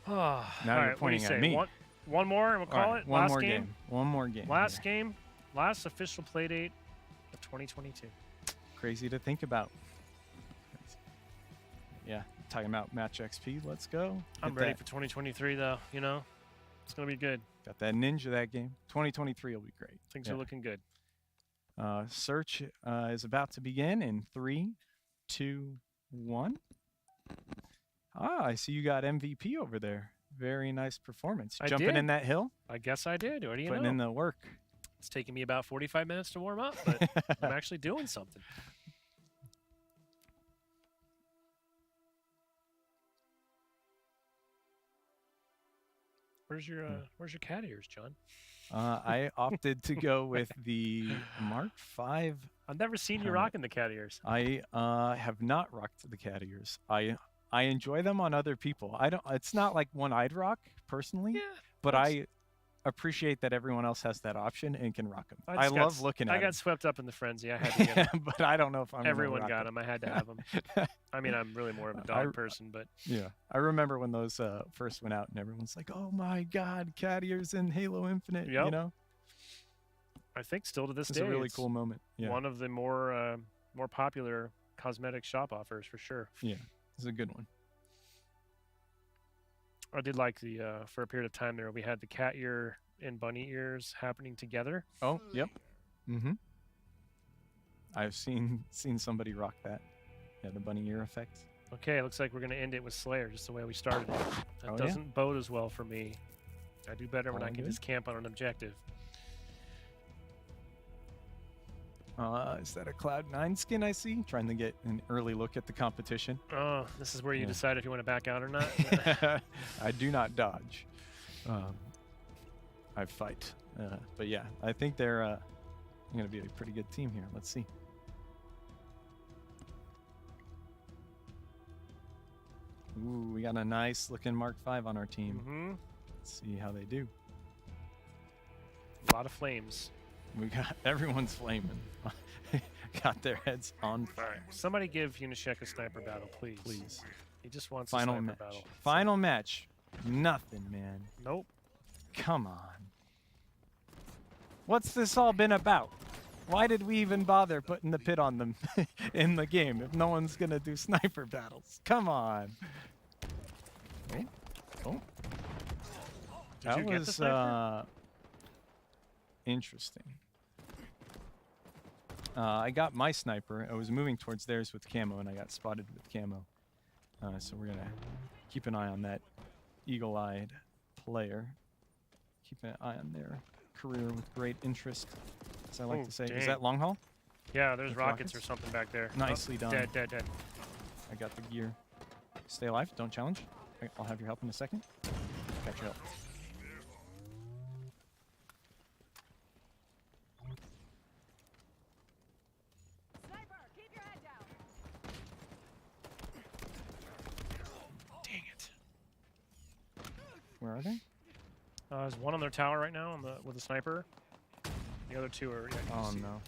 Speaker 3: Now
Speaker 1: Now you're
Speaker 3: what do you
Speaker 1: pointing at
Speaker 3: say?
Speaker 1: me.
Speaker 3: One more, and we'll call
Speaker 1: All right,
Speaker 3: it.
Speaker 1: one
Speaker 3: Last
Speaker 1: more
Speaker 3: game.
Speaker 1: One more game.
Speaker 3: Last
Speaker 1: here.
Speaker 3: game. Last official playdate of 2022.
Speaker 1: Crazy to think about. Yeah, talking about match XP. Let's go.
Speaker 3: I'm
Speaker 1: Get
Speaker 3: ready
Speaker 1: that.
Speaker 3: for 2023, though. You know, it's gonna be good.
Speaker 1: Got that ninja that game. 2023 will be great.
Speaker 3: Things
Speaker 1: Yeah.
Speaker 3: are looking good.
Speaker 1: Search is about to begin in 3, 2, 1. Ah, I see you got MVP over there. Very nice performance.
Speaker 3: I
Speaker 1: Jumping
Speaker 3: did.
Speaker 1: in that hill,
Speaker 3: I guess I did. What do you
Speaker 1: putting
Speaker 3: know?
Speaker 1: in the work.
Speaker 3: It's taking me about 45 minutes to warm up, but I'm actually doing something. Where's your cat ears, John?
Speaker 1: I opted to go with the Mark V.
Speaker 3: I've never seen you
Speaker 1: Helmet.
Speaker 3: rocking the cat ears.
Speaker 1: I have not rocked the cat ears. I enjoy them on other people. I don't. It's not like one I'd rock personally,
Speaker 3: Yeah,
Speaker 1: but
Speaker 3: that's-
Speaker 1: appreciate that everyone else has that option and can rock them.
Speaker 3: I
Speaker 1: I
Speaker 3: just got
Speaker 1: love
Speaker 3: s-
Speaker 1: looking
Speaker 3: I
Speaker 1: at
Speaker 3: got
Speaker 1: them.
Speaker 3: swept up in the frenzy. I had to get 'em.
Speaker 1: But I don't know if I'm
Speaker 3: Everyone
Speaker 1: gonna
Speaker 3: got
Speaker 1: rock
Speaker 3: them. I had to have them. I mean, I'm really more of a
Speaker 1: I-
Speaker 3: dog person, but
Speaker 1: Yeah, I remember when those first went out, and everyone's like, "Oh my God, cat ears in Halo Infinite!" You
Speaker 3: Yep.
Speaker 1: know,
Speaker 3: I think still to this
Speaker 1: it's
Speaker 3: day,
Speaker 1: a really
Speaker 3: it's
Speaker 1: cool moment. Yeah,
Speaker 3: one of the more popular cosmetic shop offers for sure.
Speaker 1: it's a good one.
Speaker 3: I did like the for a period of time there we had the cat ear and bunny ears happening together.
Speaker 1: Oh, yep. Mm-hmm. I've seen somebody rock that. Yeah, the bunny ear effect.
Speaker 3: Okay, looks like we're gonna end it with Slayer, just the way we started it. That
Speaker 1: Oh, yeah?
Speaker 3: doesn't bode as well for me. I do better when I
Speaker 1: All
Speaker 3: can
Speaker 1: good.
Speaker 3: just camp on an objective.
Speaker 1: Is that a Cloud9 skin I see? Trying to get an early look at the competition.
Speaker 3: Oh, this is where you
Speaker 1: Yeah.
Speaker 3: decide if you want to back out or not.
Speaker 1: I do not dodge. I fight. But yeah, I think they're going to be a pretty good team here. Let's see. Ooh, we got a nice looking Mark V on our team.
Speaker 3: Mm-hmm.
Speaker 1: Let's see how they do.
Speaker 3: A lot of flames.
Speaker 1: We got everyone's flaming. Got their heads on
Speaker 3: All right, somebody give Unishek a sniper battle, please.
Speaker 1: please.
Speaker 3: He just wants
Speaker 1: Final
Speaker 3: a sniper
Speaker 1: match.
Speaker 3: battle.
Speaker 1: Final match. Nothing, man.
Speaker 3: Nope.
Speaker 1: Come on. What's this all been about? Why did we even bother putting the pit on them in the game if no one's gonna do sniper battles? Come on. Oh. Oh.
Speaker 3: Did you get the sniper?
Speaker 1: Interesting. I got my sniper. I was moving towards theirs with camo, and I got spotted with camo. So we're gonna keep an eye on that eagle-eyed player. Keep an eye on their career with great interest, as I like
Speaker 3: Oh,
Speaker 1: to say.
Speaker 3: dang.
Speaker 1: Is that long haul?
Speaker 3: Yeah, there's
Speaker 1: with
Speaker 3: rockets or
Speaker 1: rockets?
Speaker 3: something back there.
Speaker 1: Nicely done.
Speaker 3: Dead, dead, dead.
Speaker 1: I got the gear. Stay alive. Don't challenge. I'll have your help in a second. Got your help.
Speaker 7: Sniper, keep your head down.
Speaker 3: Dang it.
Speaker 1: Where are they?
Speaker 3: There's one on their tower right now on the with a sniper. The other two are. Yeah, you can
Speaker 1: Oh
Speaker 3: see.
Speaker 1: no.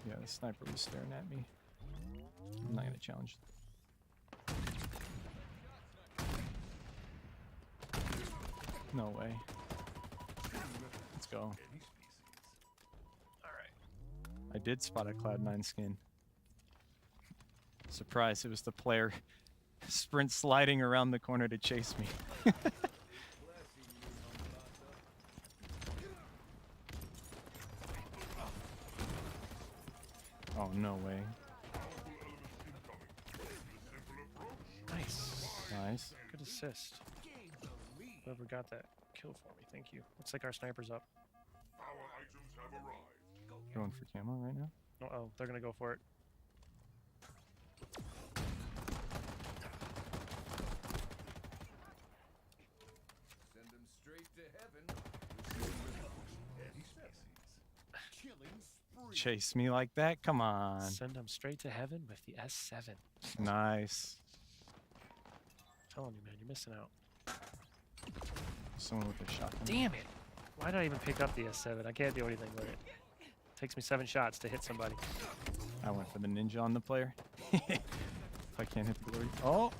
Speaker 1: Yeah, the sniper was staring at me. I'm not gonna challenge. No way. Let's go.
Speaker 3: Alright.
Speaker 1: I did spot a Cloud9 skin. Surprise, it was the player sprint sliding around the corner to chase me. Oh, no way.
Speaker 3: Nice.
Speaker 1: Nice.
Speaker 3: Good assist. Whoever got that kill for me, thank you. Looks like our sniper's up.
Speaker 1: Going for camo right now.
Speaker 3: Oh, they're gonna go for it.
Speaker 8: Send them straight to heaven. Killing spree.
Speaker 1: Chase me like that? Come on.
Speaker 3: Send them straight to heaven with the S7.
Speaker 1: Nice.
Speaker 3: telling you, man, you're missing out.
Speaker 1: Someone with a shotgun.
Speaker 3: Damn it! Why did I even pick up the S7? I can't do anything with it. Takes me 7 shots to hit somebody.
Speaker 1: I went for the ninja on the player. If I can't hit the glory. Oh!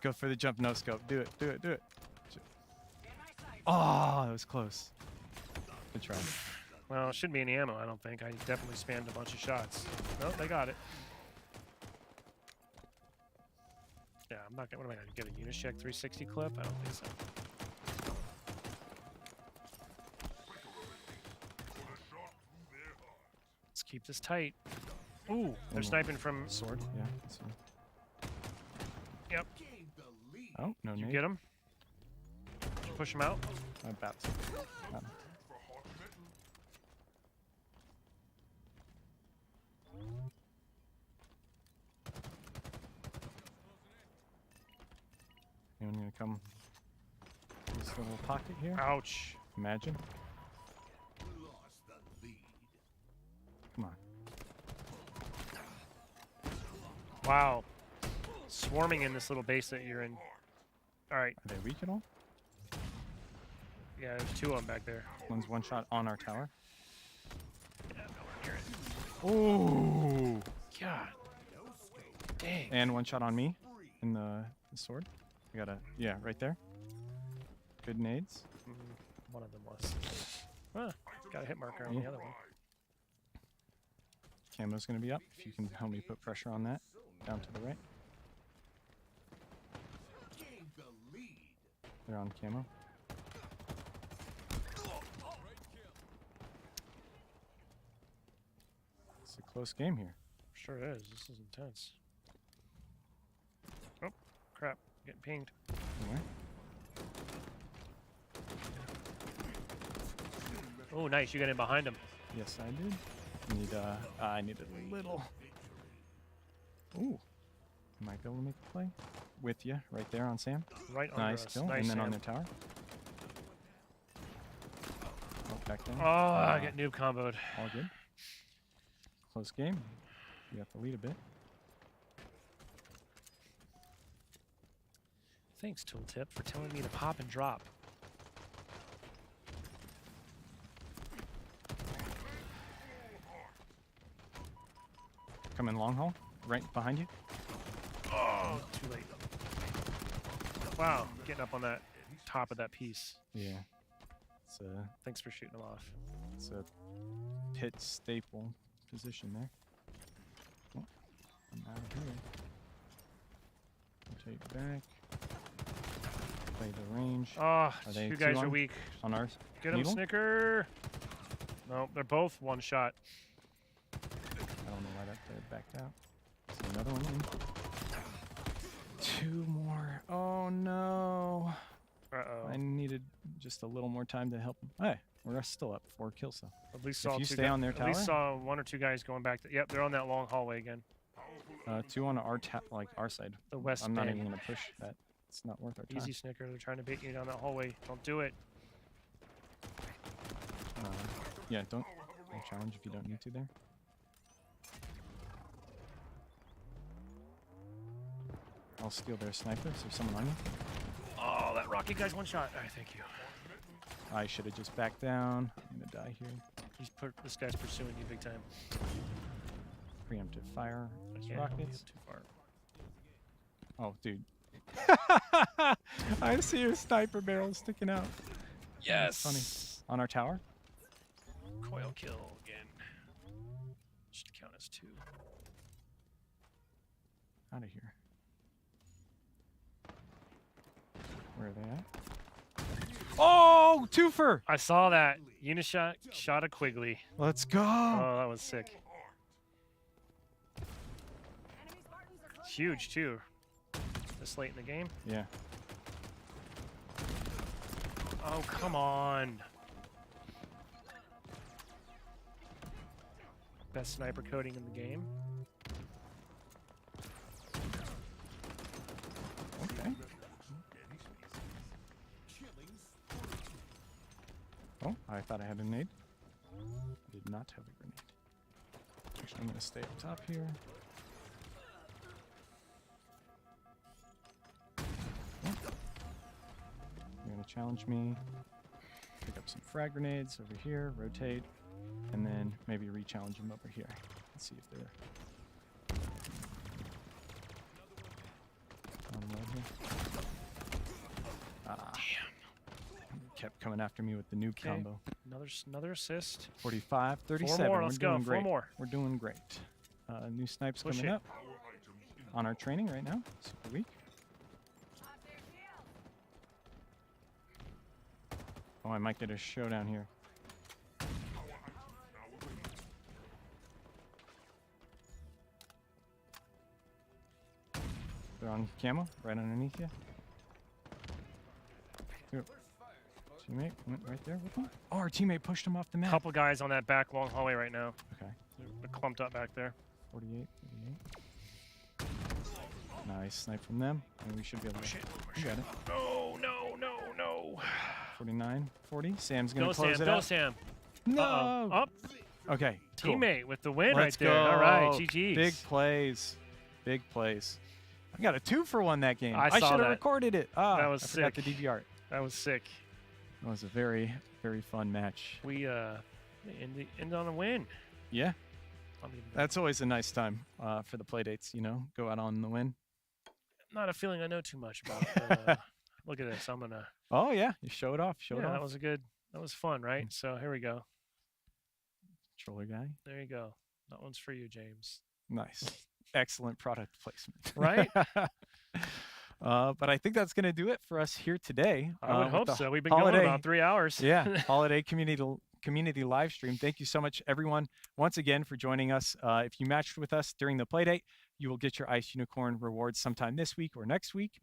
Speaker 1: Go for the jump, no scope. Do it, do it, do it. Oh, that was close. Good try.
Speaker 3: Well, it shouldn't be any ammo, I don't think. I definitely spammed a bunch of shots. Nope, they got it. Yeah, I'm not gonna. What am I gonna get? A Unishek 360 clip? I don't think so. Let's keep this tight. Ooh, they're
Speaker 1: Ooh.
Speaker 3: sniping from.
Speaker 1: Sword, yeah. So.
Speaker 3: Yep.
Speaker 8: Gained the lead.
Speaker 1: Oh, no
Speaker 3: Did you
Speaker 1: nade.
Speaker 3: get him? Did you push him out?
Speaker 1: About to. Got him. Anyone gonna come in this little pocket here?
Speaker 3: Ouch.
Speaker 1: Imagine.
Speaker 8: Lost the lead.
Speaker 1: Come on.
Speaker 3: Wow. Swarming in this little base that you're in. All right.
Speaker 1: Are they weak at all?
Speaker 3: Yeah, there's 2 of them back there.
Speaker 1: One's one shot on our tower.
Speaker 3: Yeah, nowhere near it.
Speaker 1: Ooh.
Speaker 3: God. Dang.
Speaker 1: And one shot on me in the sword. I got a, yeah, right there. Good nades.
Speaker 3: One of them was. Got a hit marker on the other one.
Speaker 1: Camo's gonna be up. If you can help me put pressure on that. Down to the right. They're on camo. It's a close game here.
Speaker 3: Sure is. This is intense. Oh, crap. Getting pinged.
Speaker 1: Anyway.
Speaker 3: Oh, nice. You got in behind him.
Speaker 1: Yes, I did. I needed a little. Ooh. Might be able to make a play. With you, right there on Sam.
Speaker 3: Right under
Speaker 1: Nice
Speaker 3: us.
Speaker 1: kill.
Speaker 3: Nice,
Speaker 1: And then on
Speaker 3: Sam.
Speaker 1: their tower. Oh, back down.
Speaker 3: Oh, I get noob comboed.
Speaker 1: All good. Close game. You have to lead a bit.
Speaker 3: Thanks, Tooltip, for telling me to pop and drop.
Speaker 1: Come in long haul. Right behind you.
Speaker 3: Oh, too late. Wow, getting up on that top of that piece.
Speaker 1: Yeah.
Speaker 3: Thanks for shooting him off.
Speaker 1: It's a pit staple position there. Oh, I'm out of here. Rotate back. Play the range.
Speaker 3: Oh,
Speaker 1: they
Speaker 3: you
Speaker 1: two
Speaker 3: guys are
Speaker 1: on?
Speaker 3: weak.
Speaker 1: On ours.
Speaker 3: Get him,
Speaker 1: Needle?
Speaker 3: Snicker. No, they're both one shot.
Speaker 1: I don't know why that player backed out. See another one in. 2 more. Oh no.
Speaker 3: Uh-oh.
Speaker 1: I needed just a little more time to help him. Hey, we're still up 4 kills though.
Speaker 3: At least
Speaker 1: If
Speaker 3: saw
Speaker 1: you
Speaker 3: 2
Speaker 1: stay on their
Speaker 3: At least
Speaker 1: tower?
Speaker 3: saw 1 or 2 guys going back. Yep, they're on that long hallway again.
Speaker 1: 2 on our like our side.
Speaker 3: The west
Speaker 1: I'm not
Speaker 3: bank.
Speaker 1: even gonna push that. It's not worth our time.
Speaker 3: Easy, Snicker. They're trying to bait you down that hallway. Don't do it.
Speaker 1: Yeah, don't challenge if you don't need to there. I'll steal their sniper. Is there someone on you?
Speaker 3: Oh, that rocket guy's one shot. All right, thank you.
Speaker 1: I should have just backed down. I'm gonna die here.
Speaker 3: This guy's pursuing you big time.
Speaker 1: Preemptive fire.
Speaker 3: I
Speaker 1: Those
Speaker 3: can't help you
Speaker 1: rockets.
Speaker 3: too far.
Speaker 1: Oh, dude. I see your sniper barrel sticking out.
Speaker 3: Yes.
Speaker 1: Funny. On our tower?
Speaker 3: Coil kill again. Should count as 2.
Speaker 1: Out of here. Where are they at? Oh, twofer!
Speaker 3: I saw that. Unishot shot a Quigley.
Speaker 1: Let's go!
Speaker 3: Oh, that was sick.
Speaker 7: Enemy Spartans are close.
Speaker 3: Huge, too. This late in the game.
Speaker 1: Yeah.
Speaker 3: Oh, come on. Best sniper coding in the game.
Speaker 1: Okay. Oh, I thought I had a nade. I did not have a grenade. Actually, I'm going to stay up top here. Oh. You're going to challenge me. Pick up some frag grenades over here, rotate, and then maybe re-challenge them over here. Let's see if they're on low here. Ah. Kept coming after me with the noob
Speaker 3: Okay.
Speaker 1: combo.
Speaker 3: Another assist.
Speaker 1: 45, 37.
Speaker 3: 4 more.
Speaker 1: We're
Speaker 3: Let's go.
Speaker 1: doing
Speaker 3: 4
Speaker 1: great.
Speaker 3: more.
Speaker 1: We're doing great. New snipes
Speaker 3: Push
Speaker 1: coming
Speaker 3: it.
Speaker 1: up on our training right now. Super weak.
Speaker 7: Off their shield.
Speaker 1: Oh, I might get a showdown here. They're on camo, right underneath you. Teammate went right there with him. Oh, our teammate pushed him off the map.
Speaker 3: Couple guys on that back long hallway right now.
Speaker 1: Okay.
Speaker 3: They're clumped up back there.
Speaker 1: 48, 48. Nice snipe from them. And we should be able to. We got it.
Speaker 3: No, no, no, no.
Speaker 1: 49, 40. Sam's going
Speaker 3: Go,
Speaker 1: to close
Speaker 3: Sam.
Speaker 1: it
Speaker 3: Go,
Speaker 1: out.
Speaker 3: Sam.
Speaker 1: No.
Speaker 3: Uh-oh. Up.
Speaker 1: Okay. Cool.
Speaker 3: Teammate with the win
Speaker 1: Let's
Speaker 3: right there. All right.
Speaker 1: go.
Speaker 3: GG's.
Speaker 1: Big plays. Big plays. I got a 2-for-1 that game.
Speaker 3: I saw
Speaker 1: should have
Speaker 3: that.
Speaker 1: recorded it. Ah,
Speaker 3: That was
Speaker 1: I forgot
Speaker 3: sick.
Speaker 1: the DVR.
Speaker 3: That was sick.
Speaker 1: It was a very, very fun match.
Speaker 3: We ended on a win.
Speaker 1: Yeah,
Speaker 3: I mean,
Speaker 1: that's always a nice time for the playdates. Go out on the win.
Speaker 3: not a feeling I know too much about. But, look at this. I'm gonna.
Speaker 1: Oh yeah, you show it off. Show it
Speaker 3: Yeah,
Speaker 1: off.
Speaker 3: that was a good. That was fun, right? So here we go.
Speaker 1: Controller guy.
Speaker 3: There you go. That one's for you, James.
Speaker 1: Nice. Excellent product placement.
Speaker 3: Right?
Speaker 1: But I think that's going to do it for us here today.
Speaker 3: I would
Speaker 1: with
Speaker 3: hope
Speaker 1: the
Speaker 3: so. We've been
Speaker 1: holiday,
Speaker 3: going about 3 hours.
Speaker 1: Yeah, holiday community live stream. Thank you so much, everyone, once again for joining us. If you matched with us during the playdate, you will get your Ice Unicorn rewards sometime this week or next week.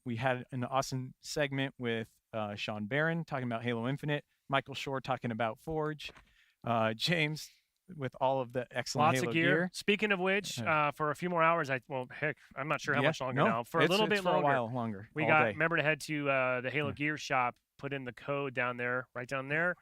Speaker 1: We had an awesome segment with Sean Barron talking about Halo Infinite, Michael Shore talking about Forge, James with all of the excellent
Speaker 3: Lots
Speaker 1: Halo
Speaker 3: of gear. Speaking of which, for a few more hours, I'm not sure how much longer now. For a little bit
Speaker 1: for
Speaker 3: longer.
Speaker 1: a while longer.
Speaker 3: We
Speaker 1: all
Speaker 3: got.
Speaker 1: day.
Speaker 3: Remember to head to the Halo Gear shop. Put in the code down there, right down there.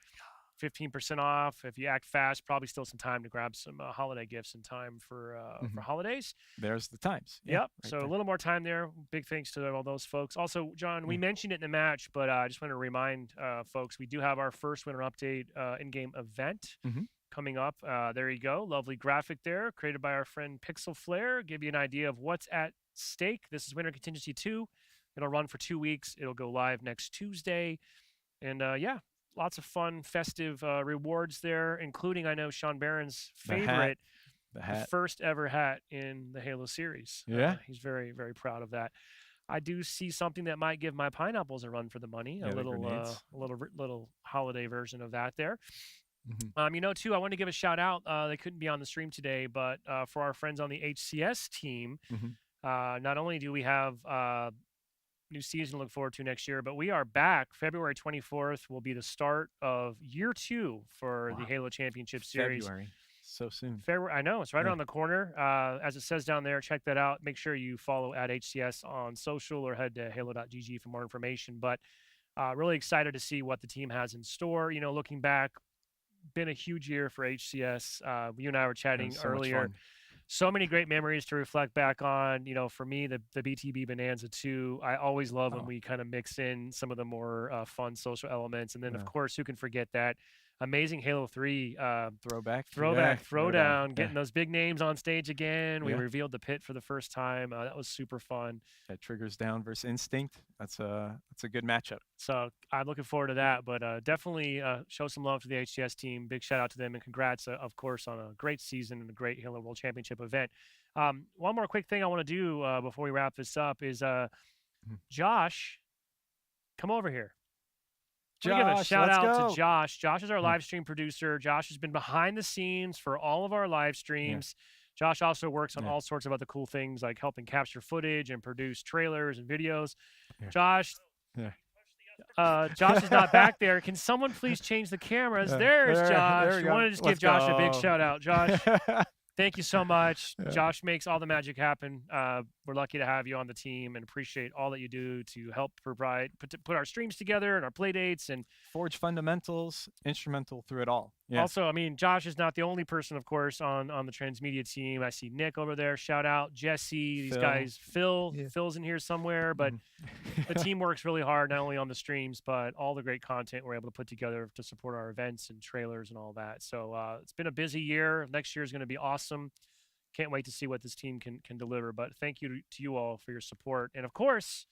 Speaker 3: 15% off. If you act fast, probably still some time to grab some holiday gifts in time for holidays.
Speaker 1: There's the times. Yeah,
Speaker 3: Yep.
Speaker 1: right
Speaker 3: So
Speaker 1: there.
Speaker 3: a little more time there. Big thanks to all those folks. Also, John, we mentioned it in the match, but I just want to remind folks we do have our first winter update in-game event coming up. There you go. Lovely graphic there, created by our friend Pixel Flare. Give you an idea of what's at stake. This is Winter Contingency 2. It'll run for 2 weeks. It'll go live next Tuesday. And yeah, lots of fun, festive rewards there, including, I know, Sean Barron's favorite,
Speaker 1: The hat.
Speaker 3: first ever hat in the Halo series.
Speaker 1: Yeah.
Speaker 3: He's very, very proud of that. I do see something that might give my pineapples a run for the money.
Speaker 1: Yeah,
Speaker 3: a
Speaker 1: the
Speaker 3: little,
Speaker 1: grenades.
Speaker 3: little holiday version of that there.
Speaker 1: Mhm.
Speaker 3: Too, I want to give a shout out. They couldn't be on the stream today, but for our friends on the HCS team, not only do we have new season to look forward to next year, but we are back. February 24th will be the start of year 2 for the Halo Championship Series.
Speaker 1: February. So soon.
Speaker 3: February, I know, it's right
Speaker 1: Yeah.
Speaker 3: around the corner. As it says down there, check that out. Make sure you follow at HCS on social or head to halo.gg for more information. But really excited to see what the team has in store. Looking back, been a huge year for HCS. You and I were chatting
Speaker 1: so much
Speaker 3: earlier.
Speaker 1: fun.
Speaker 3: So many great memories to reflect back on. For me, the BTB Bonanza 2, I always love when we kind of mix in some of the more fun social elements. And then, of course, who can forget that amazing Halo 3
Speaker 1: Throwback.
Speaker 3: throwdown,
Speaker 1: Yeah.
Speaker 3: getting those big names on stage again. We
Speaker 1: Yeah.
Speaker 3: revealed the pit for the first time. That was super fun.
Speaker 1: That Triggers Down versus Instinct. That's a good matchup.
Speaker 3: So I'm looking forward to that, but definitely show some love to the HCS team. Big shout out to them and congrats, of course, on a great season and a great Halo World Championship event. One more quick thing I want to do before we wrap this up is Josh, come over here. I wanna give a
Speaker 1: Josh,
Speaker 3: shout
Speaker 1: let's
Speaker 3: out
Speaker 1: go.
Speaker 3: to Josh. Josh is our live stream producer. Josh has been behind the scenes for all of our live streams. Josh also works on all sorts of other cool things like helping capture footage and produce trailers and videos.
Speaker 1: Yeah.
Speaker 3: Josh,
Speaker 1: Yeah.
Speaker 3: Josh is not back there. Can someone please change the cameras? There's Josh.
Speaker 1: There we
Speaker 3: I want
Speaker 1: go.
Speaker 3: to just
Speaker 1: Let's
Speaker 3: give Josh a big
Speaker 1: go.
Speaker 3: shout out. Josh, thank you so much.
Speaker 1: Yeah.
Speaker 3: Josh makes all the magic happen. We're lucky to have you on the team and appreciate all that you do to help put our streams together and our play dates. And
Speaker 1: Forge fundamentals, instrumental through it all. Yeah.
Speaker 3: also, Josh is not the only person, of course, on the transmedia team. I see Nick over there. Shout out Jesse. These
Speaker 1: Phil.
Speaker 3: guys. Phil.
Speaker 1: Yeah.
Speaker 3: Phil's in here somewhere, but the team works really hard, not only on the streams, but all the great content we're able to put together to support our events and trailers and all that. So it's been a busy year. Next year is going to be awesome. Can't wait to see what this team can deliver. But thank you to you all for your support, and of course,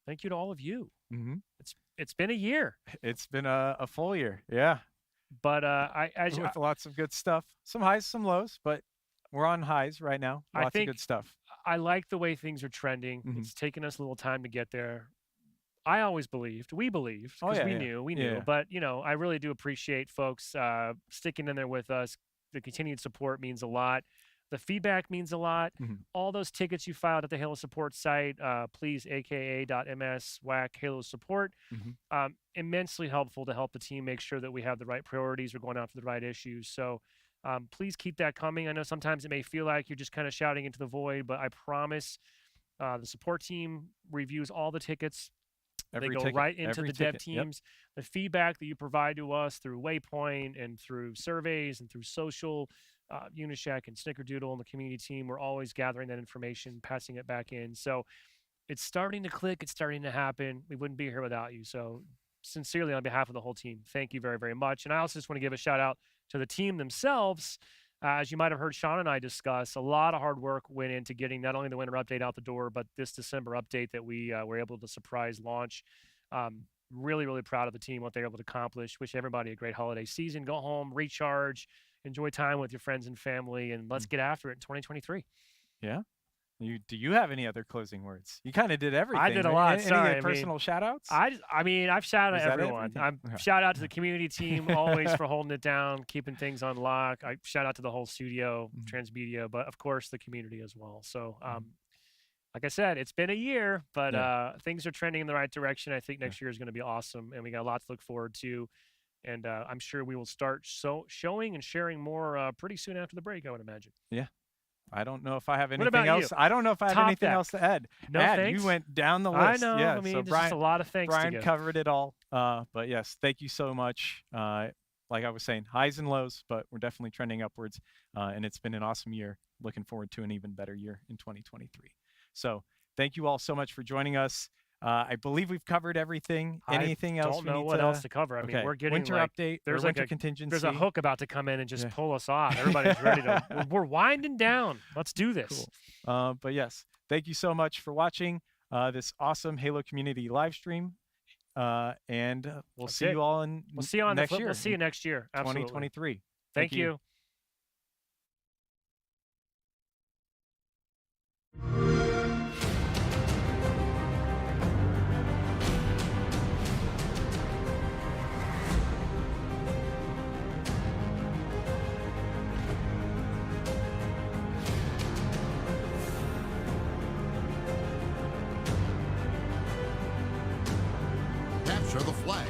Speaker 3: thank you to all of you. It's been a year,
Speaker 1: It's been a full year. Yeah.
Speaker 3: but
Speaker 1: With lots of good stuff. Some highs, some lows, but we're on highs right now.
Speaker 3: I
Speaker 1: Lots
Speaker 3: think-
Speaker 1: of good stuff.
Speaker 3: I like the way things are trending. It's taken us a little time to get there. I always believed, we believed,
Speaker 1: Oh,
Speaker 3: because
Speaker 1: yeah,
Speaker 3: we
Speaker 1: yeah.
Speaker 3: knew,
Speaker 1: Yeah.
Speaker 3: But I really do appreciate folks sticking in there with us. The continued support means a lot. The feedback means a lot. All those tickets you filed at the Halo support site, please, aka.ms/WAC Halo support. Immensely helpful to help the team make sure that we have the right priorities. We're going after the right issues. So please keep that coming. I know sometimes it may feel like you're just kind of shouting into the void, but I promise the support team reviews all the tickets. They go
Speaker 1: ticket,
Speaker 3: right into
Speaker 1: every
Speaker 3: the dev
Speaker 1: ticket, yep.
Speaker 3: teams. The feedback that you provide to us through Waypoint and through surveys and through social Unishack and Snickerdoodle and the community team, we're always gathering that information, passing it back in. So it's starting to click. It's starting to happen. We wouldn't be here without you. So sincerely, on behalf of the whole team, thank you very, very much. And I also just want to give a shout out to the team themselves. As you might have heard Sean and I discuss, a lot of hard work went into getting not only the winter update out the door, but this December update that we were able to surprise launch. Really, really proud of the team, what they were able to accomplish. Wish everybody a great holiday season. Go home, recharge, enjoy time with your friends and family, and let's get after it in 2023.
Speaker 1: Yeah. Do you have any other closing words? You kind of did everything.
Speaker 3: I did a
Speaker 1: right?
Speaker 3: lot.
Speaker 1: Any
Speaker 3: Sorry,
Speaker 1: personal shout outs?
Speaker 3: I mean, I've shouted
Speaker 1: Is
Speaker 3: at
Speaker 1: that
Speaker 3: everyone.
Speaker 1: everything?
Speaker 3: I'm
Speaker 1: Okay.
Speaker 3: shout out to the community team always for holding it down, keeping things on lock. I shout out to the whole studio, Transmedia, but of course the community as well. So, like I said, it's been a year, but things are trending in the right direction. I think next year is going to be awesome, and we got a lot to look forward to. And I'm sure we will start showing and sharing more pretty soon after the break, I would imagine.
Speaker 1: Yeah. I don't know if I have
Speaker 3: What
Speaker 1: anything
Speaker 3: about
Speaker 1: else.
Speaker 3: you?
Speaker 1: I don't know if I have
Speaker 3: Top
Speaker 1: anything
Speaker 3: deck.
Speaker 1: else to add.
Speaker 3: No thanks?
Speaker 1: You went down the
Speaker 3: I
Speaker 1: list.
Speaker 3: know.
Speaker 1: Yeah.
Speaker 3: I mean,
Speaker 1: So
Speaker 3: there's just a lot of thanks to
Speaker 1: Brian
Speaker 3: give.
Speaker 1: covered it all. But yes, thank you so much. Like I was saying, highs and lows, but we're definitely trending upwards. And it's been an awesome year. Looking forward to an even better year in 2023. So thank you all so much for joining us. I believe we've covered everything. Anything
Speaker 3: I
Speaker 1: else?
Speaker 3: don't
Speaker 1: we
Speaker 3: know
Speaker 1: need
Speaker 3: what else to cover. I mean,
Speaker 1: Okay.
Speaker 3: we're getting
Speaker 1: winter
Speaker 3: like,
Speaker 1: update.
Speaker 3: there's
Speaker 1: or
Speaker 3: like
Speaker 1: winter
Speaker 3: a
Speaker 1: contingency.
Speaker 3: there's a hook about to come in and just
Speaker 1: Yeah.
Speaker 3: pull us off. Everybody's ready to. We're winding down. Let's do this.
Speaker 1: Cool. But yes, thank you so much for watching this awesome Halo community live stream. And we'll
Speaker 3: That's
Speaker 1: see
Speaker 3: it.
Speaker 1: you all in
Speaker 3: We'll see you on the
Speaker 1: next
Speaker 3: flip.
Speaker 1: year.
Speaker 3: We'll see you next year. Absolutely.
Speaker 1: 2023.
Speaker 3: Thank you.
Speaker 9: Capture the flag.